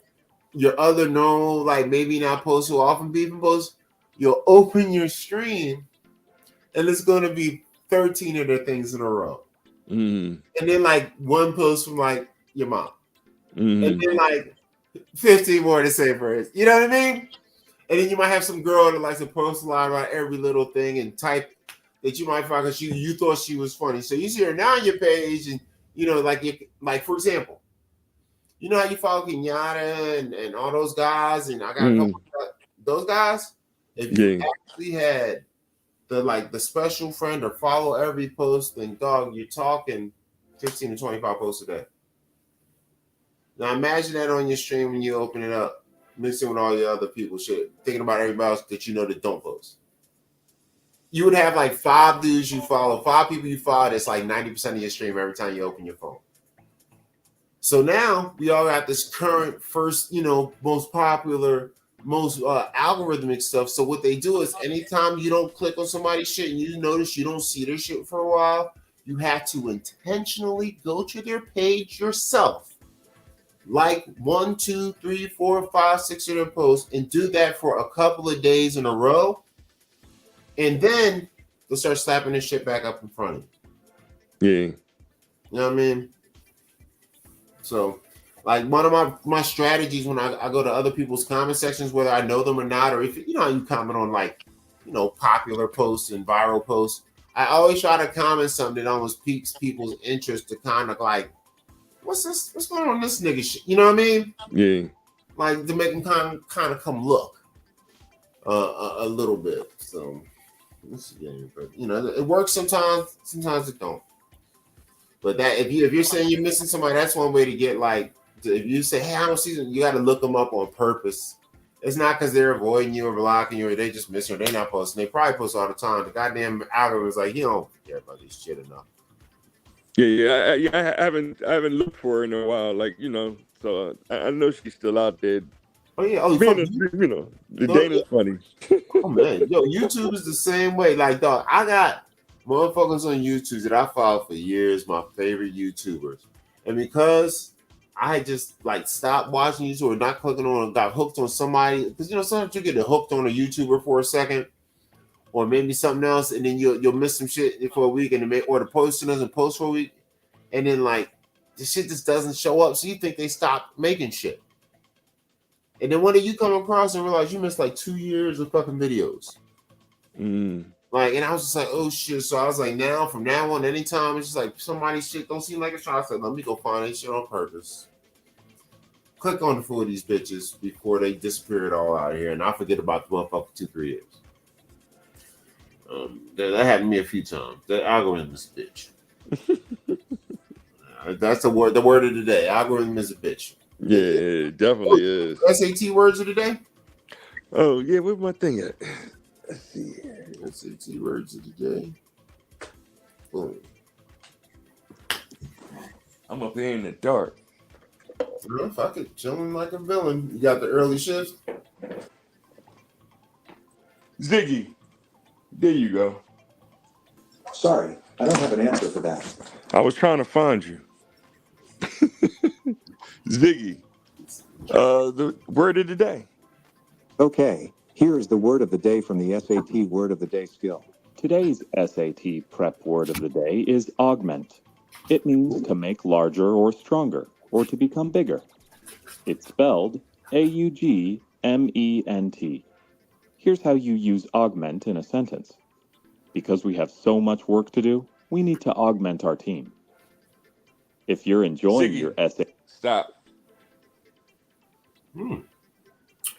S1: your other normal, like maybe not post so often people post, you'll open your stream and it's going to be 13 of their things in a row. And then like one post from like your mom. And then like 15 more to say for it. You know what I mean? And then you might have some girl that likes to post a lot about every little thing and type that you might find because you thought she was funny. So you see her now on your page and, you know, like for example, you know how you follow Kenyatta and all those guys, and I got a couple of those guys. If you actually had the special friend or follow every post, then dog, you're talking 15 to 25 posts a day. Now imagine that on your stream when you open it up, mixing with all your other people shit, thinking about everybody else that you know that don't post. You would have like 5 dudes you follow, 5 people you follow. That's like 90% of your stream every time you open your phone. So now we all got this current first, you know, most popular, most algorithmic stuff. So what they do is anytime you don't click on somebody's shit and you notice you don't see their shit for a while, you have to intentionally go to their page yourself, like 1, 2, 3, 4, 5, 6 of their posts, and do that for a couple of days in a row. And then they'll start slapping this shit back up in front of you.
S18: Yeah.
S1: You know what I mean? So, like one of my strategies when I go to other people's comment sections, whether I know them or not, or if you know how you comment on like, you know, popular posts and viral posts, I always try to comment something that almost piques people's interest to kind of like, what's this? What's going on with this nigga shit? You know what I mean?
S18: Yeah.
S1: Like to make them kind of come look a little bit. So, but you know, it works sometimes. Sometimes it don't. But that if you're saying you're missing somebody, that's one way to get like. If you say, hey, I don't see them, you got to look them up on purpose It's not because they're avoiding you or blocking you or they just miss you or they not posting. They probably post all the time. The goddamn algorithm is like, you don't care about this shit enough.
S18: I haven't looked for her in a while. Like, you know, so I know she's still out there.
S1: Oh yeah,
S18: The Dana's funny.
S1: Oh man, yo, YouTube is the same way. Like, dog, I got motherfuckers on YouTube that I followed for years, my favorite YouTubers, and because I just like stopped watching YouTube or not clicking on, got hooked on somebody, because sometimes you get hooked on a YouTuber for a second, or maybe something else, and then you'll miss some shit for a week, and or the person doesn't post for a week, and then like the shit just doesn't show up, so you think they stopped making shit. And then when you come across and realize you missed like 2 years of fucking videos. Like, and I was just like, oh shit. So I was like, from now on, anytime it's just like somebody's shit don't seem like it's trying. I said, let me go find that shit on purpose. Click on the fool of these bitches before they disappear it all out of here. And I forget about the motherfucker 2-3 years. That happened to me a few times. The algorithm is a bitch. That's the word of the day. Algorithm is a bitch.
S18: Yeah, it definitely is.
S1: SAT words of the day?
S18: Oh, yeah, where's my thing at? Let's see.
S1: SAT words of the day. Boom.
S18: I'm up here in the dark.
S1: No, fuck it. Chilling like a villain. You got the early shift?
S18: Ziggy. There you go.
S19: Sorry, I don't have an answer for that.
S18: I was trying to find you. Ziggy. The word of the day.
S19: Okay, here is the word of the day from the SAT Word of the Day skill.
S20: Today's SAT prep word of the day is augment. It means to make larger or stronger, or to become bigger. It's spelled AUGMENT. Here's how you use augment in a sentence. Because we have so much work to do, we need to augment our team. If you're enjoying your SAT...
S18: Stop.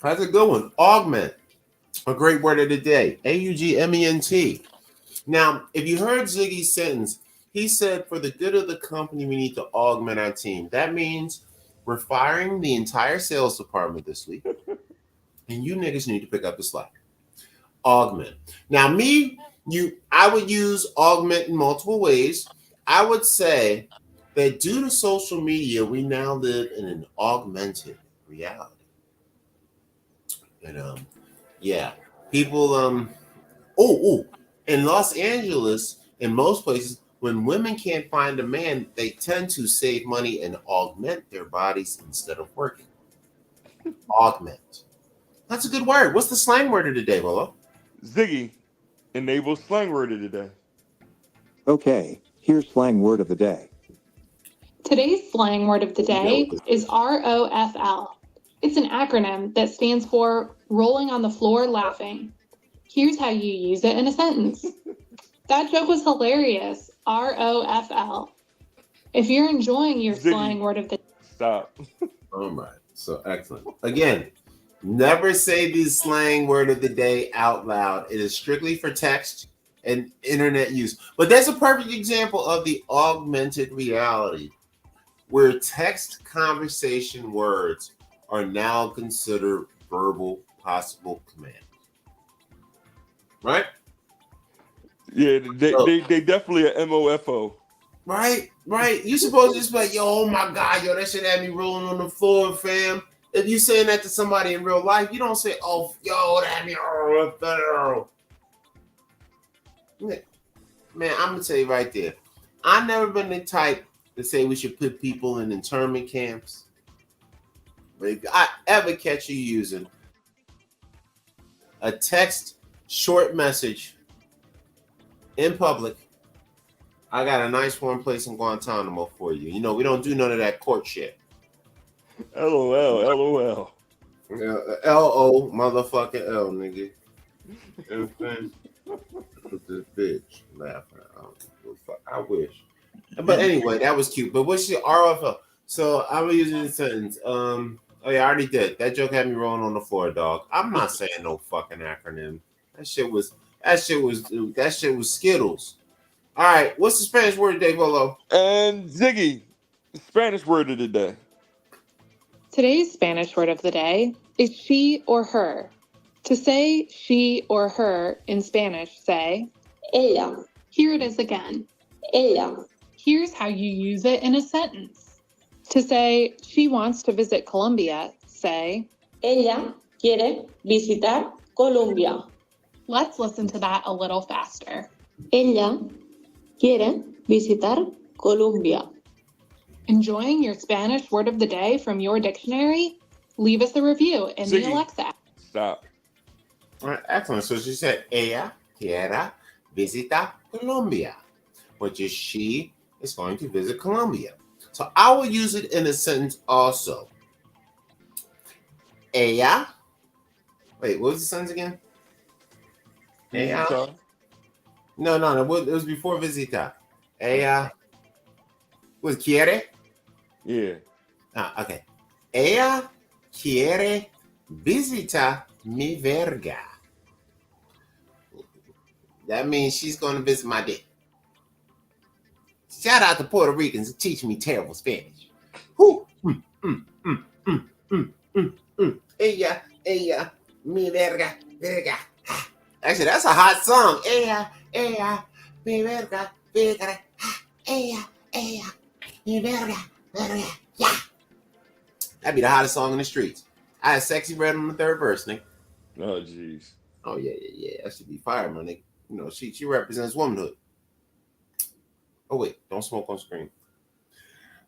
S1: That's a good one. Augment. A great word of the day. AUGMENT. Now, if you heard Ziggy's sentence, he said for the good of the company, we need to augment our team. That means we're firing the entire sales department this week. And you niggas need to pick up the slack. Augment. Now, I would use augment in multiple ways. I would say that due to social media, we now live in an augmented reality. And people in Los Angeles, in most places, when women can't find a man, they tend to save money and augment their bodies instead of working. Augment. That's a good word. What's the slang word of the day, Bolo?
S18: Ziggy. Enable slang word of the day.
S19: Okay, here's slang word of the day.
S21: Today's slang word of the day is ROFL. It's an acronym that stands for rolling on the floor laughing. Here's how you use it in a sentence. That joke was hilarious. ROFL. If you're enjoying your slang word of the day.
S18: Stop.
S1: All right. So excellent. Again, never say the slang word of the day out loud. It is strictly for text and internet use. But that's a perfect example of the augmented reality where text conversation words are now considered verbal possible commands. Right?
S18: Yeah, they definitely a MOFO.
S1: Right. You supposed to just be like, yo, oh my God, yo, that shit had me rolling on the floor, fam. If you saying that to somebody in real life, you don't say, oh, yo, that had me. Man, I'm gonna tell you right there. I've never been the type to say we should put people in internment camps. But if I ever catch you using a text short message in public, I got a nice warm place in Guantanamo for you. You know, we don't do none of that court shit.
S18: LOL.
S1: L-O motherfucking L, nigga. You know what I'm saying? With this bitch laughing. I wish. But anyway, that was cute. But what's your RFL? So I'm gonna use it in a sentence. Oh yeah, I already did. That joke had me rolling on the floor, dog. I'm not saying no fucking acronym. That shit was Skittles. All right, what's the Spanish word today, Bolo?
S18: And Ziggy, Spanish word of the day.
S21: Today's Spanish word of the day is she or her. To say she or her in Spanish, say ella. Here it is again. Ella. Here's how you use it in a sentence. To say she wants to visit Colombia, say ella quiere visitar Colombia. Let's listen to that a little faster. Ella quiere visitar Colombia. Enjoying your Spanish word of the day from your dictionary? Leave us a review in the Alexa app.
S18: Stop.
S1: All right, excellent. So she said, ella quiere visitar Colombia, which is she is going to visit Colombia. So I will use it in a sentence also. Ella. Wait, what was the sentence again? Ella. No. It was before visita. Ella. Was quiere?
S18: Yeah.
S1: Okay. Ella quiere visitar mi verga. That means she's going to visit my dick. Shout out to Puerto Ricans who teach me terrible Spanish. Ella, mi verga, verga. Actually, that's a hot song. Ella, mi verga, verga. Ella, mi verga, verga. Yeah. That'd be the hottest song in the streets. I had Sexy Red on the third verse, nigga.
S18: Oh, jeez.
S1: Oh, yeah. That should be fire, my nigga. You know, she represents womanhood. Oh, wait. Don't smoke on screen.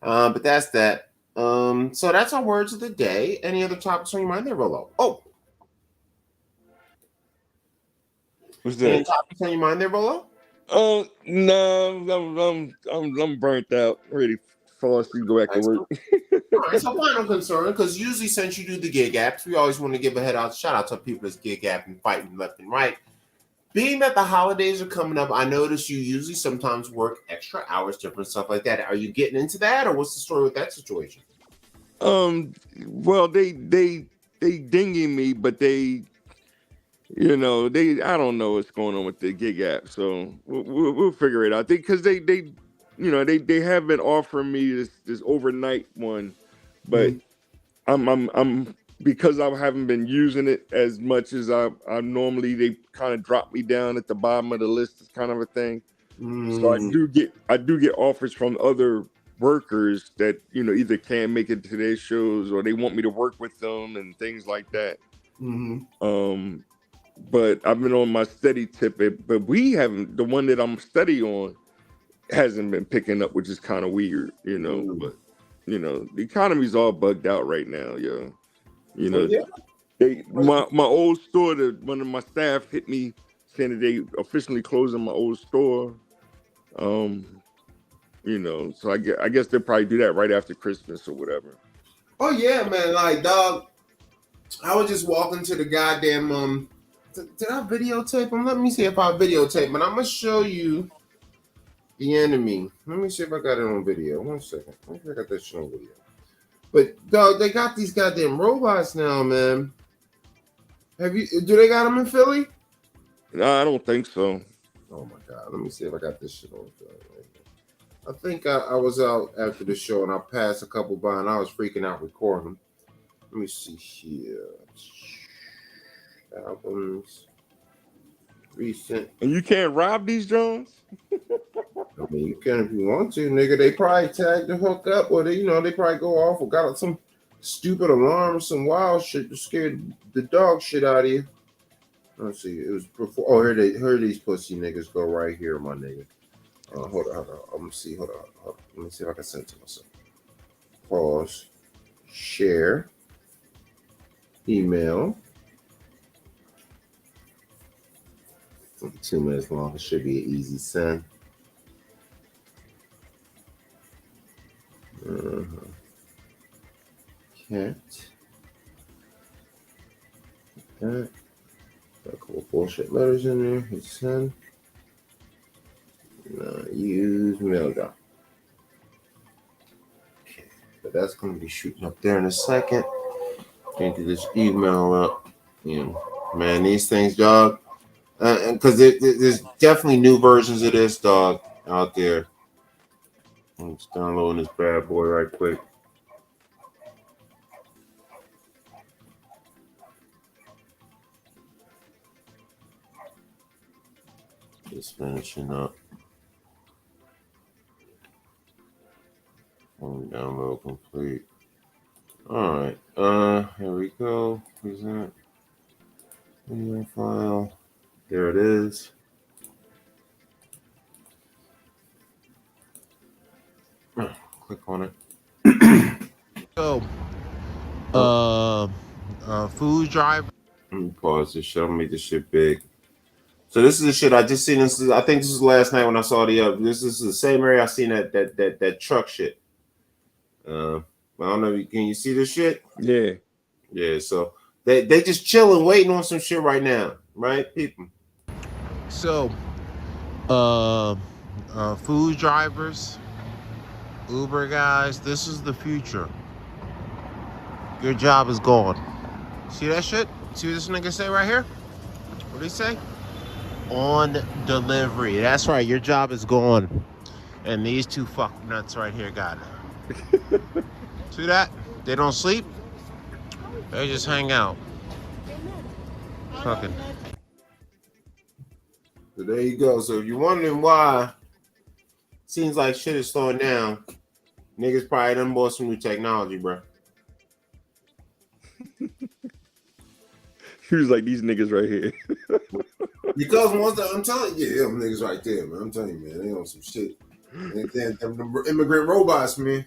S1: But that's that. So that's our words of the day. Any other topics on your mind there, Rolo? Oh.
S18: What's that?
S1: Any topics on your mind there, Rolo?
S18: No, I'm burnt out. Ready to fall asleep, go back to work.
S1: All right, so final concern, because usually since you do the gig apps, we always want to give a shout out to people that's gig app and fighting left and right. Being that the holidays are coming up, I notice you usually sometimes work extra hours, different stuff like that. Are you getting into that, or what's the story with that situation?
S18: Well, they dinging me, but they I don't know what's going on with the gig app, so we'll figure it out. Because they have been offering me this overnight one, but I'm because I haven't been using it as much as I normally. They kind of drop me down at the bottom of the list, kind of a thing. So I do get offers from other workers that either can't make it to their shows or they want me to work with them and things like that. But I've been on my steady tip, but we haven't. The one that I'm steady on hasn't been picking up, which is kind of weird, But the economy's all bugged out right now, yo. My old store. One of my staff hit me saying that they officially closing my old store. So I guess they'll probably do that right after Christmas or whatever.
S1: Oh yeah, man. Like, dog, I was just walking to the goddamn did I videotape him? Let me see if I videotape him. And I'm gonna show you the enemy. Let me see if I got it on video. 1 second. I think I got that shit on video. But dog, they got these goddamn robots now, man. Do they got them in Philly?
S18: No, I don't think so.
S1: Oh my god. Let me see if I got this shit on film. I think I was out after the show and I passed a couple by and I was freaking out recording them. Let me see here. Albums. Recent.
S18: And you can't rob these drones?
S1: I mean, you can if you want to, nigga. They probably tagged the hook up or they probably go off or got some stupid alarm, some wild shit to scare the dog shit out of you. Let's see. It was before. Oh, here these pussy niggas go right here, my nigga. Hold on. I'm gonna see. Hold on. Let me see if I can send it to myself. Pause. Share. Email. 2 minutes long. It should be an easy send. Cat. That. Got a couple bullshit letters in there. Hit send. Use mail.com. Okay. But that's going to be shooting up there in a second. Can't do this email up. Man, these things, dog. Because there's definitely new versions of this, dog, out there. I'm just downloading this bad boy right quick. Just finishing up. Download complete. All right. Here we go. Present video file. There it is. Click on it.
S5: So, food driver.
S1: Let me pause this shit. I'm gonna make this shit big. So this is the shit I just seen. This is, I think this was last night when I saw the. This is the same area I seen that truck shit. I don't know. Can you see this shit?
S18: Yeah.
S1: Yeah. So they just chilling, waiting on some shit right now, right, people?
S5: So, food drivers, Uber guys, this is the future. Your job is gone. See that shit? See what this nigga say right here? What did he say? On delivery. That's right, your job is gone. And these two fuck nuts right here got it. See that? They don't sleep. They just hang out. Fucking.
S1: So there you go. So if you're wondering why seems like shit is slowing down, niggas probably done bought some new technology, bro.
S18: He was like, these niggas right here.
S1: Because once I'm telling you, yeah, them niggas right there, man. I'm telling you, man, they on some shit. Them immigrant robots, man.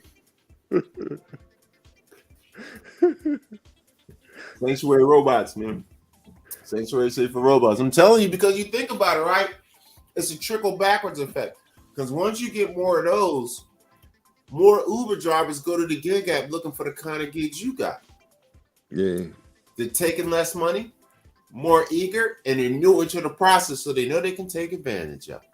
S1: Sanctuary robots, man. Sanctuary safe for robots. I'm telling you, because you think about it, right? It's a trickle backwards effect. Because once you get more of those, more Uber drivers go to the gig app looking for the kind of gigs you got.
S18: Yeah.
S1: They're taking less money, more eager, and they're newer to the process, so they know they can take advantage of it.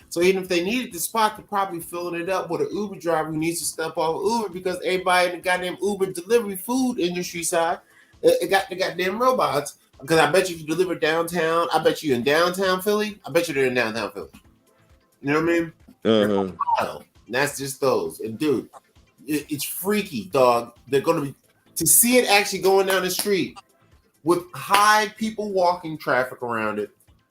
S1: So even if they needed the spot, they're probably filling it up with an Uber driver who needs to step off Uber because everybody in the goddamn Uber delivery food industry side, it got the goddamn robots. Because I bet you if you deliver downtown, I bet you in downtown Philly, I bet you they're in downtown Philly. You know what I mean?
S18: Uh-huh.
S1: And that's just those. And dude, it's freaky, dog. They're going to be, to see it actually going down the street with high people walking traffic around it,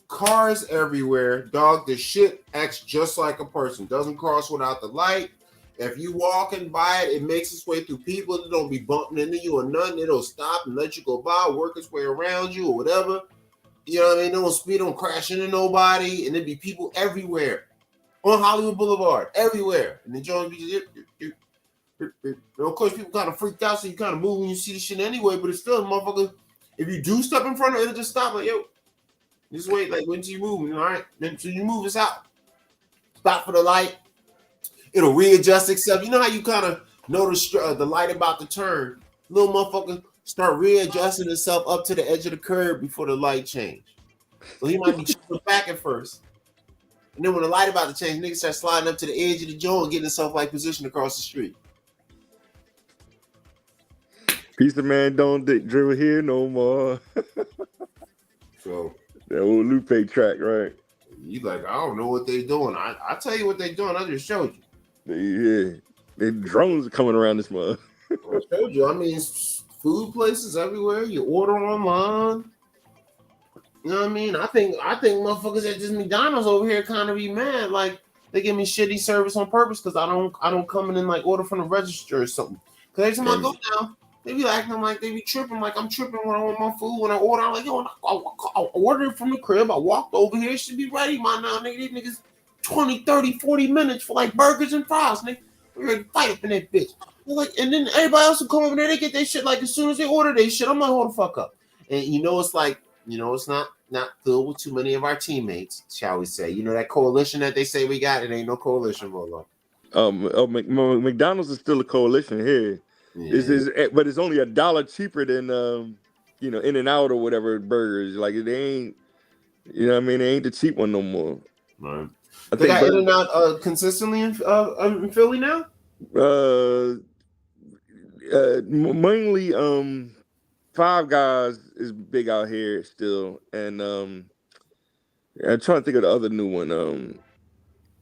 S1: cars everywhere, dog, the shit acts just like a person. Doesn't cross without the light. If you walking by it, it makes its way through people. It don't be bumping into you or nothing. It'll stop and let you go by, work its way around you or whatever. You know what I mean? It don't speed, don't crash into nobody. And there be people everywhere on Hollywood Boulevard, everywhere. And the joint be of course, people kind of freaked out, so you kind of move when you see the shit anyway. But it's still, motherfucker, if you do step in front of it, it'll just stop. Like, yo, just wait. Like, when you move, all right? Then so you move, it's out. Stop for the light. It'll readjust itself. You know how you kind of notice the light about to turn? Little motherfucker start readjusting itself up to the edge of the curb before the light change. So he might be tripping back at first. And then when the light about to change, niggas start sliding up to the edge of the joint and getting himself like positioned across the street.
S18: Piece of man don't drill here no more.
S1: So
S18: that old Lupe track, right?
S1: You like, I don't know what they doing. I tell you what they doing. I just showed you.
S18: Yeah, the drones are coming around this month.
S1: I showed you. I mean, food places everywhere. You order online. You know what I mean? I think motherfuckers at this McDonald's over here kind of be mad. Like they give me shitty service on purpose because I don't come in and like order from the register or something. Because every time I go down, they be acting like they be tripping. Like I'm tripping when I want my food. When I order, I'm like, yo, I ordered it from the crib. I walked over here. It should be ready by now, nigga. These niggas 20, 30, 40 minutes for like burgers and fries, nigga. We're ready to fight up in that bitch. Like, and then everybody else will come over there, they get their shit like as soon as they order their shit. I'm like, hold the fuck up. And it's like, it's not filled with too many of our teammates, shall we say. You know that coalition that they say we got? It ain't no coalition, Rolo.
S18: McDonald's is still a coalition here. Yeah. But it's only $1 cheaper than In-N-Out or whatever burgers. Like it ain't, you know what I mean? It ain't the cheap one no more.
S1: Right. They got In-N-Out consistently in Philly now?
S18: Mainly Five Guys is big out here still. And I'm trying to think of the other new one.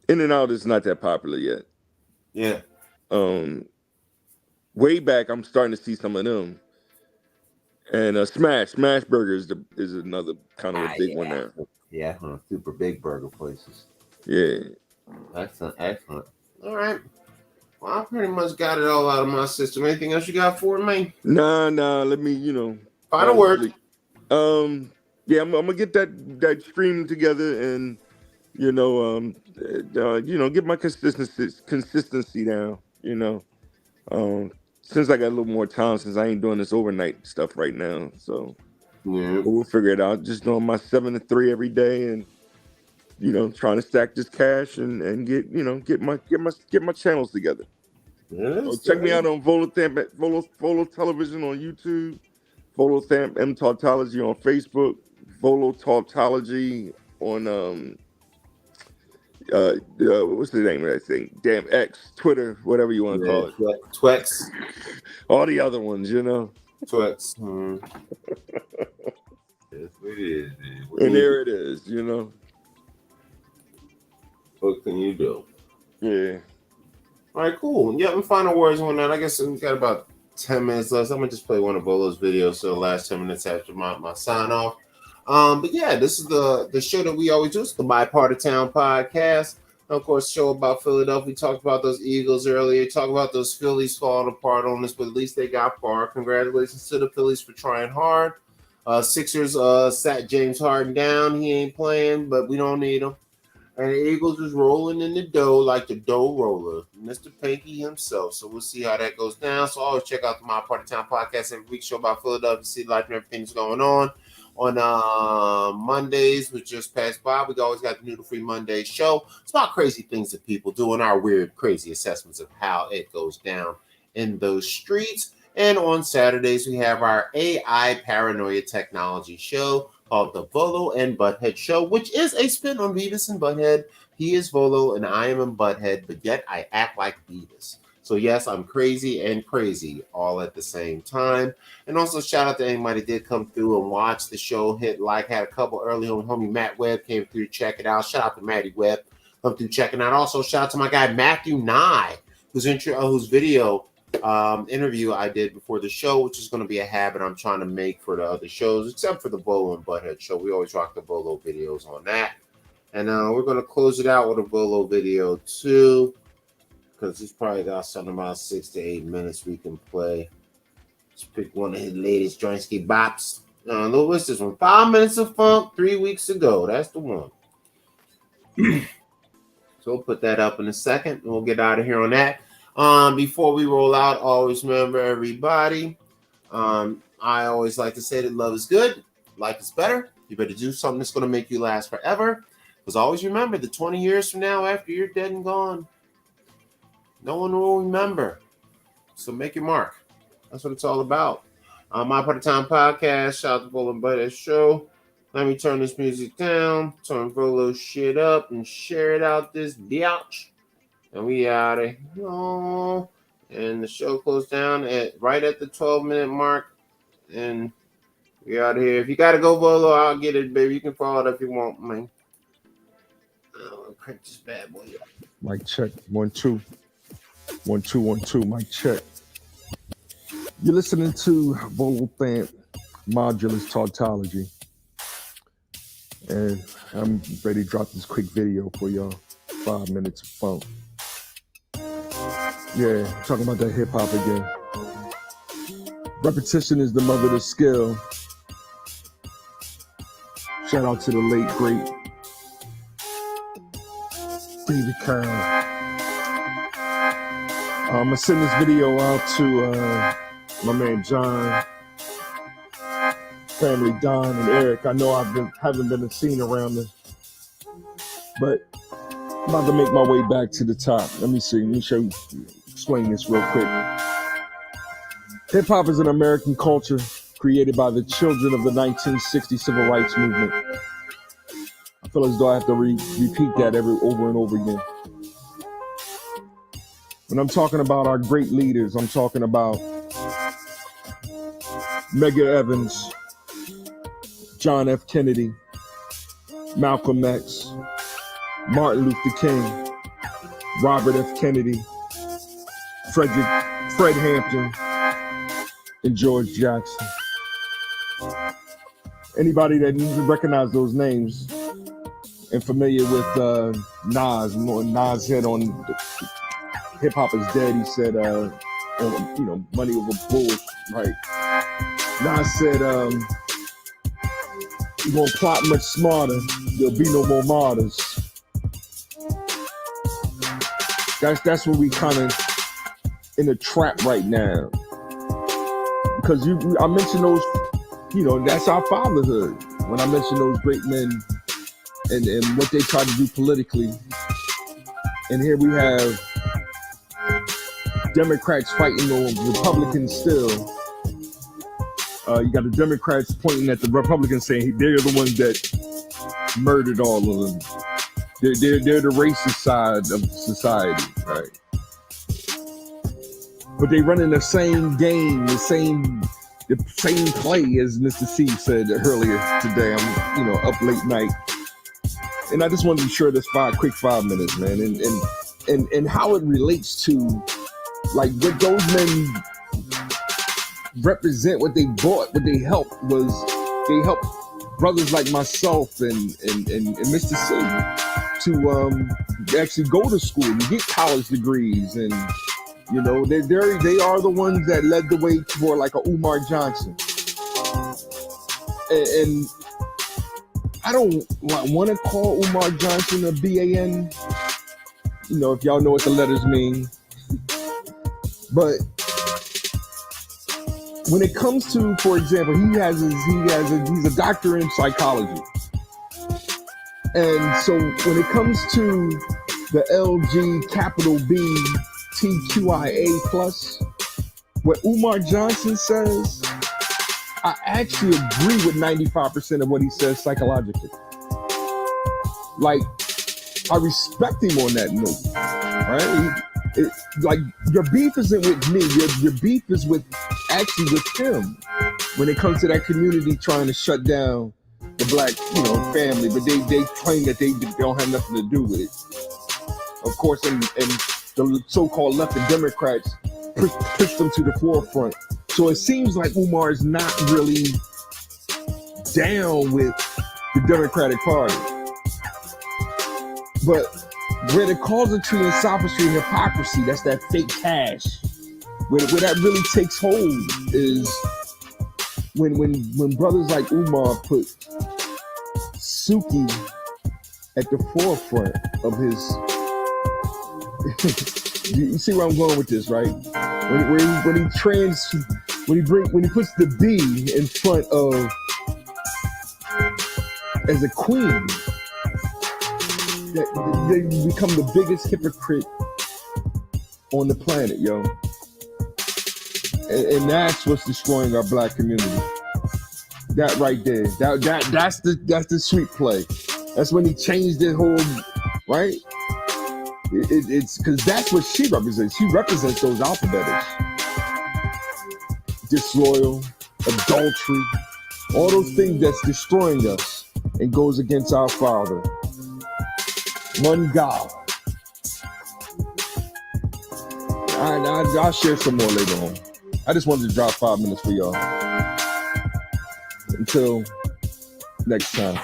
S18: In-N-Out is not that popular yet.
S1: Yeah.
S18: Way back, I'm starting to see some of them. And Smash Burger is another kind of a big one now.
S1: Yeah, super big burger places.
S18: Yeah.
S1: Excellent, excellent. All right. Well, I pretty much got it all out of my system. Anything else you got for me?
S18: Nah. Let me,
S1: Final word.
S18: Yeah, I'm gonna get that stream together and get my consistency down. Since I got a little more time, since I ain't doing this overnight stuff right now, so
S1: yeah,
S18: we'll figure it out. Just doing my 7 to 3 every day, and trying to stack this cash and get my channels together. So check me out on Volo Television on YouTube, Volo M Tautology on Facebook, Volo Tautology on what's the name of that thing? Damn, X, Twitter, whatever you want to call it.
S1: Twex.
S18: All the other ones,
S1: Twex. Yes, it is.
S18: And there it is,
S1: What can you do?
S18: Yeah.
S1: All right, cool. Yeah, and final words on that. I guess we got about 10 minutes left. I'm gonna just play one of Volo's videos. So the last 10 minutes after my sign off. But yeah, this is the show that we always do. It's the My Part of Town podcast. Of course, show about Philadelphia. We talked about those Eagles earlier. Talked about those Phillies falling apart on us, but at least they got far. Congratulations to the Phillies for trying hard. Sixers sat James Harden down. He ain't playing, but we don't need him. And the Eagles is rolling in the dough like the dough roller, Mr. Pinky himself. So we'll see how that goes down. So always check out the My Part of Town podcast every week. Show about Philadelphia, see life and everything's going on Mondays, which just passed by. We always got the Noodle Free Monday show. It's about crazy things that people do and our weird, crazy assessments of how it goes down in those streets. And on Saturdays, we have our AI Paranoia Technology show called the Volo and Butthead Show, which is a spin on Beavis and Butthead. He is Volo and I am in Butthead, but yet I act like Beavis. So yes, I'm crazy and crazy all at the same time. And also shout out to anybody that did come through and watch the show, hit like, had a couple early on. Homie Matt Webb came through to check it out. Shout out to Matty Webb, come through checking out. Also shout out to my guy Matthew Nye, whose video interview I did before the show, which is going to be a habit I'm trying to make for the other shows, except for the Volo and Butthead show. We always rock the Volo videos on that. And we're going to close it out with a Volo video too, because he's probably got something about 6 to 8 minutes we can play. Let's pick one of his latest jointski bops. What's this one? 5 Minutes of Funk 3 weeks ago. That's the one. So we'll put that up in a second, and we'll get out of here on that. Before we roll out, always remember, everybody, I always like to say that love is good, life is better. You better do something that's going to make you last forever. Because always remember that 20 years from now, after you're dead and gone, no one will remember. So make your mark. That's what it's all about. My Part of Time podcast, shout out to Volo and Butthead show. Let me turn this music down, turn Volo shit up, and share it out this biatch. And we out of here. And the show closed down right at the 12-minute mark. And we out of here. If you got to go, Volo, I'll get it, baby. You can follow it if you want, man. I'll crank this bad boy up.
S12: Mic check. 1 2. 1 2 1 2. Mic check. You're listening to Volo Thamp Modulus Tautology. And I'm ready to drop this quick video for y'all. 5 minutes of funk. Yeah, talking about that hip hop again. Repetition is the mother of skill. Shout out to the late, great David Carroll. I'm gonna send this video out to my man John, family Don and Eric. I know haven't been seen around this, but I'm about to make my way back to the top. Let me explain this real quick. Hip hop is an American culture created by the children of the 1960 civil rights movement. I feel as though I have to repeat that over and over again. When I'm talking about our great leaders, I'm talking about Medgar Evers, John F. Kennedy, Malcolm X, Martin Luther King, Robert F. Kennedy, Fred Hampton, and George Jackson. Anybody that needs to recognize those names,
S4: and familiar with Nas, Nas said on Hip Hop Is Dead, he said, money over bullshit, right? Nas said, you're gonna plot much smarter, there'll be no more martyrs. That's what we kind of in a trap right now. Because I mentioned those, that's our fatherhood. When I mentioned those great men and what they tried to do politically. And here we have Democrats fighting on Republicans still. You got the Democrats pointing at the Republicans saying they're the ones that murdered all of them. They're the racist side of society, right? But they running the same game, the same play, as Mr. C said earlier today. I'm up late night, and I just wanted to share this quick 5 minutes, man, and how it relates to like what those men represent, what they bought, what they helped was they helped brothers like myself and Mr. C to actually go to school and get college degrees, and they are the ones that led the way for like a Umar Johnson, and I don't want to call Umar Johnson a BAN, if y'all know what the letters mean, but when it comes to, for example, he's a doctor in psychology. And so when it comes to the LG capital B TQIA plus, what Umar Johnson says, I actually agree with 95% of what he says psychologically. Like, I respect him on that note, right? Like, your beef isn't with me, your beef is actually with him when it comes to that community trying to shut down the black, family, but they claim that they don't have nothing to do with it. Of course, and the so-called left and Democrats push them to the forefront. So it seems like Umar is not really down with the Democratic Party. But where the causality and sophistry and hypocrisy, that's that fake cash, where that really takes hold is when brothers like Umar put Suki at the forefront of his you see where I'm going with this, right? When he puts the B in front of as a queen, they become the biggest hypocrite on the planet, yo. And that's what's destroying our black community. That right there. That's the sweet play. That's when he changed it whole, right? It's because that's what she represents. She represents those alphabetics. Disloyal, adultery, all those things that's destroying us and goes against our Father. One God. I'll share some more later on. I just wanted to drop 5 minutes for y'all. Until next time.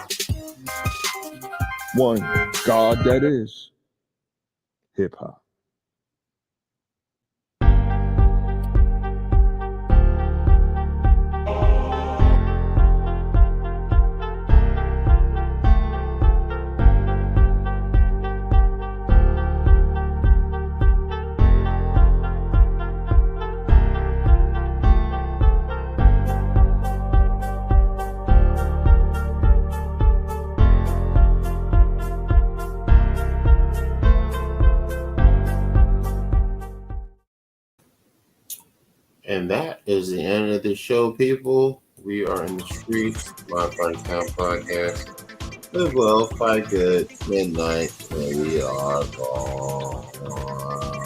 S4: One God that is hip hop.
S1: And that is the end of the show, people. We are in the streets. My Fight Town podcast. Live well, fight good. Midnight, and we are gone.